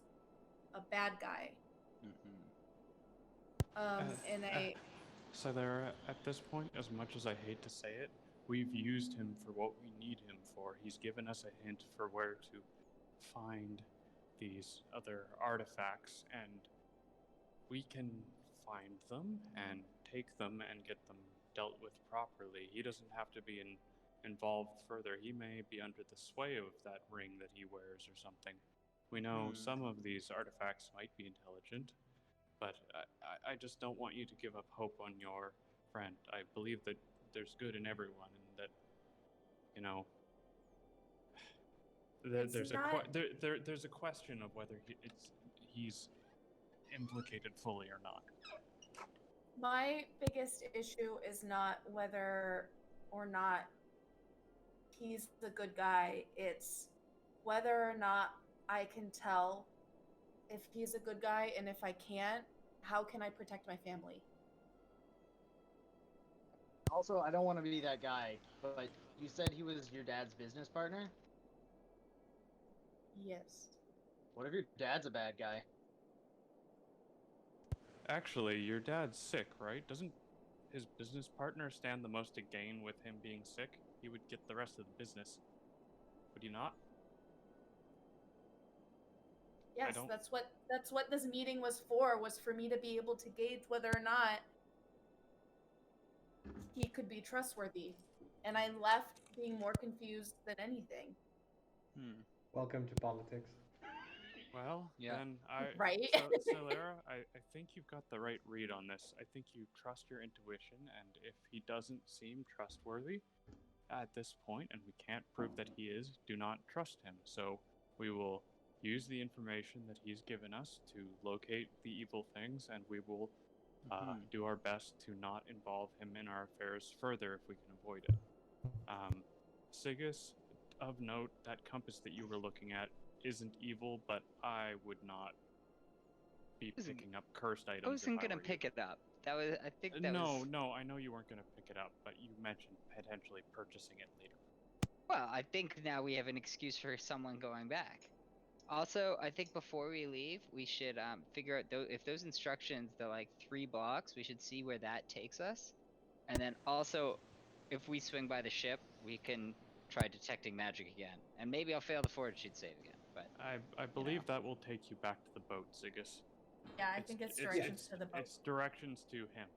a bad guy. Mm-hmm. And So there, at this point, as much as I hate to say it, we've used him for what we need him for. He's given us a hint for where to find these other artifacts, and we can find them and take them and get them dealt with properly. He doesn't have to be involved further. He may be under the sway of that ring that he wears or something. We know some of these artifacts might be intelligent, but I just don't want you to give up hope on your friend. I believe that there's good in everyone, and that you know it's there's not there's a question of whether he's implicated fully or not. my biggest issue is not whether or not he's the good guy. It's whether or not I can tell if he's a good guy, and if I can't, how can I protect my family? Also, I don't want to be that guy, but you said he was your dad's business partner. Yes. What if your dad's a bad guy? Actually, your dad's sick, right? Doesn't his business partner stand the most to gain with him being sick? He would get the rest of the business. Would he not? Yes, don't- that's what this meeting was for me to be able to gauge whether or not he could be trustworthy. And I left being more confused than anything. Welcome to politics. Well, Yeah. then Right? Celera, I think you've got the right read on this. I think you trust your intuition, and if he doesn't seem trustworthy at this point, and we can't prove that he is, do not trust him. So we will use the information that he's given us to locate the evil things, and we will do our best to not involve him in our affairs further if we can avoid it. Sigus, of note, that compass that you were looking at isn't evil, but I would not be picking up cursed items. I wasn't if I gonna were pick you. it up. That was. I think that No, was. no, I know you weren't gonna pick it up, but you mentioned potentially purchasing it later. Well, I think now we have an excuse for someone going back. Also, I think before we leave, we should figure out if those instructions, the like 3 blocks, we should see where that takes us. And then also, if we swing by the ship, we can try detecting magic again. And maybe I'll fail the fortitude save again. But I believe that will take you back to the boat, Sigus. Yeah, I think it's directions to the boat. It's directions to him.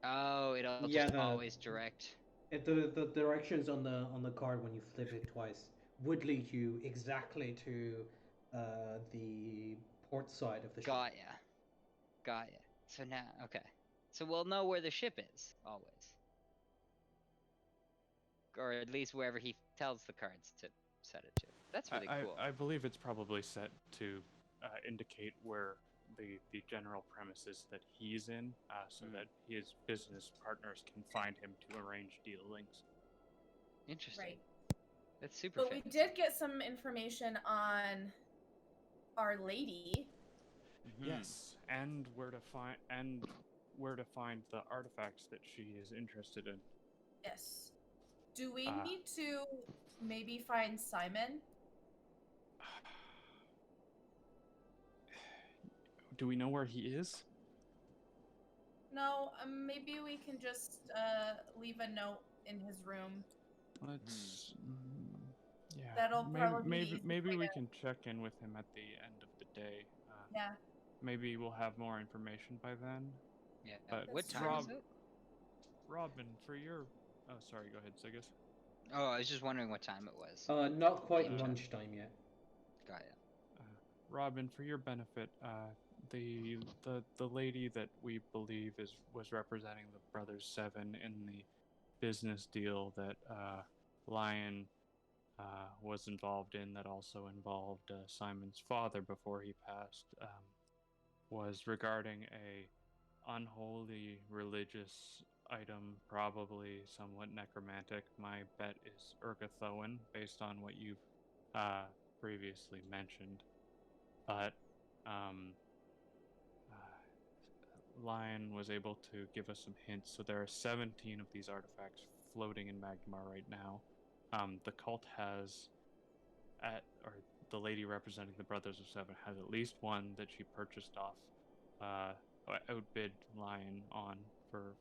oh, it'll Yeah, just always direct. the directions on the card when you flip it twice would lead you exactly to the port side of the ship. Got ya. Got ya. So now, okay. So we'll know where the ship is always, or at least wherever he tells the cards to set it to. That's really cool. I believe it's probably set to indicate where the general premise is that he's in, so that his business partners can find him to arrange dealings. Interesting. Right. That's super. But we did get some information on Our Lady. Yes, and where to find the artifacts that she is interested in. Yes. Do we need to maybe find Simon? Do we know where he is? No, maybe we can just leave a note in his room. Let's. Yeah. That'll probably be easy maybe for we you. can check in with him at the end of the day. Yeah. Maybe we'll have more information by then. Yeah. But What time is it? Robin, for your. Oh, sorry. Go ahead, Sigus. Oh, I was just wondering what time it was. Not quite lunchtime yet. Got it. Robin, for your benefit, the lady that we believe was representing the Brothers Seven in the business deal that Lion was involved in, that also involved Simon's father before he passed, was regarding a unholy religious item, probably somewhat necromantic. My bet is Urgathoan, based on what you've previously mentioned. But Lion was able to give us some hints. So there are 17 of these artifacts floating in Magmar right now. The cult has, the lady representing the Brothers of Seven has at least one that she purchased off, outbid Lion on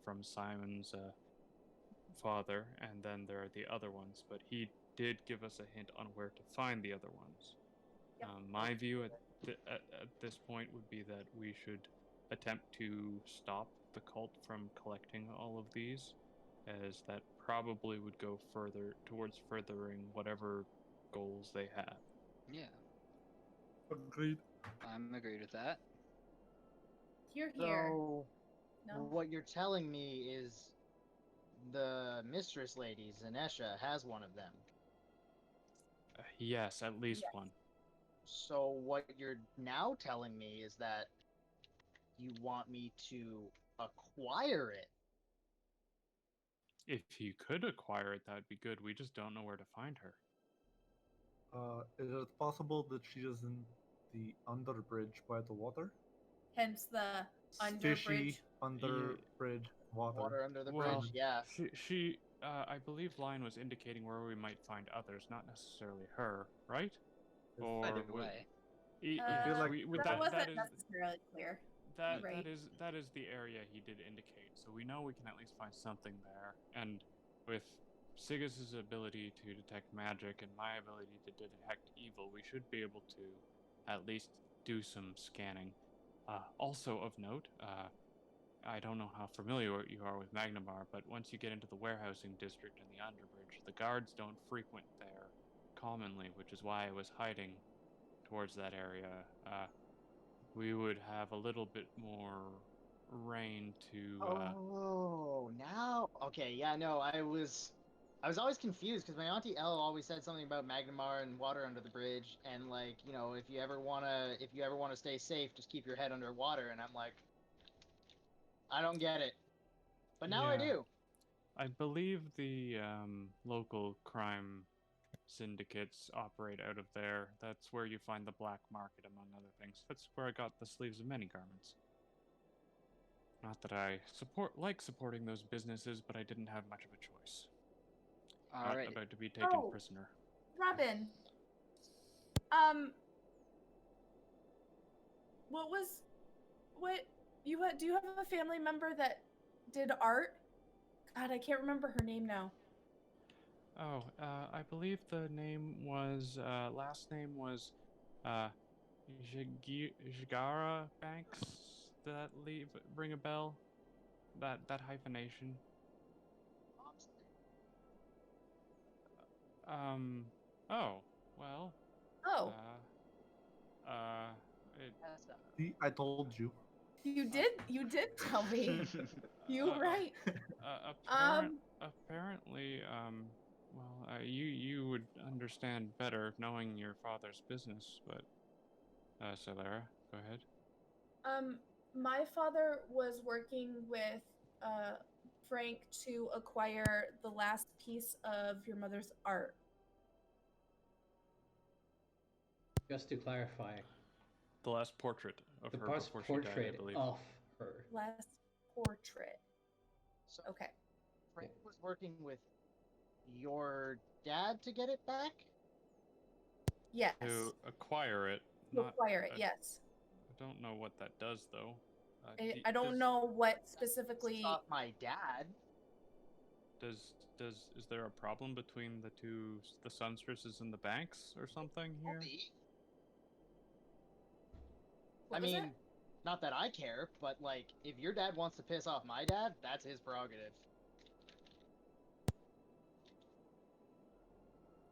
from Simon's father, and then there are the other ones. But he did give us a hint on where to find the other ones. Yep. My view at this point would be that we should attempt to stop the cult from collecting all of these, as that probably would go further towards furthering whatever goals they have. Yeah. Agreed. I'm agreed with that. Here. So, No. what you're telling me is the mistress lady, Zanesha, has one of them. Yes, at least one. So what you're now telling me is that you want me to acquire it. If you could acquire it, that would be good. We just don't know where to find her. Is it possible that she is in the underbridge by the water? Hence the Fishy underbridge. underbridge water. Water under the Well, bridge, yeah. She I believe Lion was indicating where we might find others, not necessarily her, right? Or Either way. I feel like that wasn't necessarily clear. Right. that is the area he did indicate. So we know we can at least find something there. And with Sigus's ability to detect magic and my ability to detect evil, we should be able to at least do some scanning. Also of note, I don't know how familiar you are with Magnamar, but once you get into the warehousing district and the underbridge, the guards don't frequent there commonly, which is why I was hiding towards that area. We would have a little bit more reign to. Oh, now okay, yeah, no, I was always confused because my auntie Elle always said something about Magnamar and water under the bridge, and like, you know, if you ever wanna stay safe, just keep your head under water. And I'm like, I don't get it, but now I Yeah. do. I believe the local crime syndicates operate out of there. That's where you find the black market, among other things. That's where I got the sleeves of many garments. Not that I supporting those businesses, but I didn't have much of a choice. Alright. Not about to be taken prisoner. Robin. Do you have a family member that did art? God, I can't remember her name now. Oh, I believe the name was, last name was, Jigara Banks. Did that ring a bell? That hyphenation. Oh, well, Oh, it, See, I told you. you did tell me. You uh, right. apparently, well, you would understand better knowing your father's business, but, Celera, go ahead. My father was working with Frank to acquire the last piece of your mother's art. Just to clarify, The last portrait of the her bust before she died, I portrait believe. of her. Last portrait. So Okay. Frank was working with your dad to get it back? Yes. To acquire it, To not acquire it, yes. I don't know what that does, though. I don't know what specifically. It's not my dad. Is there a problem between the Sunstresses and the Banks or something here? What I was mean, it? not that I care, but like, if your dad wants to piss off my dad, that's his prerogative.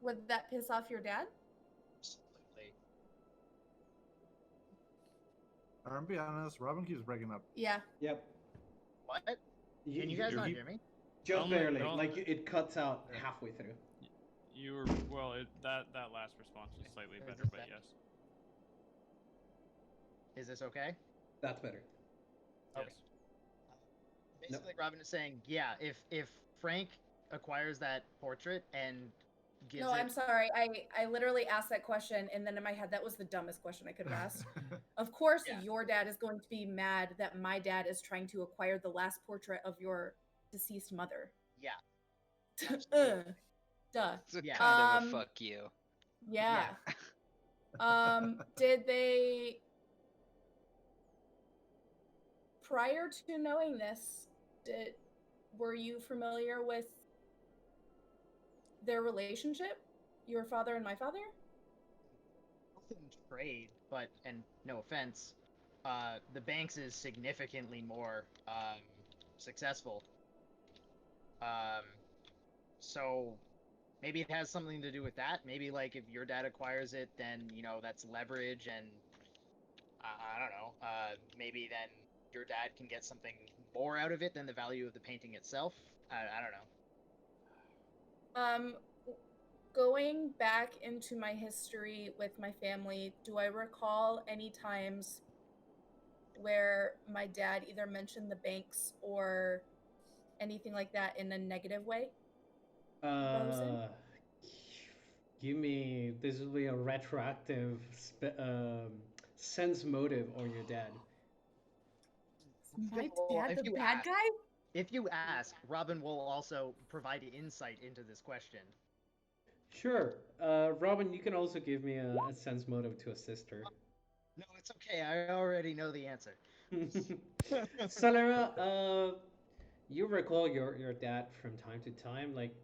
Would that piss off your dad? Absolutely. I'm gonna be honest, Robin keeps breaking up. Yeah. Yep. What? Can you guys not hear me? Just Only- barely. no, Like it cuts out halfway through. You were well. That last response was slightly Is better, this but better? yes. Is this okay? That's better. Okay. Yes. Basically, like Robin is saying, yeah, if Frank acquires that portrait and gives No, it, I'm sorry. I literally asked that question, and then in my head, that was the dumbest question I could have asked. Of course, Yeah. your dad is going to be mad that my dad is trying to acquire the last portrait of your deceased mother. yeah, Duh. It's a Yeah. kind of a fuck you. Yeah. Did they, prior to knowing this, were you familiar with their relationship, your father and my father? both in trade, but and no offense, the Banks is significantly more successful. So maybe it has something to do with that. Maybe like if your dad acquires it, then that's leverage, and I don't know. Maybe then your dad can get something more out of it than the value of the painting itself. I don't know. Going back into my history with my family, do I recall any times where my dad either mentioned the Banks or anything like that in a negative way? Rosen? Give me. This will be a retroactive sense motive on your dad. My Well, dad if the you bad ask- guy? If you ask, Robin will also provide insight into this question. Sure. Robin, you can also give me a sense motive to assist her. No, it's okay. I already know the answer. Celera, you recall your dad from time to time, like,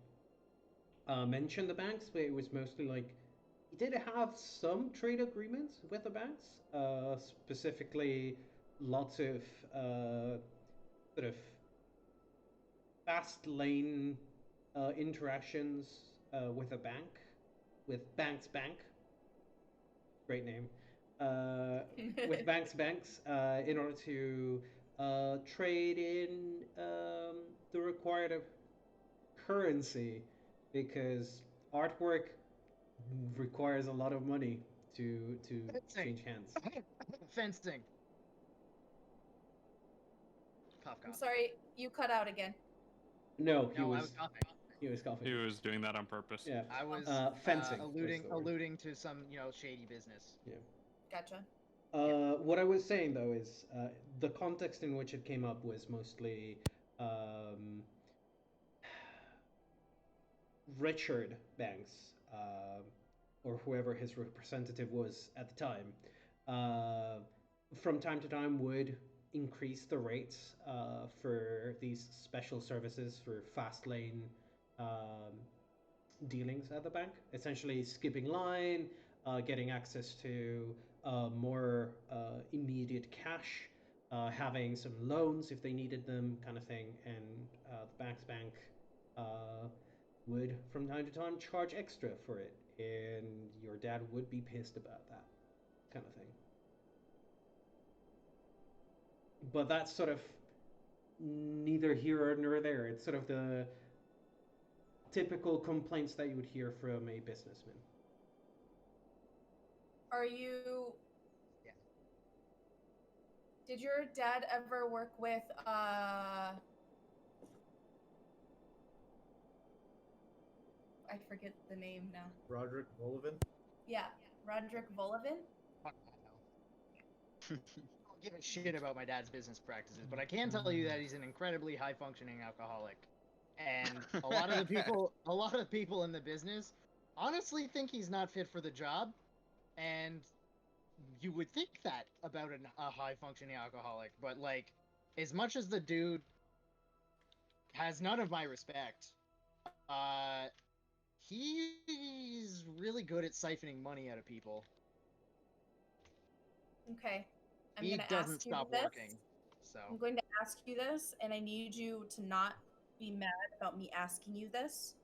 mention the banks, but it was mostly like he did have some trade agreements with the banks, specifically lots of sort of fast lane interactions with a bank, with Banks Bank, great name, with Banks in order to trade in the required currency, because artwork requires a lot of money to Fencing. change hands. Fencing. Cough, I'm cough. sorry, you cut out again. No, No, I was coughing. he was coughing. He was doing that on purpose. Yeah, I was fencing. alluding to some shady business. Yeah. Gotcha. What I was saying though is the context in which it came up was mostly Richard Banks, or whoever his representative was at the time, from time to time would increase the rates for these special services for fast lane um, dealings at the bank. Essentially, skipping line, getting access to more immediate cash, having some loans if they needed them, kind of thing. And the bank's bank uh, would, from time to time, charge extra for it. And your dad would be pissed about that, kind of thing. But that's sort of neither here nor there. It's sort of the typical complaints that you would hear from a businessman. Are you? Yeah. Did your dad ever work with I forget the name now. Roderick Volevin. Yeah, Roderick Volevin. Fuck, I know. I don't give a shit about my dad's business practices, but I can tell you that he's an incredibly high functioning alcoholic. And a lot of the people in the business honestly think he's not fit for the job. And you would think that about a high functioning alcoholic, but like, as much as the dude has none of my respect, uh, he's really good at siphoning money out of people. Okay, I'm He gonna doesn't ask you stop this. working. So I'm going to ask you this, and I need you to not be mad about me asking you this.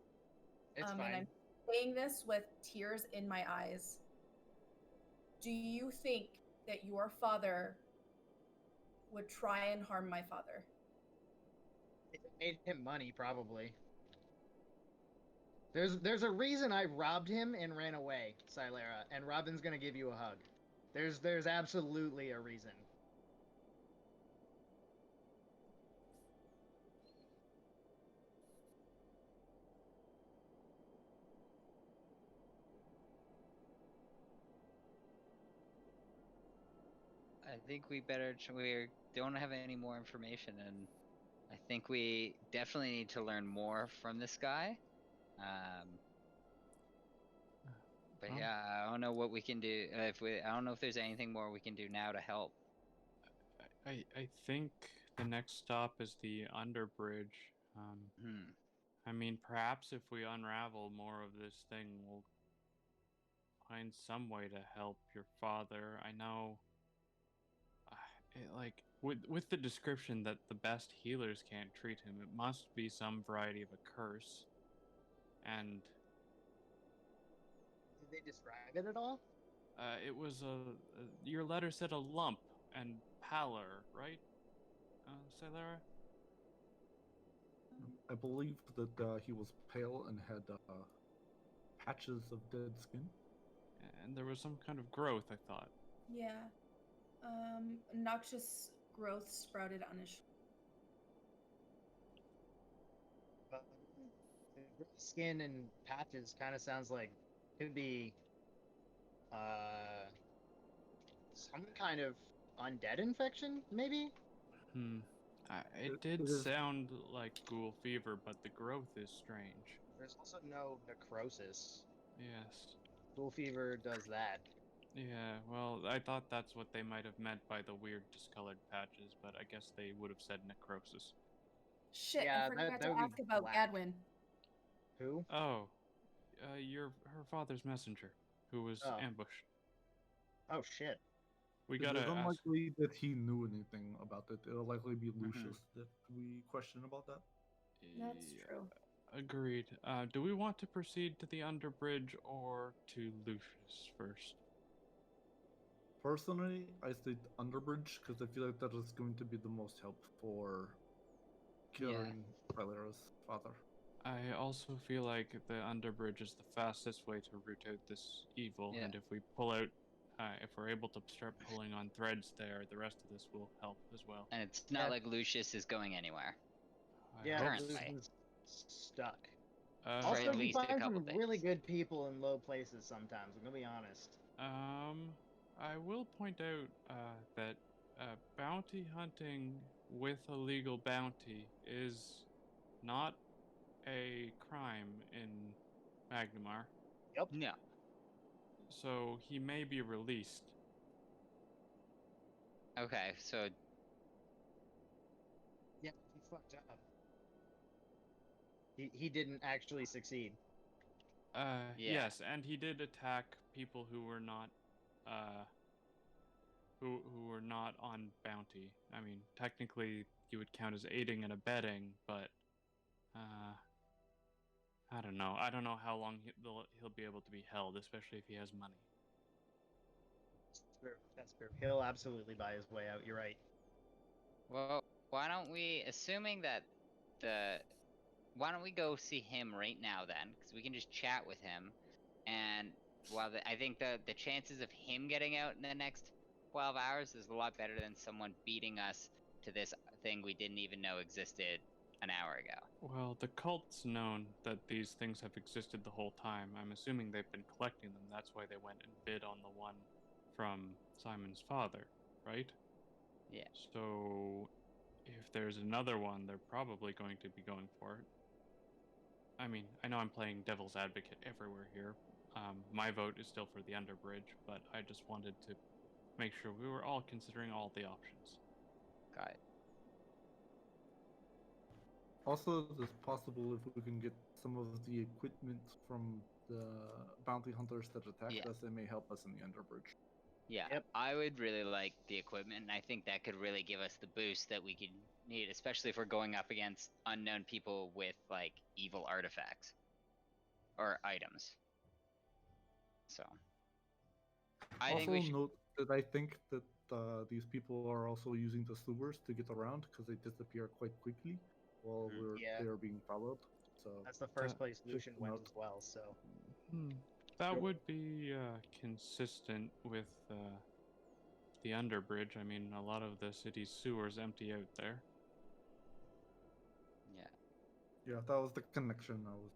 it's And fine. I'm saying this with tears in my eyes. Do you think that your father would try and harm my father? If it made him money, probably. There's a reason I robbed him and ran away, Silera, and Robin's gonna give you a hug. There's absolutely a reason. I think we better. We don't have any more information, and I think we definitely need to learn more from this guy. Um, but Well, yeah, I don't know what we can do. I don't know if there's anything more we can do now to help. I think the next stop is the underbridge. Hmm. I mean, perhaps if we unravel more of this thing, we'll find some way to help your father. I know, like with the description that the best healers can't treat him, it must be some variety of a curse. And Did they describe it at all? it was your letter said a lump and pallor, right, Sailora? I believe that he was pale and had patches of dead skin. And there was some kind of growth, I thought. Yeah. Noxious growth sprouted on his Skin and patches kind of sounds like could be some kind of undead infection, maybe. Hmm. It It did is sound like ghoul fever, but the growth is strange. There's also no necrosis. Yes. Bull fever does that. Yeah, well, I thought that's what they might have meant by the weird discolored patches, but I guess they would have said necrosis. Shit, Yeah, I forgot that to would be ask about black. Gadwin. Who? Oh, her father's messenger, who was Oh. ambushed. Oh shit. We It gotta is ask. unlikely that he knew anything about it. It'll likely be Mhm. Lucius that we question about that. That's Yeah, true. agreed. Do we want to proceed to the underbridge or to Lucius first? Personally, I say Underbridge because I feel like that is going to be the most help for killing Valera's father. I also feel like the underbridge is the fastest way to root out this evil, Yeah. and if we pull out, if we're able to start pulling on threads there, the rest of this will help as well. And it's not Yeah. like Lucius is going anywhere. I Yeah, hope Currently. Lucian's stuck. so. Also, at you least a find couple some really days. good people in low places sometimes. I'm gonna be honest. I will point out that bounty hunting with a legal bounty is not a crime in Magnamar, No. so he may be released. Okay, so Yeah, he fucked up. He didn't actually succeed. Yeah. Yes, and he did attack people who were not, who were not on bounty. I mean, technically, you would count as aiding and abetting, but, I don't know. I don't know how long he'll be able to be held, especially if he has money. That's true. That's true. He'll absolutely buy his way out. You're right. Well, why don't we, assuming that the, why don't we go see him right now then? Because we can just chat with him, and while I think the chances of him getting out in the next 12 hours is a lot better than someone beating us to this thing we didn't even know existed an hour ago. Well, the cult's known that these things have existed the whole time. I'm assuming they've been collecting them. That's why they went and bid on the one from Simon's father, right? Yeah. So, if there's another one, they're probably going to be going for it. I mean, I know I'm playing devil's advocate everywhere here. My vote is still for the underbridge, but I just wanted to make sure we were all considering all the options. Got it. Also, it's possible if we can get some of the equipment from the bounty hunters that attacked Yeah. us, it may help us in the underbridge. Yeah, Yep. I would really like the equipment, and I think that could really give us the boost that we could need, especially if we're going up against unknown people with like evil artifacts or items. So, I think we Also, should. note that I think that these people are also using the sewers to get around because they disappear quite quickly while Mhm. Yeah. they are being followed. So That's the first place just Lucian a went note. as well. So That Yep. would be consistent with the underbridge. I mean, a lot of the city's sewers empty out there. Yeah. Yeah, that was the connection I was.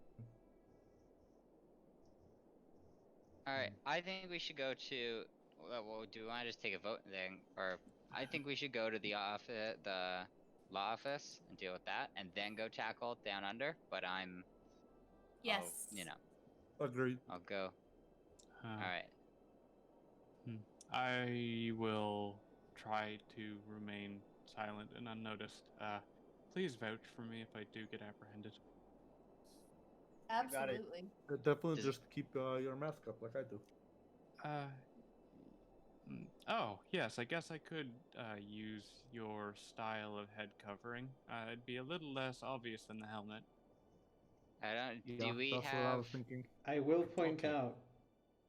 All right. I think we should go to. Well, do we want to just take a vote then, or I think we should go to the office, the law office, and deal with that, and then go tackle down under. But Yes. Agreed. I'll go. Uh, All right. I will try to remain silent and unnoticed. Please vouch for me if I do get apprehended. got it. Absolutely. Definitely Does- just keep your mask up like I do. Oh, yes, I guess I could use your style of head covering. It'd be a little less obvious than the helmet. I don't. Yeah, Do we that's what I have? was thinking. I will point Okay. out,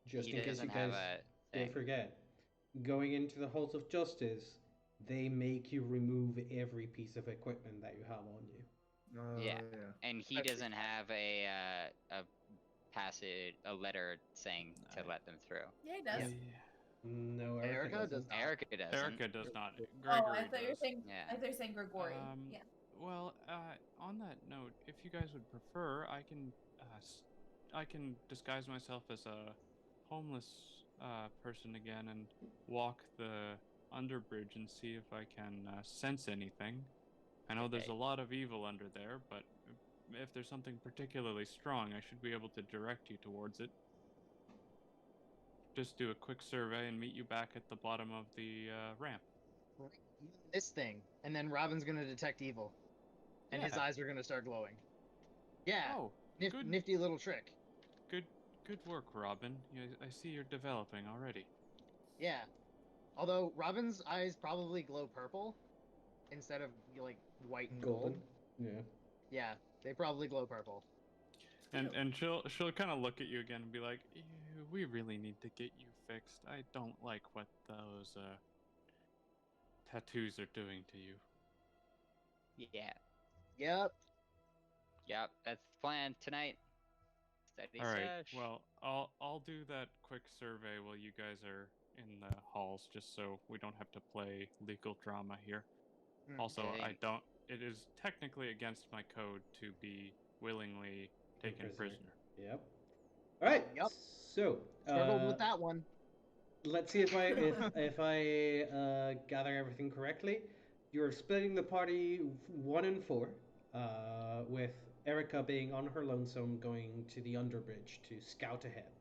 just He in case you doesn't have guys a don't thing. forget, going into the halls of justice, they make you remove every piece of equipment that you have on you. Yeah, Yeah. and he That's doesn't have a passage, a letter saying to let them through. Yeah, he does. No, Erica Erica doesn't. does not. Erica doesn't. Erica does not. Oh, Gregory I thought you were does. saying. Yeah. I thought you were saying Grigori. Yeah. Well, on that note, if you guys would prefer, I can disguise myself as a homeless person again and walk the underbridge and see if I can sense anything. I know there's Okay. a lot of evil under there, but if there's something particularly strong, I should be able to direct you towards it. Just do a quick survey and meet you back at the bottom of the ramp. This thing, and then Robin's gonna detect evil, and his Yeah. eyes are gonna start glowing. Yeah. Oh, good. Nifty little trick. Good work, Robin. I see you're developing already. Yeah. Although Robin's eyes probably glow purple instead of like white and gold. Golden. Yeah. Yeah, they probably glow purple. And she'll kind of look at you again and be like, "Ew, we really need to get you fixed. I don't like what those tattoos are doing to you." Yeah. Yep. Yep. That's the plan tonight. Steady All right. sesh. Well, I'll do that quick survey while you guys are in the halls, just so we don't have to play legal drama here. Also, Okay. I don't. It is technically against my code to be willingly taken prisoner. Yep. All right. Yep. So Struggled with that one. let's see if I gather everything correctly. You're splitting the party 1 and 4, with Erica being on her lonesome going to the underbridge to scout ahead,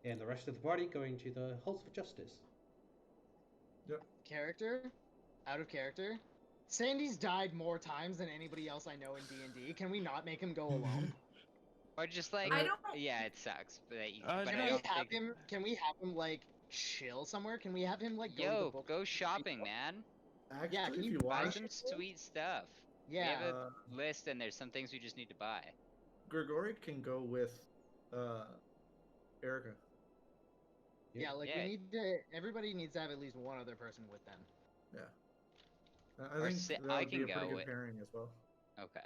and the rest of the party going to the halls of justice. Character, out of character. Sandy's died more times than anybody else I know in D&D. Can we not make him go alone? Or just like, I don't. yeah, it sucks, but Uh, but Can I we don't have think. him? Can we have him like chill somewhere? Can we have him like go to the Yo, book? go shopping, man. Actually, Yeah, can if you you Buy want, some sweet stuff. We Yeah. have a list, and there's some things we just need to buy. Grigori can go with Erica. Yeah, like Yeah. we need to. Everybody needs to have at least one other person with them. Yeah. I Or think that I would be can a pretty go good with- pairing as well. Okay.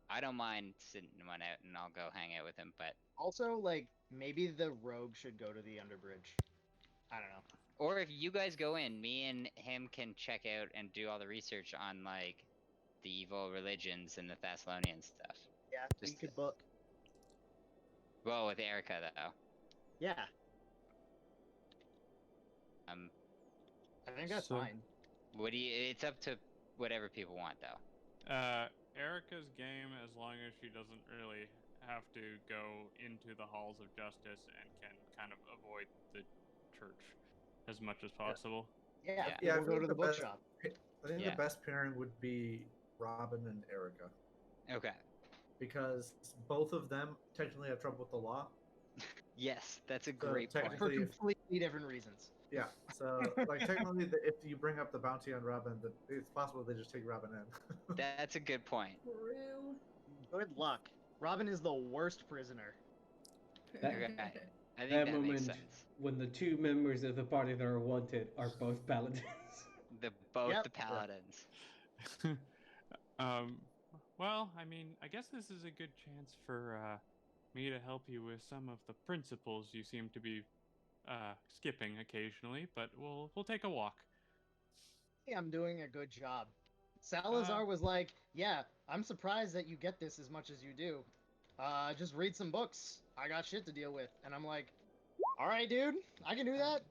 I don't mind sitting one out, and I'll go hang out with him. But Also, like maybe the rogue should go to the underbridge. I don't know. or if you guys go in, me and him can check out and do all the research on like the evil religions and the Thessalonian stuff. Yeah, we Just- could book. Well, with Erica though. Yeah, I think that's So- fine. What do you? It's up to whatever people want though. Erica's game as long as she doesn't really have to go into the halls of justice and can kind of avoid the church as much as possible. Yeah, Yeah, I we'll feel go to like the the best- bookshop. I think Yeah. the best pairing would be Robin and Erica, Okay. because both of them technically have trouble with the law. Yes, that's a So great For point. technically- completely different reasons. Yeah, so like technically, if you bring up the bounty on Robin, it's possible they just take Robin in. That's a good point. True. Good luck. Robin is the worst prisoner. That- Okay. I think That that moment makes sense. when the two members of the party that are wanted are both paladins. Both Yep. the paladins. Well, I mean, I guess this is a good chance for me to help you with some of the principles you seem to be skipping occasionally, but we'll take a walk. Hey, I'm doing a good job. Salazar was like, "Yeah, I'm surprised that you get this as much as you do. Just read some books. I got shit to deal with." And I'm like, "All right, dude, I can do that."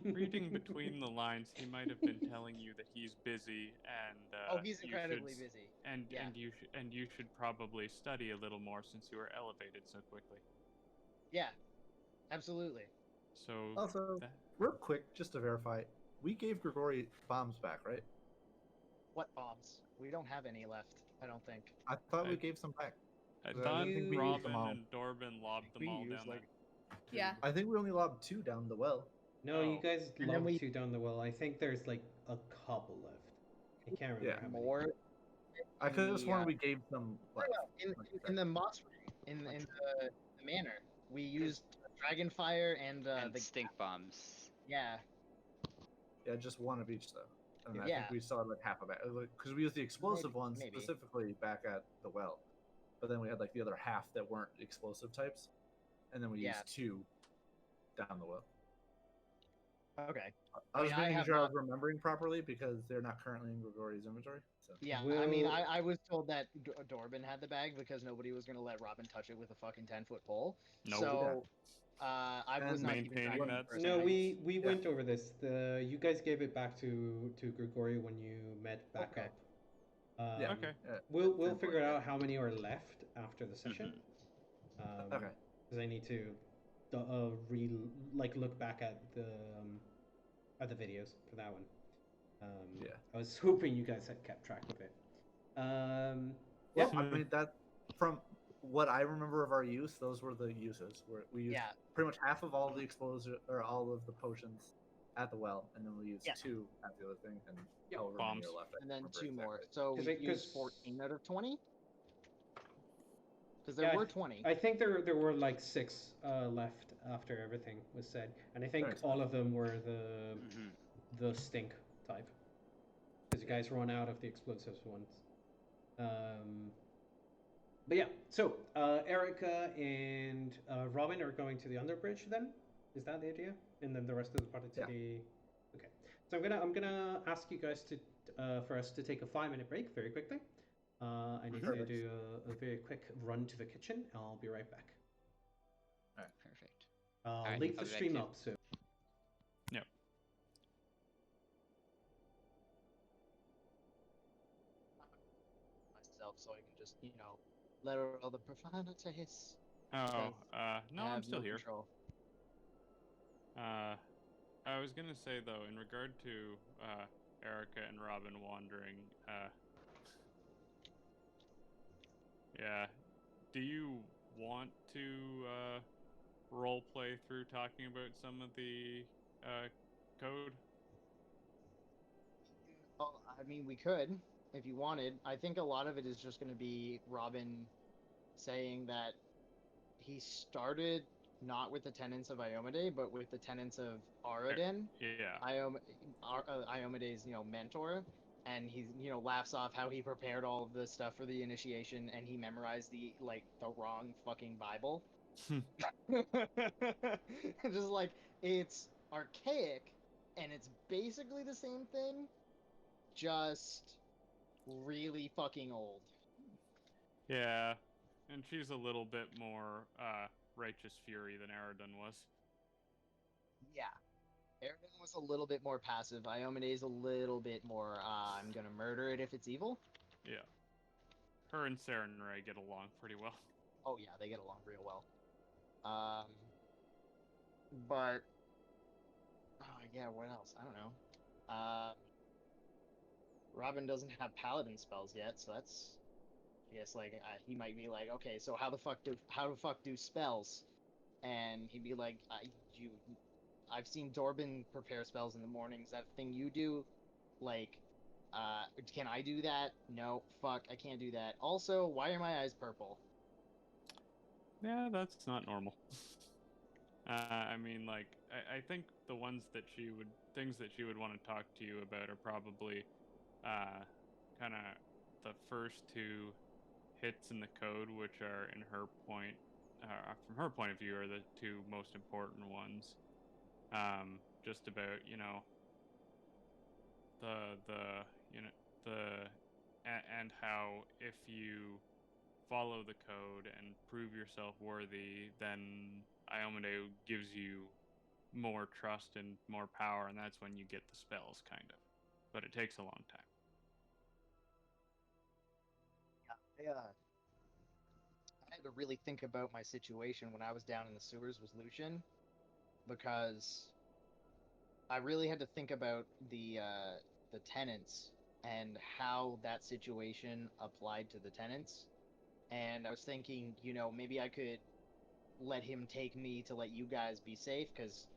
Reading between the lines, he might have been telling you that he's busy and Oh, he's you incredibly should, busy. and Yeah. and you should probably study a little more since you were elevated so quickly. Yeah, absolutely. So Also, that, real quick, just to verify, we gave Grigori bombs back, right? What bombs? We don't have any left. I don't think. I thought we I- gave some back. I I thought think we used them Robin all. and Dorbin lobbed them We all used down like. there. Yeah. I think we only lobbed 2 down the well. No, you Oh. guys And then lobbed we- 2 down the well. I think there's like a couple left. I can't remember Yeah. how many. More I could have the, sworn we gave them. Like, in the moss in the manor. We used Dragonfire and And the stink bombs. yeah. yeah, just 1 of each though. And I Yeah. think we still had like half of it because we used the explosive Maybe- ones maybe. specifically back at the well, but then we had like the other half that weren't explosive types, and then we Yeah. used 2 down the well. Okay. I was mean, I making have sure I not- was remembering properly because they're not currently in Grigori's inventory. So Yeah, I mean, Will- I was told that Dorbin had the bag because nobody was gonna let Robin touch it with a fucking 10-foot pole. Nope. So, I was And not keeping track maintaining of it that No, personally. we went over this. You guys gave it back to Grigori when you met back Okay. up. Yeah. Okay. We'll Ten figure point, out how many are left after the session. Okay. Because I need to look back at the videos for that one. Yeah. I was hoping you guys had kept track of it. Well, Yeah. I mean that from what I remember of our use, those were the uses. Where we used Yeah. pretty much half of all the explosive or all of the potions at the well, and then we used Yeah. 2 at the other thing, and Yep. however many Bombs. are left. I And then can't 2 remember more. exactly. So 'Cause we it- used 'cause- 14 out of 20. Because there Yeah, were 20. I think there were like 6 left after everything was said, and I think Nice. all of them were the Mhm. stink type. Because you guys run out of the explosives ones. But yeah, so Erica and Robin are going to the underbridge then? Is that the idea? And then the rest of the party to Yeah. the... Okay. So I'm gonna ask you guys to for us to take a 5-minute break very quickly. I need to Perfect. do a very quick run to the kitchen. I'll be right back. Perfect. I'll Alright, link I'll the be back stream too. up soon. Yep. Myself, so I can just, let out all the profanities. Oh, Because no, I I'm have still no here. control. I was gonna say though, in regard to Erica and Robin wandering, yeah, do you want to role play through talking about some of the code? Oh, I mean, we could if you wanted. I think a lot of it is just going to be Robin saying that he started not with the tenants of Iomade, but with the tenants of Aradin, Yeah. Iomede's, mentor, and he, laughs off how he prepared all of this stuff for the initiation and he memorized the wrong fucking Bible. Just like it's archaic and it's basically the same thing, just really fucking old. Yeah, and she's a little bit more righteous fury than Aradon was. Yeah. Aragon was a little bit more passive. Iomede's a little bit more, I'm gonna murder it if it's evil. Yeah. Her and Sarenrae get along pretty well. Oh yeah, they get along real well. But oh yeah, what else? I don't know. Robin doesn't have paladin spells yet, so that's, I guess, he might be like, okay, so how the fuck do spells? And he'd be like, I've seen Dorbin prepare spells in the mornings. That thing you do, like, can I do that? No, fuck, I can't do that. Also, why are my eyes purple? Yeah, that's not normal. I mean, like, I think the things that she would want to talk to you about are probably, kind of the first two hits in the code, which are from her point of view, are the two most important ones. Just about, the the and how if you follow the code and prove yourself worthy, then Iomade gives you more trust and more power, and that's when you get the spells, kind of. But it takes a long time. Yeah, I had to really think about my situation when I was down in the sewers with Lucian, because I really had to think about the tenants and how that situation applied to the tenants. And I was thinking, maybe I could let him take me to let you guys be safe, because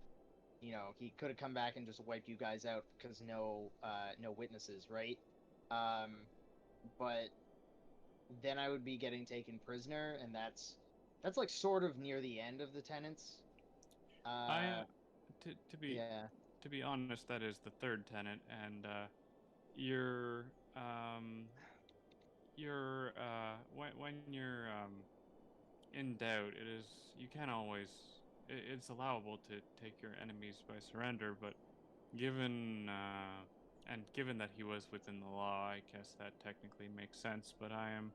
he could have come back and just wiped you guys out because no witnesses, right? Um, but then I would be getting taken prisoner, and that's like sort of near the end of the tenants. I Uh, to be yeah. to be honest, that is the third tenant, and you're when you're in doubt, you can always it's allowable to take your enemies by surrender, but given that he was within the law, I guess that technically makes sense. But I am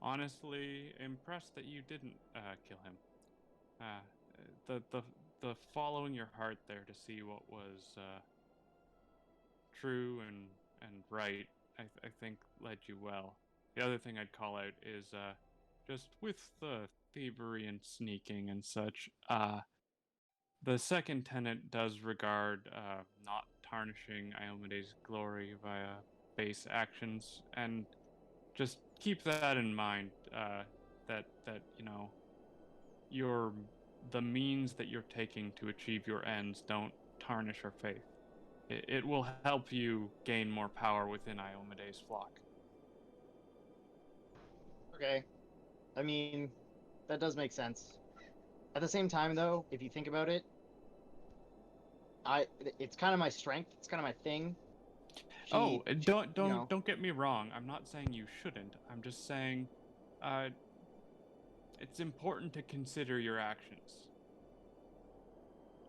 honestly impressed that you didn't kill him. Uh, the following your heart there to see what was true and right, I think led you well. The other thing I'd call out is just with the thievery and sneaking and such. The second tenet does regard not tarnishing Iomede's glory via base actions, and just keep that in mind. That your the means that you're taking to achieve your ends don't tarnish her faith. It will help you gain more power within Iomede's flock. Okay. I mean, that does make sense. At the same time, though, if you think about it, it's kind of my strength. It's kind of my thing. Oh, She, don't get me wrong. I'm not saying you shouldn't. I'm just saying, uh, it's important to consider your actions.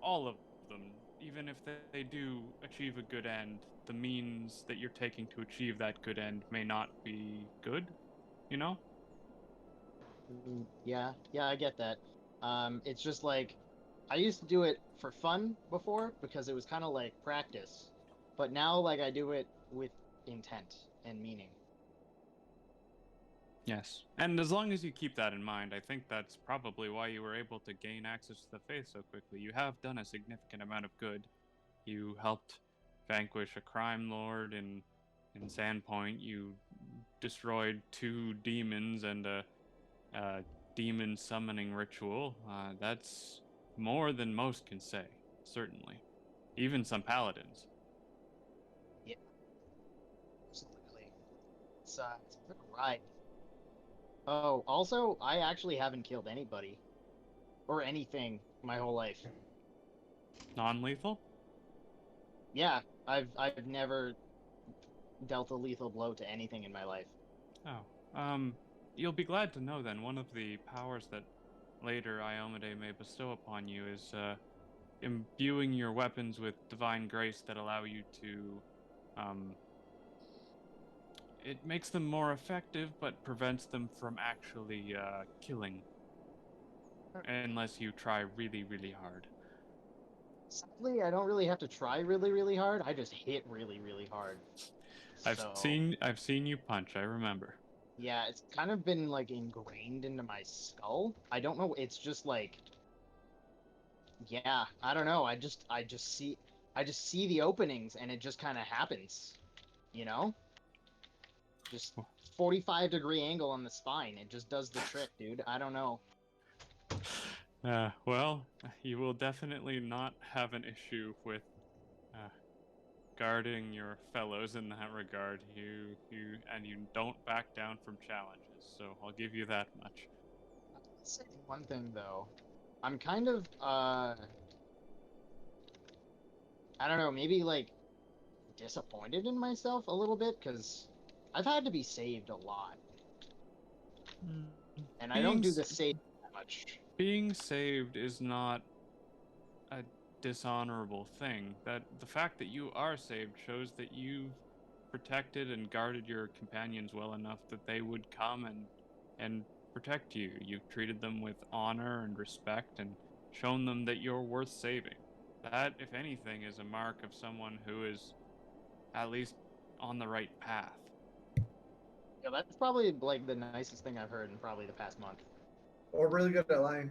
All of them, even if they do achieve a good end, the means that you're taking to achieve that good end may not be good, you know? yeah, I get that. It's just like I used to do it for fun before because it was kind of like practice, but now like I do it with intent and meaning. Yes. And as long as you keep that in mind, I think that's probably why you were able to gain access to the faith so quickly. You have done a significant amount of good. You helped vanquish a crime lord in Sandpoint. You destroyed 2 demons and a demon summoning ritual. That's more than most can say, certainly. Even some paladins. Yeah, absolutely. It's a good ride. Oh, also, I actually haven't killed anybody or anything my whole life. Non-lethal? Yeah, I've never dealt a lethal blow to anything in my life. Oh. You'll be glad to know then one of the powers that later Iomade may bestow upon you is imbuing your weapons with divine grace that allow you to it makes them more effective but prevents them from actually killing unless you try really, really hard. Sadly, I don't really have to try really, really hard. I just hit really, really hard. I've So, seen you punch, I remember. yeah, it's kind of been like ingrained into my skull. I don't know, it's just like, yeah, I don't know. I just see the openings and it just kind of happens, you know? Just 45-degree angle on the spine. It just does the trick, dude. I don't know. Well, you will definitely not have an issue with guarding your fellows in that regard. You don't back down from challenges, so I'll give you that much. I'll say one thing though. I'm kind of I don't know, maybe like disappointed in myself a little bit because I've had to be saved a lot, and I don't Being do the save that much. being saved is not a dishonorable thing. That the fact that you are saved shows that you've protected and guarded your companions well enough that they would come and protect you. You've treated them with honor and respect and shown them that you're worth saving. That, if anything, is a mark of someone who is at least on the right path. Yeah, that's probably like the nicest thing I've heard in probably the past month. Or really good at lying.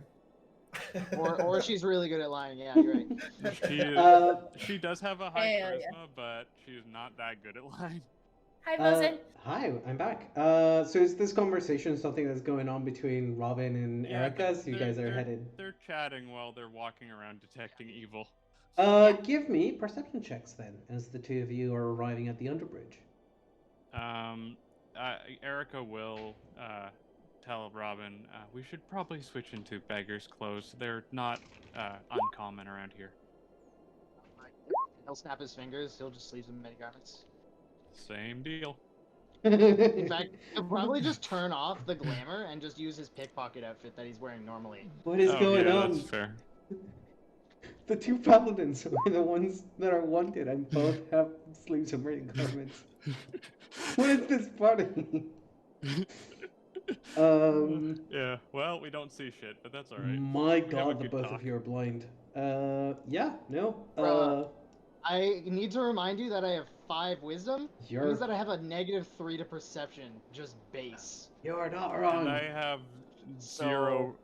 Or she's really good at lying. Yeah, you're right. She does have a high Yeah, charisma, yeah. but she's not that good at lying. Hi, Mosin. Hi, I'm back. So is this conversation something that's going on between Robin and Erica? So you guys are headed. They're chatting while they're walking around detecting evil. Give me perception checks then, as the two of you are arriving at the underbridge. Erica will tell Robin, we should probably switch into beggar's clothes. They're not uncommon around here. He'll snap his fingers. He'll just leave them in many garments. Same deal. In fact, he'll probably just turn off the glamour and just use his pickpocket outfit that he's wearing normally. What is going on? That's fair. The two paladins are the ones that are wanted, and both have sleeves and wearing garments. What is this party? Yeah, well, we don't see shit, but that's alright. My god, the both of you are blind. Yeah, no. I need to remind you that I have 5 wisdom. You're... It means that I have a -3 to perception, just base. You're not wrong. And I have zero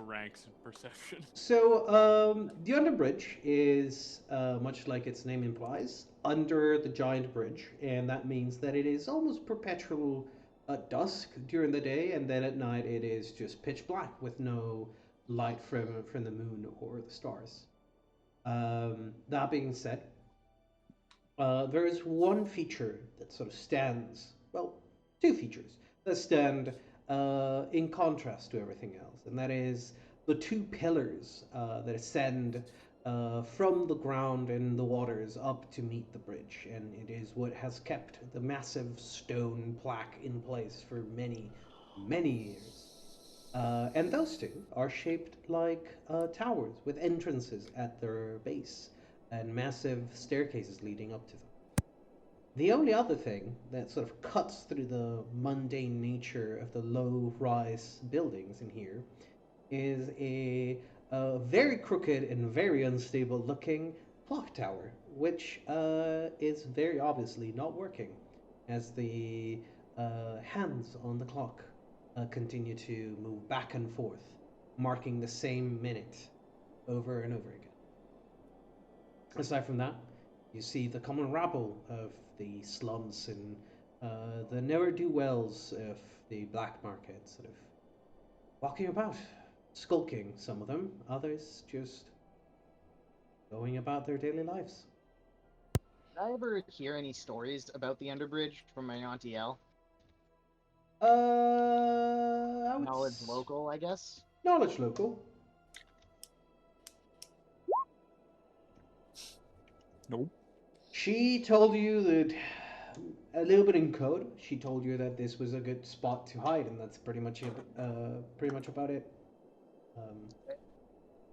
ranks in perception. So, the underbridge is, much like its name implies, under the giant bridge, and that means that it is almost perpetual dusk during the day, and then at night it is just pitch black with no light from the moon or the stars. That being said, there is one feature that sort of stands, well, 2 features that stand in contrast to everything else, and that is the 2 pillars that ascend from the ground and the waters up to meet the bridge, and it is what has kept the massive stone plaque in place for many, many years. And those 2 are shaped like towers with entrances at their base and massive staircases leading up to them. The only other thing that sort of cuts through the mundane nature of the low-rise buildings in here is a very crooked and very unstable-looking clock tower, which is very obviously not working, as the hands on the clock continue to move back and forth, marking the same minute over and over again. Aside from that, you see the common rabble of the slums and the ne'er-do-wells of the black market sort of walking about, skulking, some of them, others just going about their daily lives. Did I ever hear any stories about the Underbridge from my Auntie L? I would Knowledge local, I guess. Knowledge local. Nope. She told you that a little bit in code. She told you that this was a good spot to hide, and that's pretty much it. Pretty much about it.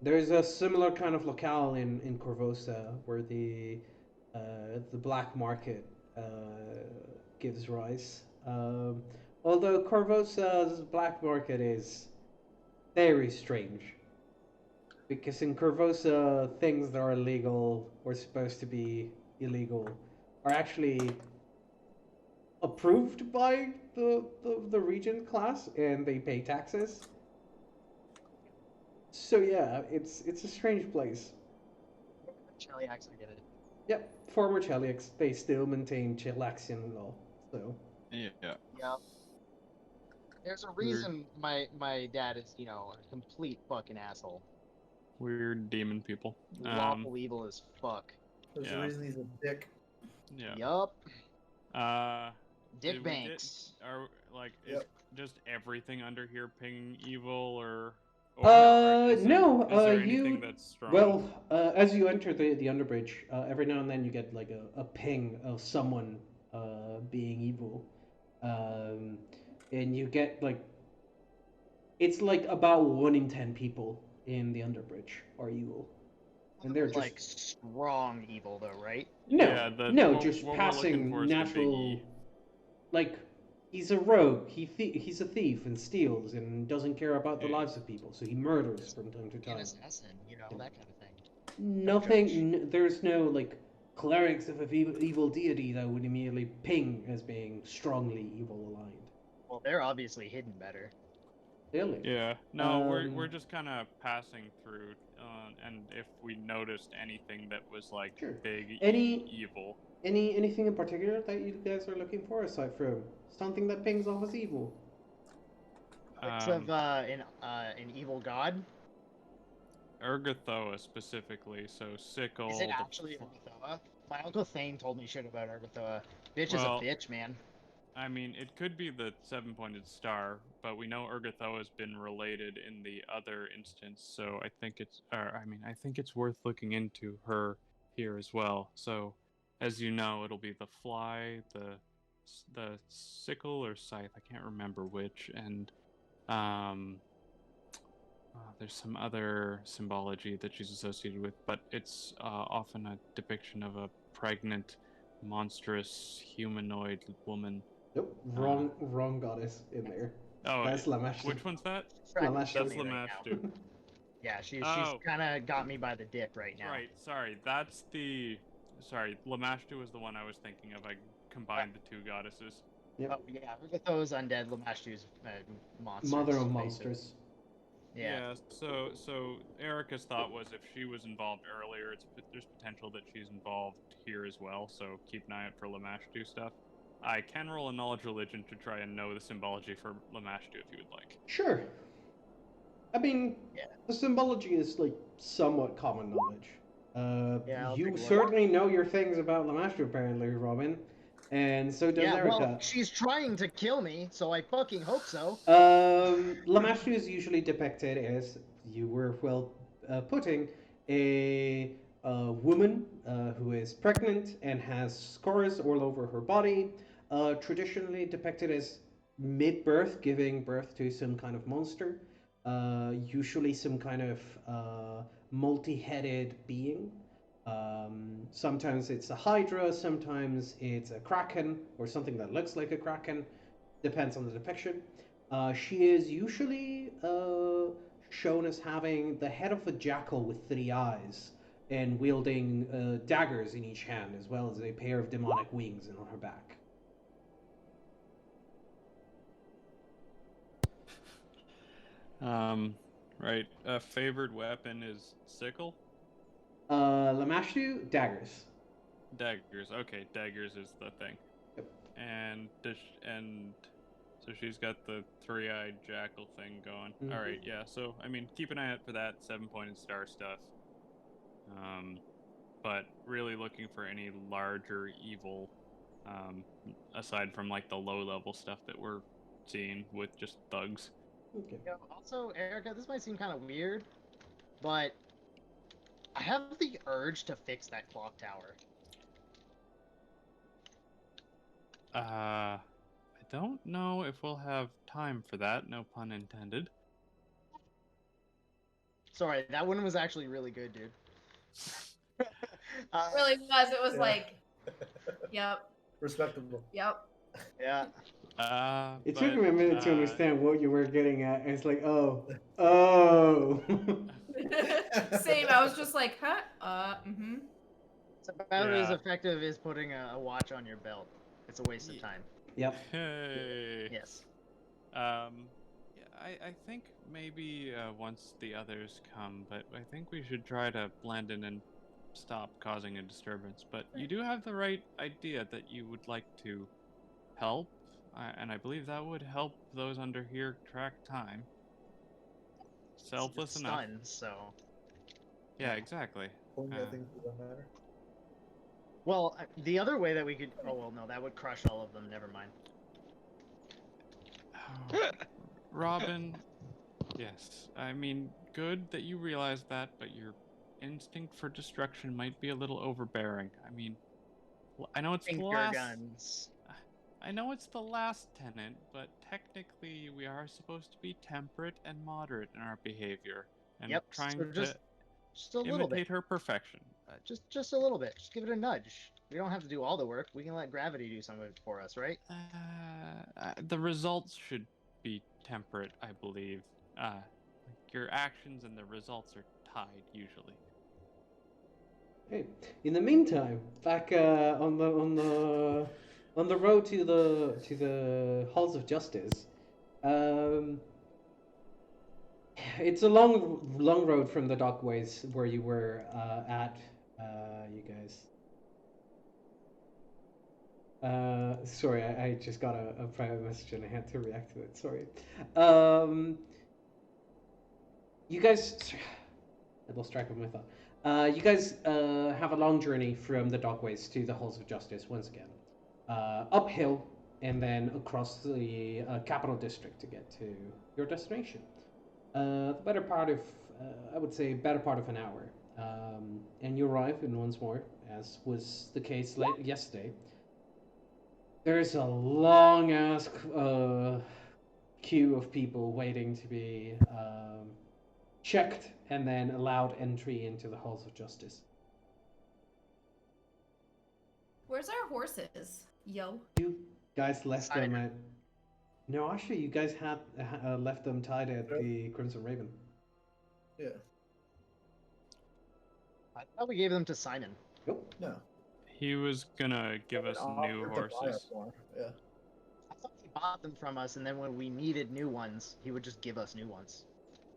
There's a similar kind of locale in Corvosa where the black market gives rise. Although Corvosa's black market is very strange. Because in Corvosa, things that are illegal or supposed to be illegal are actually approved by the regent class, and they pay taxes. So yeah, it's a strange place. Cheliax, I get it. Yep, former Cheliax, they still maintain Chelaxian law. So Yeah. Yeah. There's a reason my dad is, you know, a complete fucking asshole. Weird demon people. Lawful evil as fuck. There's Yeah. a reason he's a dick. Yeah. Yup. Did Dick we Banks. Are like is Yep. just everything under here ping evil or is no, there you anything that's strong? well, as you enter the underbridge, every now and then you get like a ping of someone being evil, and you get like it's like about 1 in 10 people in the underbridge are evil, and they're just Like strong evil though, right? no, Yeah, no, what just we're looking passing for is the big natural. E. Like he's a rogue. He's a thief and steals and doesn't care about the Yeah. lives of people. So he murders from time to An time. assassin, you know, that kind of thing. Nothing. There's no like clerics of a evil deity that would immediately ping as being strongly evil aligned. Well, they're obviously hidden better. Really? Yeah. No, we're Um, just kind of passing through, and if we noticed anything that was like Sure. big Any- evil. Anything in particular that you guys are looking for aside from something that pings off as evil? Relics of an evil god. Urgathoa specifically, so sickle. Is it actually Urgathoa? My Uncle Thane told me shit about Urgathoa. Bitch Well, is a bitch, man. I mean, it could be the 7-pointed star, but we know Urgathoa has been related in the other instance, so I think it's worth looking into her here as well. So, as you know, it'll be the fly, the sickle or scythe, I can't remember which, and there's some other symbology that she's associated with, but it's often a depiction of a pregnant, monstrous humanoid woman. Nope. Wrong goddess in there. Oh, That's Lamashtu. which one's that? Lamashtu. That's Me right now. Lamashtu. Yeah, she's Oh. kind of got me by the dip right now. Right, sorry, Lamashtu was the one I was thinking of. I combined the two goddesses. Yep. Oh yeah, Urgathoa's undead, Lamashtu's monsters. Mother of basically. monsters. Yeah. So Erica's thought was if she was involved earlier, there's potential that she's involved here as well. So keep an eye out for Lamashtu stuff. I can roll a knowledge religion to try and know the symbology for Lamashtu if you would like. Sure. I mean, Yeah. the symbology is like somewhat common knowledge. Yeah, I'll You take a look. certainly know your things about Lamashtu, apparently, Robin, and so does Yeah, Erica. well, she's trying to kill me, so I fucking hope so. Lamashtu is usually depicted as you were putting a woman who is pregnant and has scars all over her body, traditionally depicted as mid-birth, giving birth to some kind of monster, usually some kind of multi-headed being. Sometimes it's a hydra, sometimes it's a kraken, or something that looks like a kraken. Depends on the depiction. She is usually shown as having the head of a jackal with 3 eyes and wielding daggers in each hand, as well as a pair of demonic wings on her back. Right. Favored weapon is sickle? Lamashu, daggers. Daggers. Okay, daggers is the thing. Yep. And so she's got the three-eyed jackal thing going. Mhm. All right, yeah. So I mean, keep an eye out for that 7-pointed star stuff. But really looking for any larger evil, aside from like the low-level stuff that we're seeing with just thugs. Okay. You know, also, Erica, this might seem kind of weird, but I have the urge to fix that clock tower. I don't know if we'll have time for that. No pun intended. Sorry, that one was actually really good, dude. It really was. It was Yeah. like, yep, Respectable. yep. Yeah. It But, took me a minute to understand what you were getting at. And it's like, oh. Same. I was just like, huh? Mm-hmm. It's about as Yeah. effective as putting a watch on your belt. It's a waste of time. Yep. Hey. Yes. Yeah, I think maybe once the others come, but I think we should try to blend in and stop causing a disturbance. But you do have the right idea that you would like to help, and I believe that would help those under here track time. Selfless It's enough. stuns, so. Yeah, exactly. Only I think it doesn't matter. Well, the other way that we could. Oh well, no, that would crush all of them. Never mind. Robin, yes. I mean, good that you realize that, but your instinct for destruction might be a little overbearing. I mean, I know it's the Finger last. guns. I know it's the last tenant, but technically we are supposed to be temperate and moderate in our behavior, and Yep, trying so just a to little bit. imitate her perfection. Just a little bit. Just give it a nudge. We don't have to do all the work. We can let gravity do some of it for us, right? The results should be temperate, I believe. Your actions and the results are tied usually. Hey, in the meantime, back on the road to the halls of justice, it's a long road from the dockways where you were at, you guys. Sorry, I just got a private message and I had to react to it. Sorry. You guys, I lost track of my thought. You guys have a long journey from the dockways to the halls of justice once again, uphill and then across the capital district to get to your destination. The better part of, I would say, better part of an hour, and you arrive, and once more, as was the case yesterday. There's a long ass queue of people waiting to be checked and then allowed entry into the halls of justice. Where's our horses? Yo. You guys left them Cider. at. No, actually, you guys had left them tied at the Crimson Raven. Yeah. I thought we gave them to Simon. Nope. No. He was gonna give us new horses. Yeah. I thought he bought them from us, and then when we needed new ones, he would just give us new ones.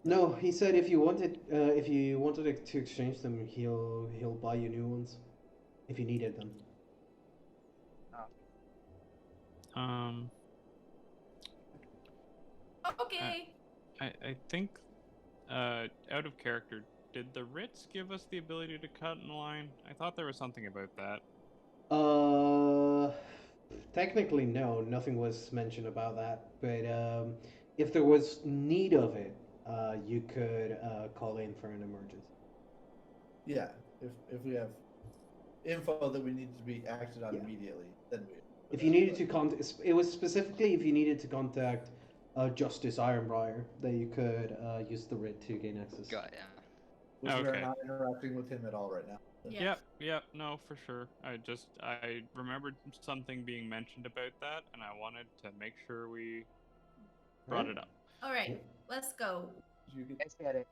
No, he said if you wanted to exchange them, he'll buy you new ones, if you needed them. Okay. I think, out of character, did the Ritz give us the ability to cut in line? I thought there was something about that. Technically no, nothing was mentioned about that. But if there was need of it, you could call in for an emergency. Yeah. If we have info that we need to be acted on Yeah. immediately, then we. If you needed to contact, it was specifically if you needed to contact Justice Ironbriar that you could use the writ to gain access. Got ya. We Okay. are not interacting with him at all right now. Yeah. Yep, no, for sure. I remembered something being mentioned about that, and I wanted to make sure we brought it up. All right. Let's go. You get Let's get it.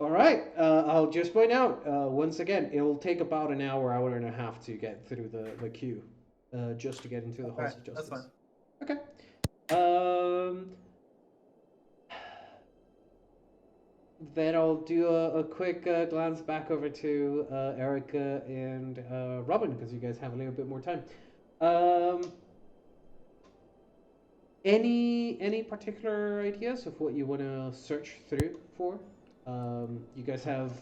All right. I'll just point out once again, it will take about an hour and a half to get through the queue, just to get into the halls of justice. that's fine. Okay. then I'll do a quick glance back over to Erica and Robin because you guys have a little bit more time. Um, any particular ideas of what you want to search through for? You guys have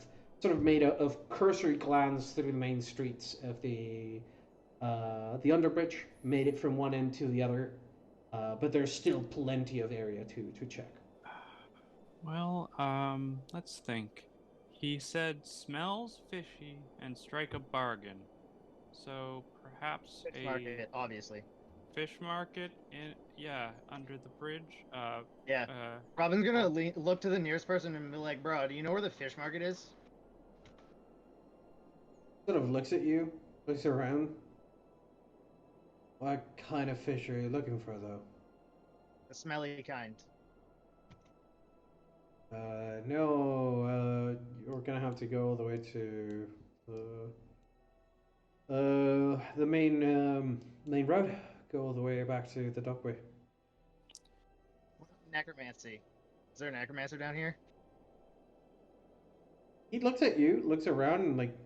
sort of made a cursory glance through the main streets of the underbridge, made it from one end to the other, but there's still plenty of area to check. Well, let's think. He said smells fishy and strike a bargain. So perhaps Fish a market, obviously. fish market in under the bridge. Yeah. Robin's gonna look to the nearest person and be like, "Bro, do you know where the fish market is?" Sort of looks at you, looks around. What kind of fish are you looking for, though? The smelly kind. No, you're gonna have to go all the way to the main road. Go all the way back to the dockway. Necromancy. Is there a necromancer down here? He looks at you, looks around, and like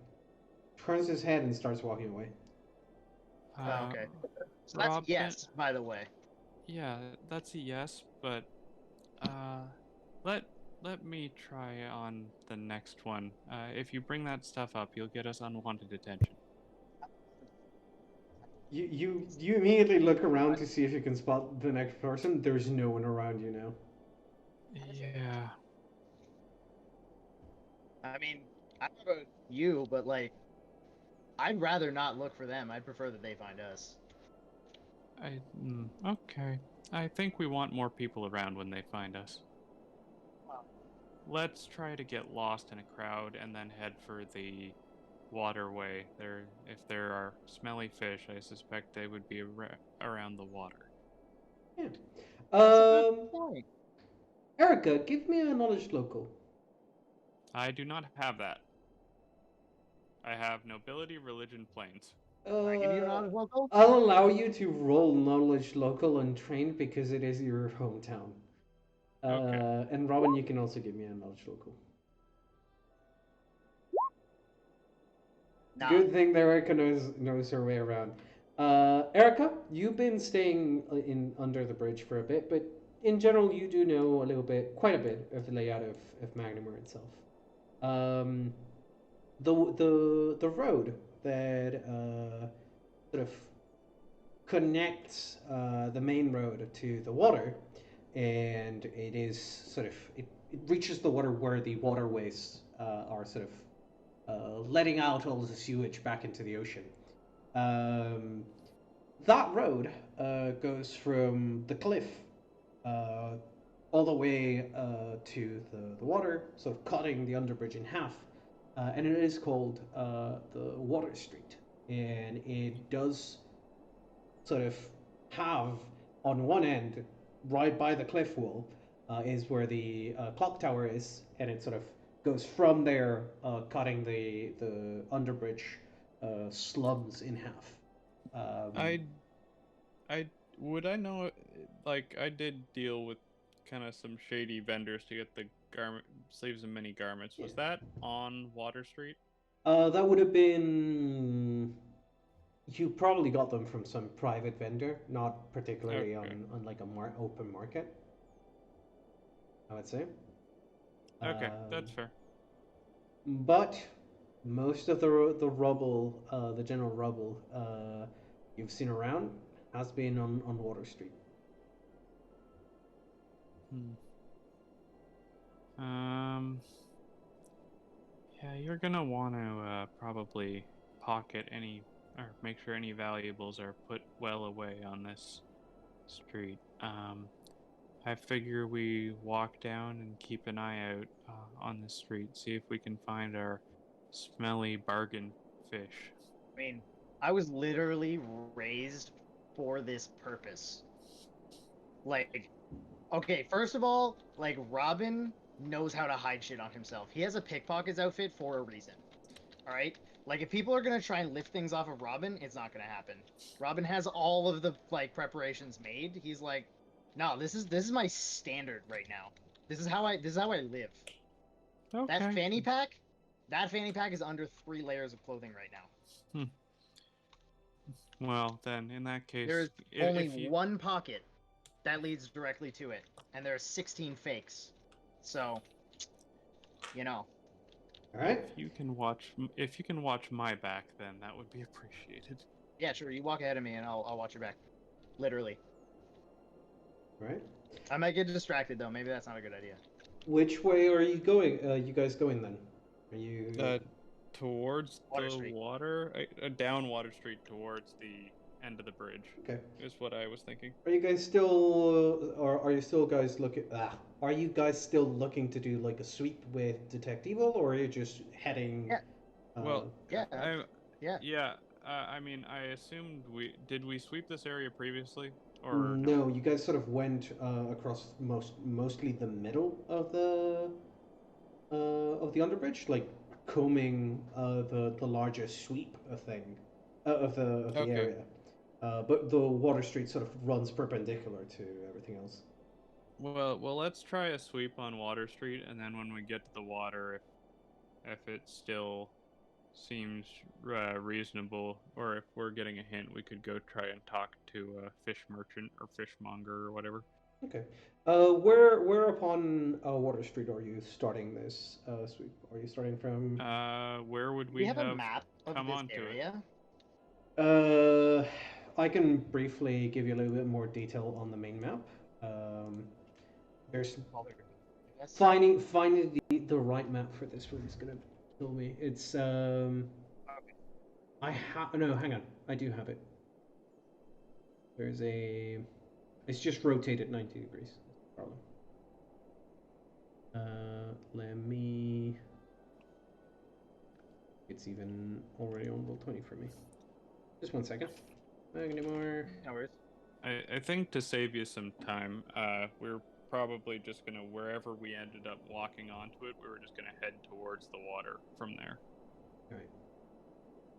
turns his head and starts walking away. Oh, okay. So that's Robin, yes, by the way. Yeah, that's a yes, but let me try on the next one. If you bring that stuff up, you'll get us unwanted attention. You immediately look around to see if you can spot the next person. There's no one around you now. Yeah. I mean, I don't know about you, but like, I'd rather not look for them. I'd prefer that they find us. Okay. I think we want more people around when they find us. Wow. Let's try to get lost in a crowd and then head for the waterway. If there are smelly fish, I suspect they would be around the water. Yeah. That's a good point. Erica, give me a knowledge local. I do not have that. I have nobility, religion, planes. I give you a knowledge local? I'll allow you to roll knowledge local and trained because it is your hometown. Okay. And Robin, you can also give me a knowledge local. Nah. Good thing that Erica knows her way around. Erica, you've been staying in under the bridge for a bit, but in general, you do know a little bit, quite a bit of the layout of Magnemore itself. The road that sort of connects the main road to the water, and it is sort of it reaches the water where the waterways are sort of letting out all the sewage back into the ocean. That road goes from the cliff all the way to the water, sort of cutting the underbridge in half. And it is called the Water Street. And it does sort of have on one end, right by the cliff wall, is where the clock tower is, and it sort of goes from there, cutting the underbridge slums in half. I would I know, like, I did deal with kind of some shady vendors to get the garment sleeves and mini garments. Was that on Water Street? That would have been. You probably got them from some private vendor, not particularly Okay. on like a open market. I would say. Okay, that's fair. But most of the rubble, the general rubble you've seen around, has been on Water Street. Yeah, you're gonna want to probably pocket any or make sure any valuables are put well away on this street. I figure we walk down and keep an eye out on the street, see if we can find our smelly bargain fish. I mean, I was literally raised for this purpose. Like, okay, first of all, like, Robin knows how to hide shit on himself. He has a pickpocket's outfit for a reason. Alright? Like, if people are gonna try and lift things off of Robin, it's not gonna happen. Robin has all of the, like, preparations made. He's like, no, this is my standard right now. This is how I live. Okay. That fanny pack is under 3 layers of clothing right now. Well, then, in that case, There is if only you... one pocket that leads directly to it, and there are 16 fakes. So, you know. All right. If you can watch my back, then that would be appreciated. Yeah, sure. You walk ahead of me, and I'll watch your back. Literally. All right. I might get distracted though. Maybe that's not a good idea. Which way are you going? You guys going then? Are you? Towards Water the Street. water, down Water Street towards the end of the bridge. Okay. Is what I was thinking. Are you guys still, or are you still guys looking? Are you guys still looking to do like a sweep with Detect Evil, or are you just heading? Yeah. Well, Yeah. Yeah. I mean, I assumed we sweep this area previously, or No, you guys sort of went across mostly the middle of the underbridge, like combing the larger sweep of the Okay. area. But the Water Street sort of runs perpendicular to everything else. Well, let's try a sweep on Water Street, and then when we get to the water, if it still seems reasonable, or if we're getting a hint, we could go try and talk to a fish merchant or fishmonger or whatever. Okay. Where upon Water Street are you starting this sweep? Are you starting from? Where would We have a map of come this on to it? area. I can briefly give you a little bit more detail on the main map. There's finding the right map for this one is gonna kill me. It's no, hang on, I do have it. There's a, it's just rotated 90 degrees. Problem. Let me. It's even already on roll 20 for me. Just 1 second. Not anymore. No worries. I think to save you some time, we're probably just gonna, wherever we ended up walking onto it, we were just gonna head towards the water from there. All right.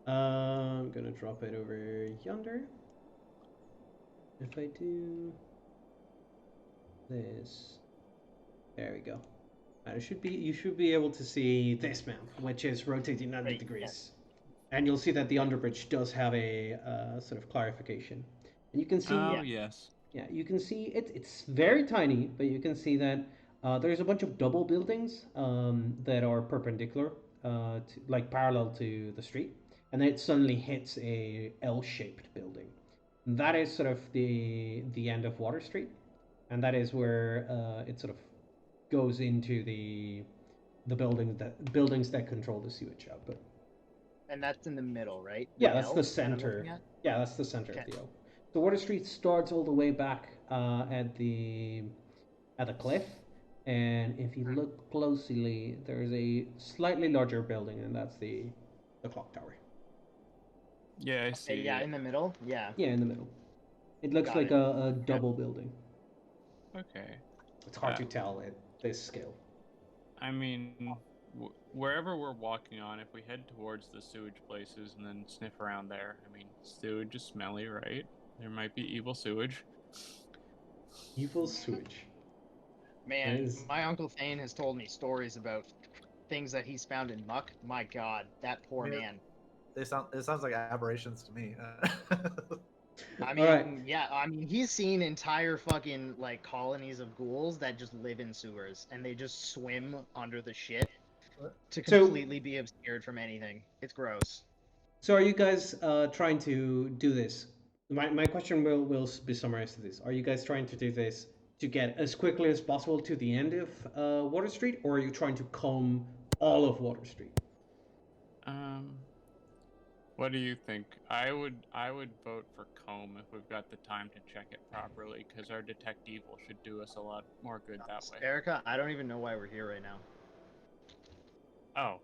I'm gonna drop it over yonder. If I do this, there we go. You should be able to see this map, which is rotating 90 Right, degrees. yes. And you'll see that the underbridge does have a sort of clarification. And you can see. Oh, yes. Yeah, you can see it's very tiny, but you can see that there's a bunch of double buildings that are perpendicular, like parallel to the street, and then it suddenly hits a L-shaped building. And that is sort of the end of Water Street, and that is where it sort of goes into the buildings that control the sewage output. And that's in the middle, right? Yeah, that's the L that I'm looking center. at? Yeah, that's the center of Okay. the L. The Water Street starts all the way back at the cliff, and if you look closely, there's a slightly larger building, and that's the clock tower. Yeah, I see. Yeah, in the middle. Yeah. Yeah, in the middle. It looks Got like it. a double building. Okay. It's hard to tell at this scale. I mean, wherever we're walking on, if we head towards the sewage places and then sniff around there, I mean, sewage is smelly, right? There might be evil sewage. Evil sewage. Man, is- my Uncle Thane has told me stories about things that he's found in muck. My God, that poor Yeah. man. It sounds like aberrations to me. I mean, Alright. yeah, I mean, he's seen entire fucking like colonies of ghouls that just live in sewers and they just swim under the shit to So- completely be obscured from anything. It's gross. So are you guys trying to do this? My question will be summarized to this. Are you guys trying to do this to get as quickly as possible to the end of Water Street, or are you trying to comb all of Water Street? What do you think? I would vote for comb if we've got the time to check it properly, because our detect evil should do us a lot more good that way. Erica, I don't even know why we're here right now. Oh,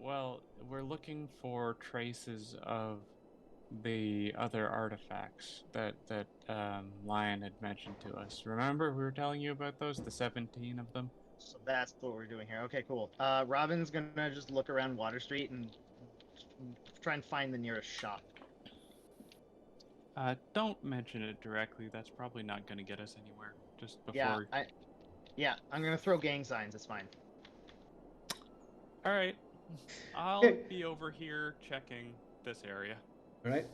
well, we're looking for traces of the other artifacts that Lion had mentioned to us. Remember we were telling you about those, the 17 of them? So that's what we're doing here. Okay, cool. Robin's gonna just look around Water Street and try and find the nearest shop. Don't mention it directly. That's probably not going to get us anywhere. Just before. Yeah, I'm gonna throw gang signs. It's fine. All right. I'll Okay. be over here checking this area. All right.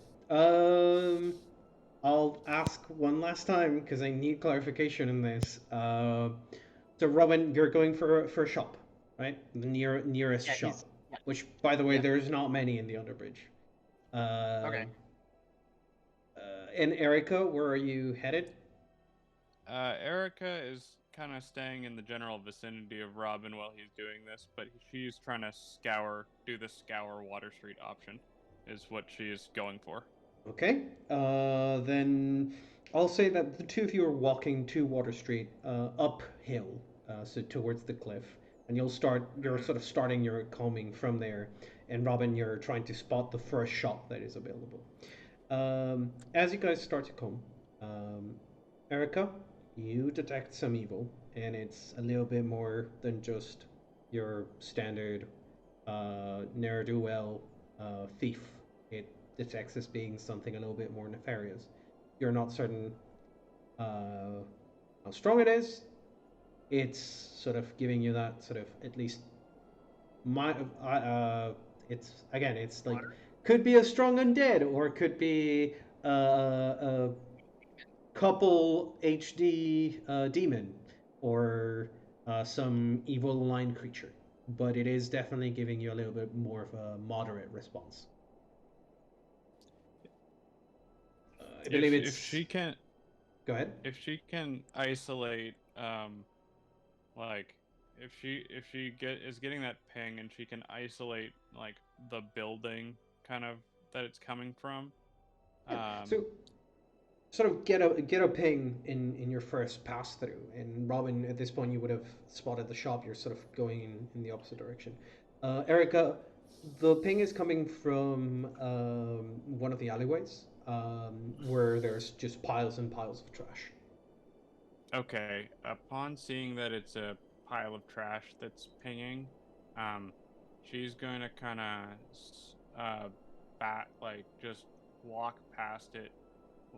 I'll ask one last time because I need clarification in this. So Robin, you're going for a shop, right? The nearest Yeah, shop. yeah. Which, by the way, Yeah. there's not many in the Underbridge. Okay. And Erica, where are you headed? Erica is kind of staying in the general vicinity of Robin while he's doing this, but she's trying to do the scour Water Street option, is what she is going for. Okay. Then I'll say that the two of you are walking to Water Street, uphill, so towards the cliff, and you're sort of starting your combing from there. And Robin, you're trying to spot the first shop that is available. As you guys start to comb, Erica, you detect some evil, and it's a little bit more than just your standard ne'er-do-well thief. It detects as being something a little bit more nefarious. You're not certain how strong it is. It's sort of giving you that sort of at least it's like could be a strong undead or it could be a couple HD demon or some evil line creature, but it is definitely giving you a little bit more of a moderate response. I believe it's. If she can, Go ahead. if she can isolate, like if she is getting that ping and she can isolate like the building kind of that it's coming from. So sort of get a ping in your first pass through, and Robin, at this point you would have spotted the shop. You're sort of going in the opposite direction. Erica, the ping is coming from one of the alleyways where there's just piles and piles of trash. Okay, upon seeing that it's a pile of trash that's pinging, she's going to kind of just walk past it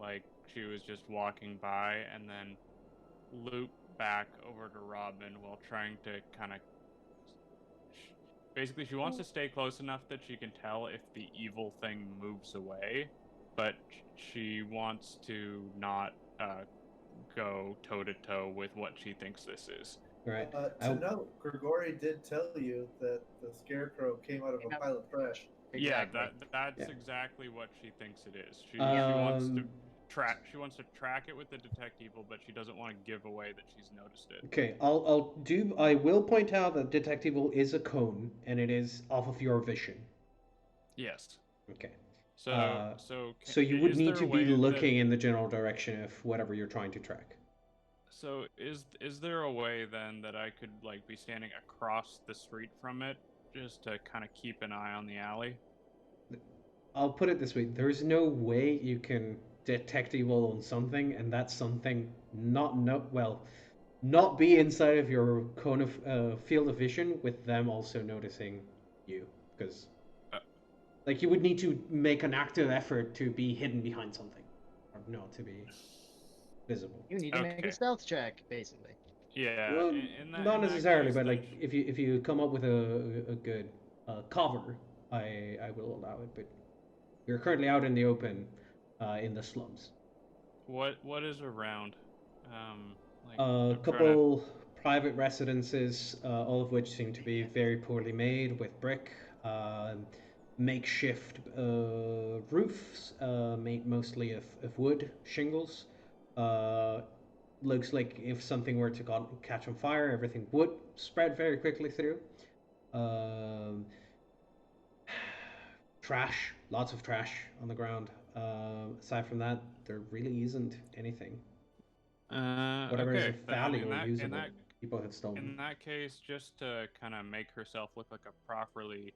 like she was just walking by and then loop back over to Robin while trying to kind of basically she wants to stay close enough that she can tell if the evil thing moves away, but she wants to not go toe to toe with what she thinks this is. Right. To note, Grigori did tell you that the scarecrow came out of a pile of trash. Exactly. Yeah, that's exactly what she thinks it is. She wants to track it with the detect evil, but she doesn't want to give away that she's noticed it. Okay, I will point out that detect evil is a cone and it is off of your vision. Yes. Okay. So you would need to be looking in the general direction of whatever you're trying to track. So is there a way then that I could like be standing across the street from it just to kind of keep an eye on the alley? I'll put it this way: there's no way you can detect evil on something, and that something not be inside of your cone of field of vision with them also noticing you, because like you would need to make an active effort to be hidden behind something, or not to be visible. You need to make a stealth check, basically. Yeah, Well, not necessarily, but like if you come up with a good cover, I will allow it. But you're currently out in the open, in the slums. What is around? A couple private residences, all of which seem to be very poorly made with brick. Makeshift roofs made mostly of wood shingles. Looks like if something were to catch on fire, everything would spread very quickly through. Trash, lots of trash on the ground. Aside from that, there really isn't anything. Whatever is of value or usable, people have stolen. In that case, just to kind of make herself look like a properly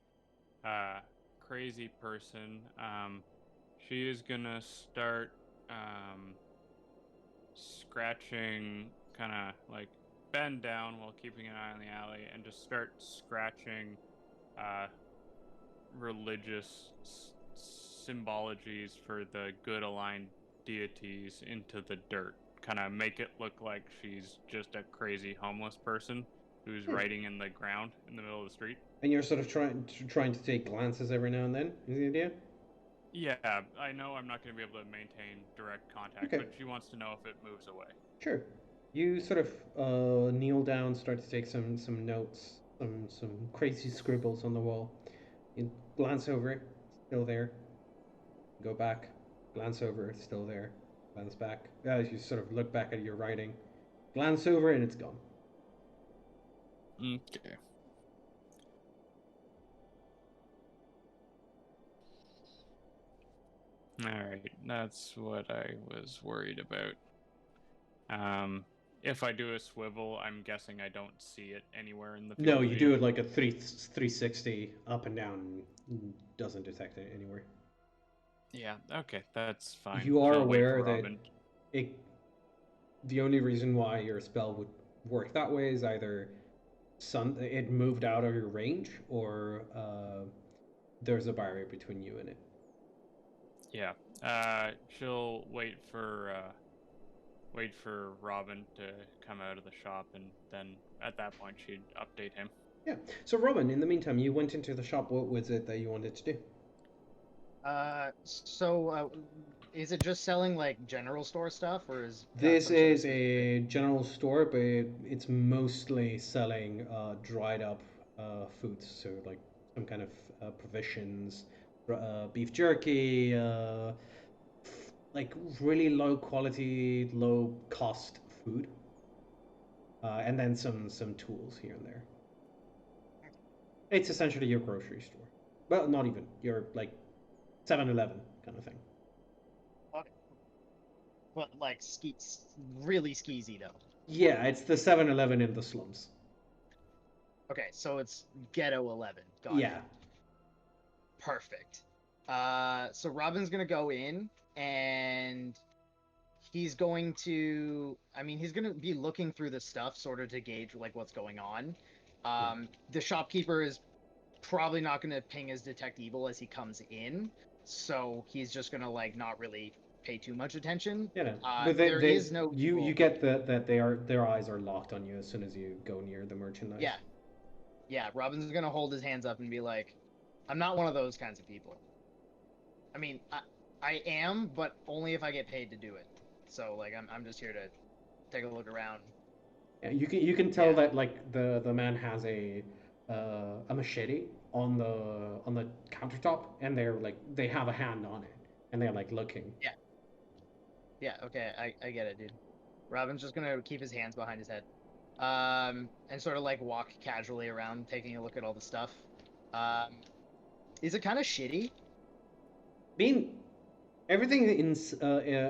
crazy person, she is gonna start scratching, kind of like bend down while keeping an eye on the alley, and just start scratching religious symbologies for the good aligned deities into the dirt. Kind of make it look like she's just a crazy homeless person. who's Hmm. writing in the ground in the middle of the street. And you're sort of trying to take glances every now and then. Is the idea? Yeah, I know I'm not going to be able to maintain direct contact, Okay. but she wants to know if it moves away. Sure. You sort of kneel down, start to take some notes, some crazy scribbles on the wall. You glance over it, still there. Go back, glance over, it's still there. Glance back. As you sort of look back at your writing, glance over, and it's gone. Okay. Alright, that's what I was worried about. If I do a swivel, I'm guessing I don't see it anywhere in the field No, of you view. do it like a 360 up and down, and doesn't detect it anywhere. Yeah, okay, that's fine. You are She'll wait aware for that Robin. the only reason why your spell would work that way is either it moved out of your range, or there's a barrier between you and it. Yeah. She'll wait for Robin to come out of the shop, and then at that point she'd update him. Yeah. So, Robin, in the meantime, you went into the shop. What was it that you wanted to do? Is it just selling like general store stuff, or is got This some sort of is specific? a general store, but it's mostly selling dried up foods. So, like some kind of provisions, beef jerky, like really low quality, low cost food, and then some tools here and there. It's essentially your grocery store. Well, not even. Your like 7-Eleven kind of thing. Okay. But like really skeezy though. Yeah, it's the 7-Eleven in the slums. Okay, so it's Ghetto 11. Got Yeah. it. Perfect. So Robin's gonna go in and he's going to. I mean, he's gonna be looking through the stuff sort of to gauge like what's going on. The shopkeeper is probably not gonna ping as detect evil as he comes in, so he's just gonna like not really pay too much attention. You know, but There is no you evil. you get that their eyes are locked on you as soon as you go near the merchandise. Yeah. Yeah, Robin's gonna hold his hands up and be like, I'm not one of those kinds of people. I mean, I am, but only if I get paid to do it. So like I'm just here to take a look around. Yeah, you can tell Yeah. that like the man has a machete on the countertop, and they have a hand on it, and they're like looking. Yeah. Yeah, okay, I get it, dude. Robin's just gonna keep his hands behind his head. And sort of like walk casually around taking a look at all the stuff. Is it kind of shitty? I mean, everything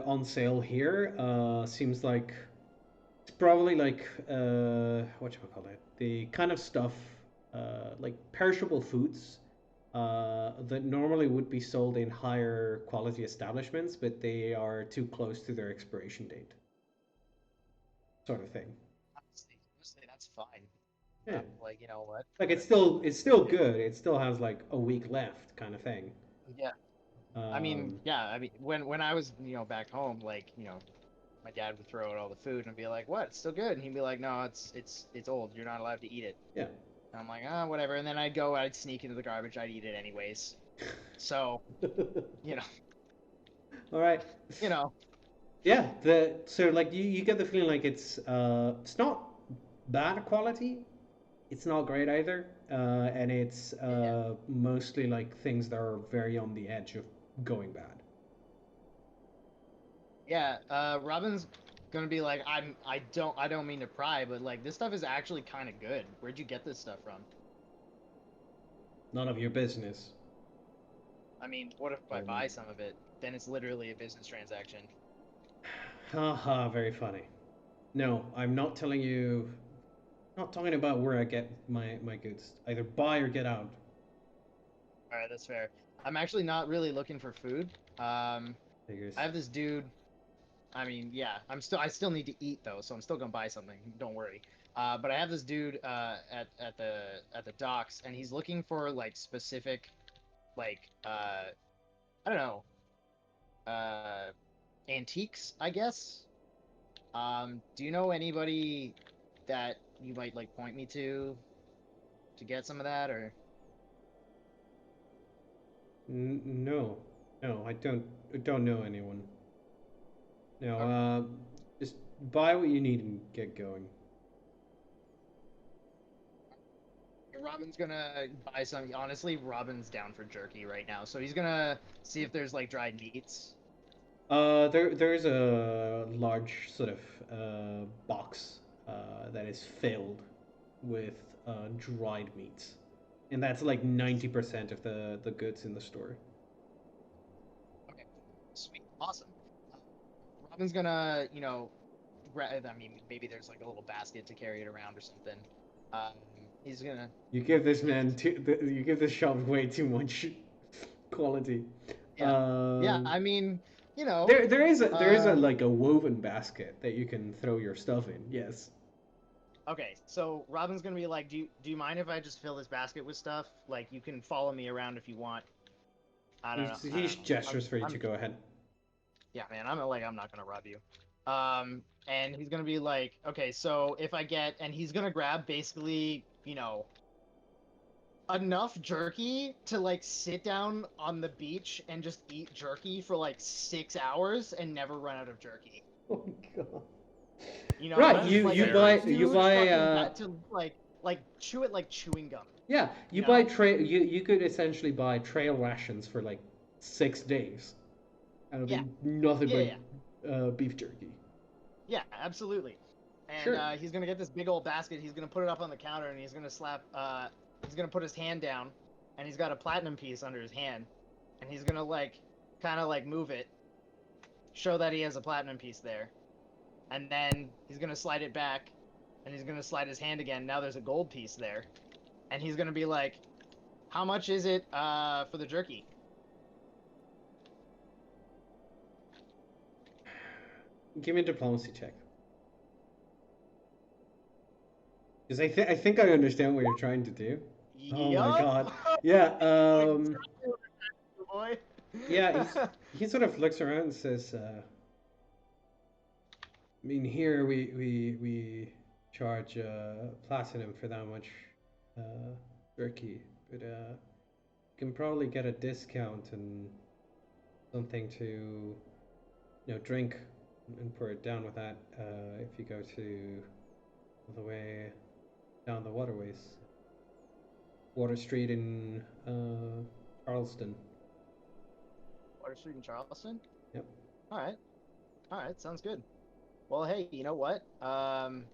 on sale here seems like it's probably like what you call it, the kind of stuff like perishable foods that normally would be sold in higher quality establishments, but they are too close to their expiration date, sort of thing. Honestly, that's fine. Yeah, Like, you know what? like it's still good. It still has like a week left, kind of thing. Yeah. I mean, yeah. I mean, when I was back home, like my dad would throw out all the food and be like, "What? It's still good?" And he'd be like, "No, it's old. You're not allowed to eat it." Yeah. And I'm like, whatever. And then I'd sneak into the garbage, I'd eat it anyways. So, you know, All right. you know, Yeah. So like you get the feeling like it's not bad quality. It's not great either, and it's yeah, mostly like things that are very on the edge of going bad. yeah. Robin's gonna be like, I don't mean to pry, but like this stuff is actually kind of good. Where'd you get this stuff from? None of your business. I mean, what if I buy some of it? Then it's literally a business transaction. Haha, very funny. No, I'm not telling you. Not talking about where I get my goods. Either buy or get out. All right, that's fair. I'm actually not really looking for food. Figures. I have this dude. I mean, yeah, I still need to eat though, so I'm still gonna buy something. Don't worry. But I have this dude at the docks, and he's looking for like specific, like I don't know, antiques, I guess. Do you know anybody that you might like point me to get some of that, or? No, no, I don't know anyone. No, Okay. just buy what you need and get going. Robin's gonna buy some. Honestly, Robin's down for jerky right now, so he's gonna see if there's like dried meats. There's a large sort of box that is filled with dried meats, and that's like 90% of the goods in the store. Okay, sweet, awesome. Robin's gonna, I mean, maybe there's like a little basket to carry it around or something. Um, he's gonna. You give this man you give this shop way too much quality. Yeah, yeah. I mean, There is a uh, like a woven basket that you can throw your stuff in. Yes. okay. So Robin's gonna be like, do you mind if I just fill this basket with stuff? Like, you can follow me around if you want. I don't know. I He don't know. gestures for you to go ahead. Yeah, man, I'm not gonna rob you. And he's gonna be like, okay, so if I get, and he's gonna grab basically, enough jerky to like sit down on the beach and just eat jerky for like 6 hours and never run out of jerky. Oh god. Like, Right, just, like, you a buy huge fucking bat to like chew it like chewing gum. yeah, you buy trail you could essentially buy trail rations for like 6 days. And it'll Yeah. be nothing Yeah, but beef jerky. Yeah, absolutely. And Sure. he's gonna get this big old basket. He's gonna put it up on the counter, and he's gonna slap. He's gonna put his hand down, and he's got a platinum piece under his hand, and he's gonna kind of move it, show that he has a platinum piece there, and then he's gonna slide it back, and he's gonna slide his hand again. Now there's a gold piece there, and he's gonna be like, "How much is it for the jerky?" Give me a diplomacy check. Because I think I understand what you're trying to do. Oh my god. Yeah, Boy. yeah, he sort of looks around and says, I mean, here we charge platinum for that much jerky, but you can probably get a discount and something to drink and pour it down with that if you go to all the way down the waterways. Water Street in Charleston. Water Street in Charleston? Yep. All right, sounds good. Well, hey, you know what? I'm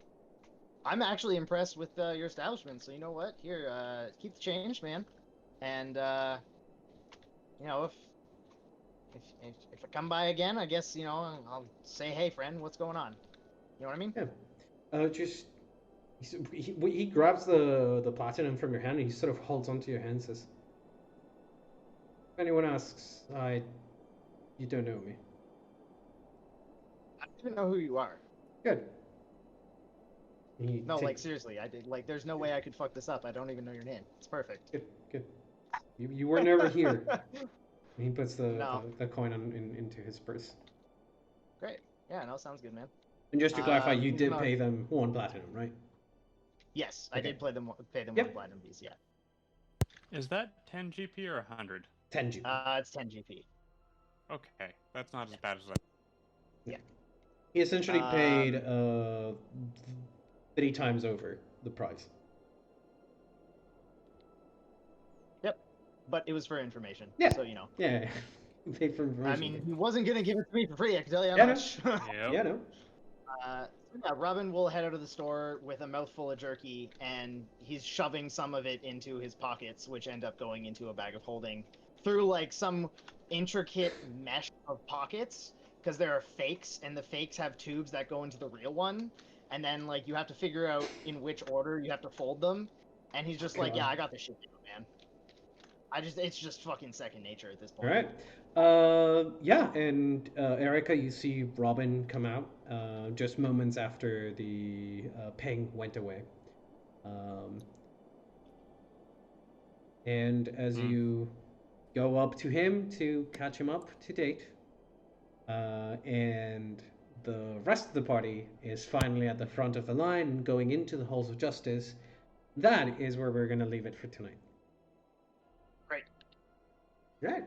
actually impressed with your establishment. So you know what? Here, keep the change, man. And if I come by again, I guess I'll say, hey, friend, what's going on? You know what I mean? Yeah. Just he grabs the platinum from your hand and he sort of holds onto your hand and says, if anyone asks, you don't know me. I don't even know who you are. Good. No, like seriously, I did. Like, there's no way I could fuck this up. I don't even know your name. It's perfect. Good. You were never here. And he puts the coin into his purse. Great. Yeah, no, sounds good, man. And just to clarify, you he's did gonna- pay them 1 platinum, right? Yes, I Okay. did pay them Yep. 1 platinum piece. Yeah. Is that 10 GP or 100? 10 GP. It's 10 GP. Okay, that's not as bad as I. He essentially paid 3 times over the price. Yep, but it was for information. Yeah. So Yeah. Pay for information. I mean, he wasn't gonna give it to me for free. I can tell you how Yeah, much. Yep. Yeah, no. Yeah, Robin will head out of the store with a mouthful of jerky, and he's shoving some of it into his pockets, which end up going into a bag of holding through like some intricate mesh of pockets, because there are fakes, and the fakes have tubes that go into the real one, and then like you have to figure out in which order you have to fold them. And he's just like, God. yeah, I got this shit down, man. It's just fucking second nature at this point. All right. Yeah, and Erica, you see Robin come out just moments after the ping went away. And as you go up to him to catch him up to date, and the rest of the party is finally at the front of the line and going into the halls of justice, that is where we're going to leave it for tonight. Great. Right.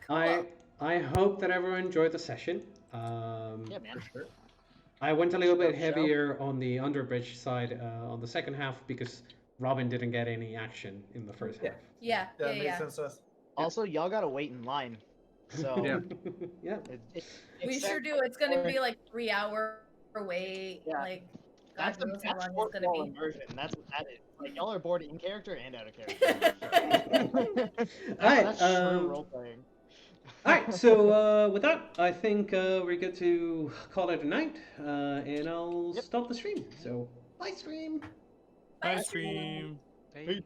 Cool. I hope that everyone enjoyed the session. Yeah, man. For sure. I went a little bit Show. heavier on the underbridge side on the second half because Robin didn't get any action in the first Yeah. half. Yeah, Yeah, yeah, it makes yeah. sense to us. Also, y'all gotta wait in line. So Yeah. Yeah. We sure do. It's gonna be like 3-hour wait. Yeah. Like, God That's knows how long short it's gonna wall be. immersion. That's what that is. Like y'all are bored in character and out of character. Alright, That's true role playing. Alright, so with that, I think we're good to call it a night, and I'll Yep. stop the stream. So, bye stream! Bye, stream. Hey.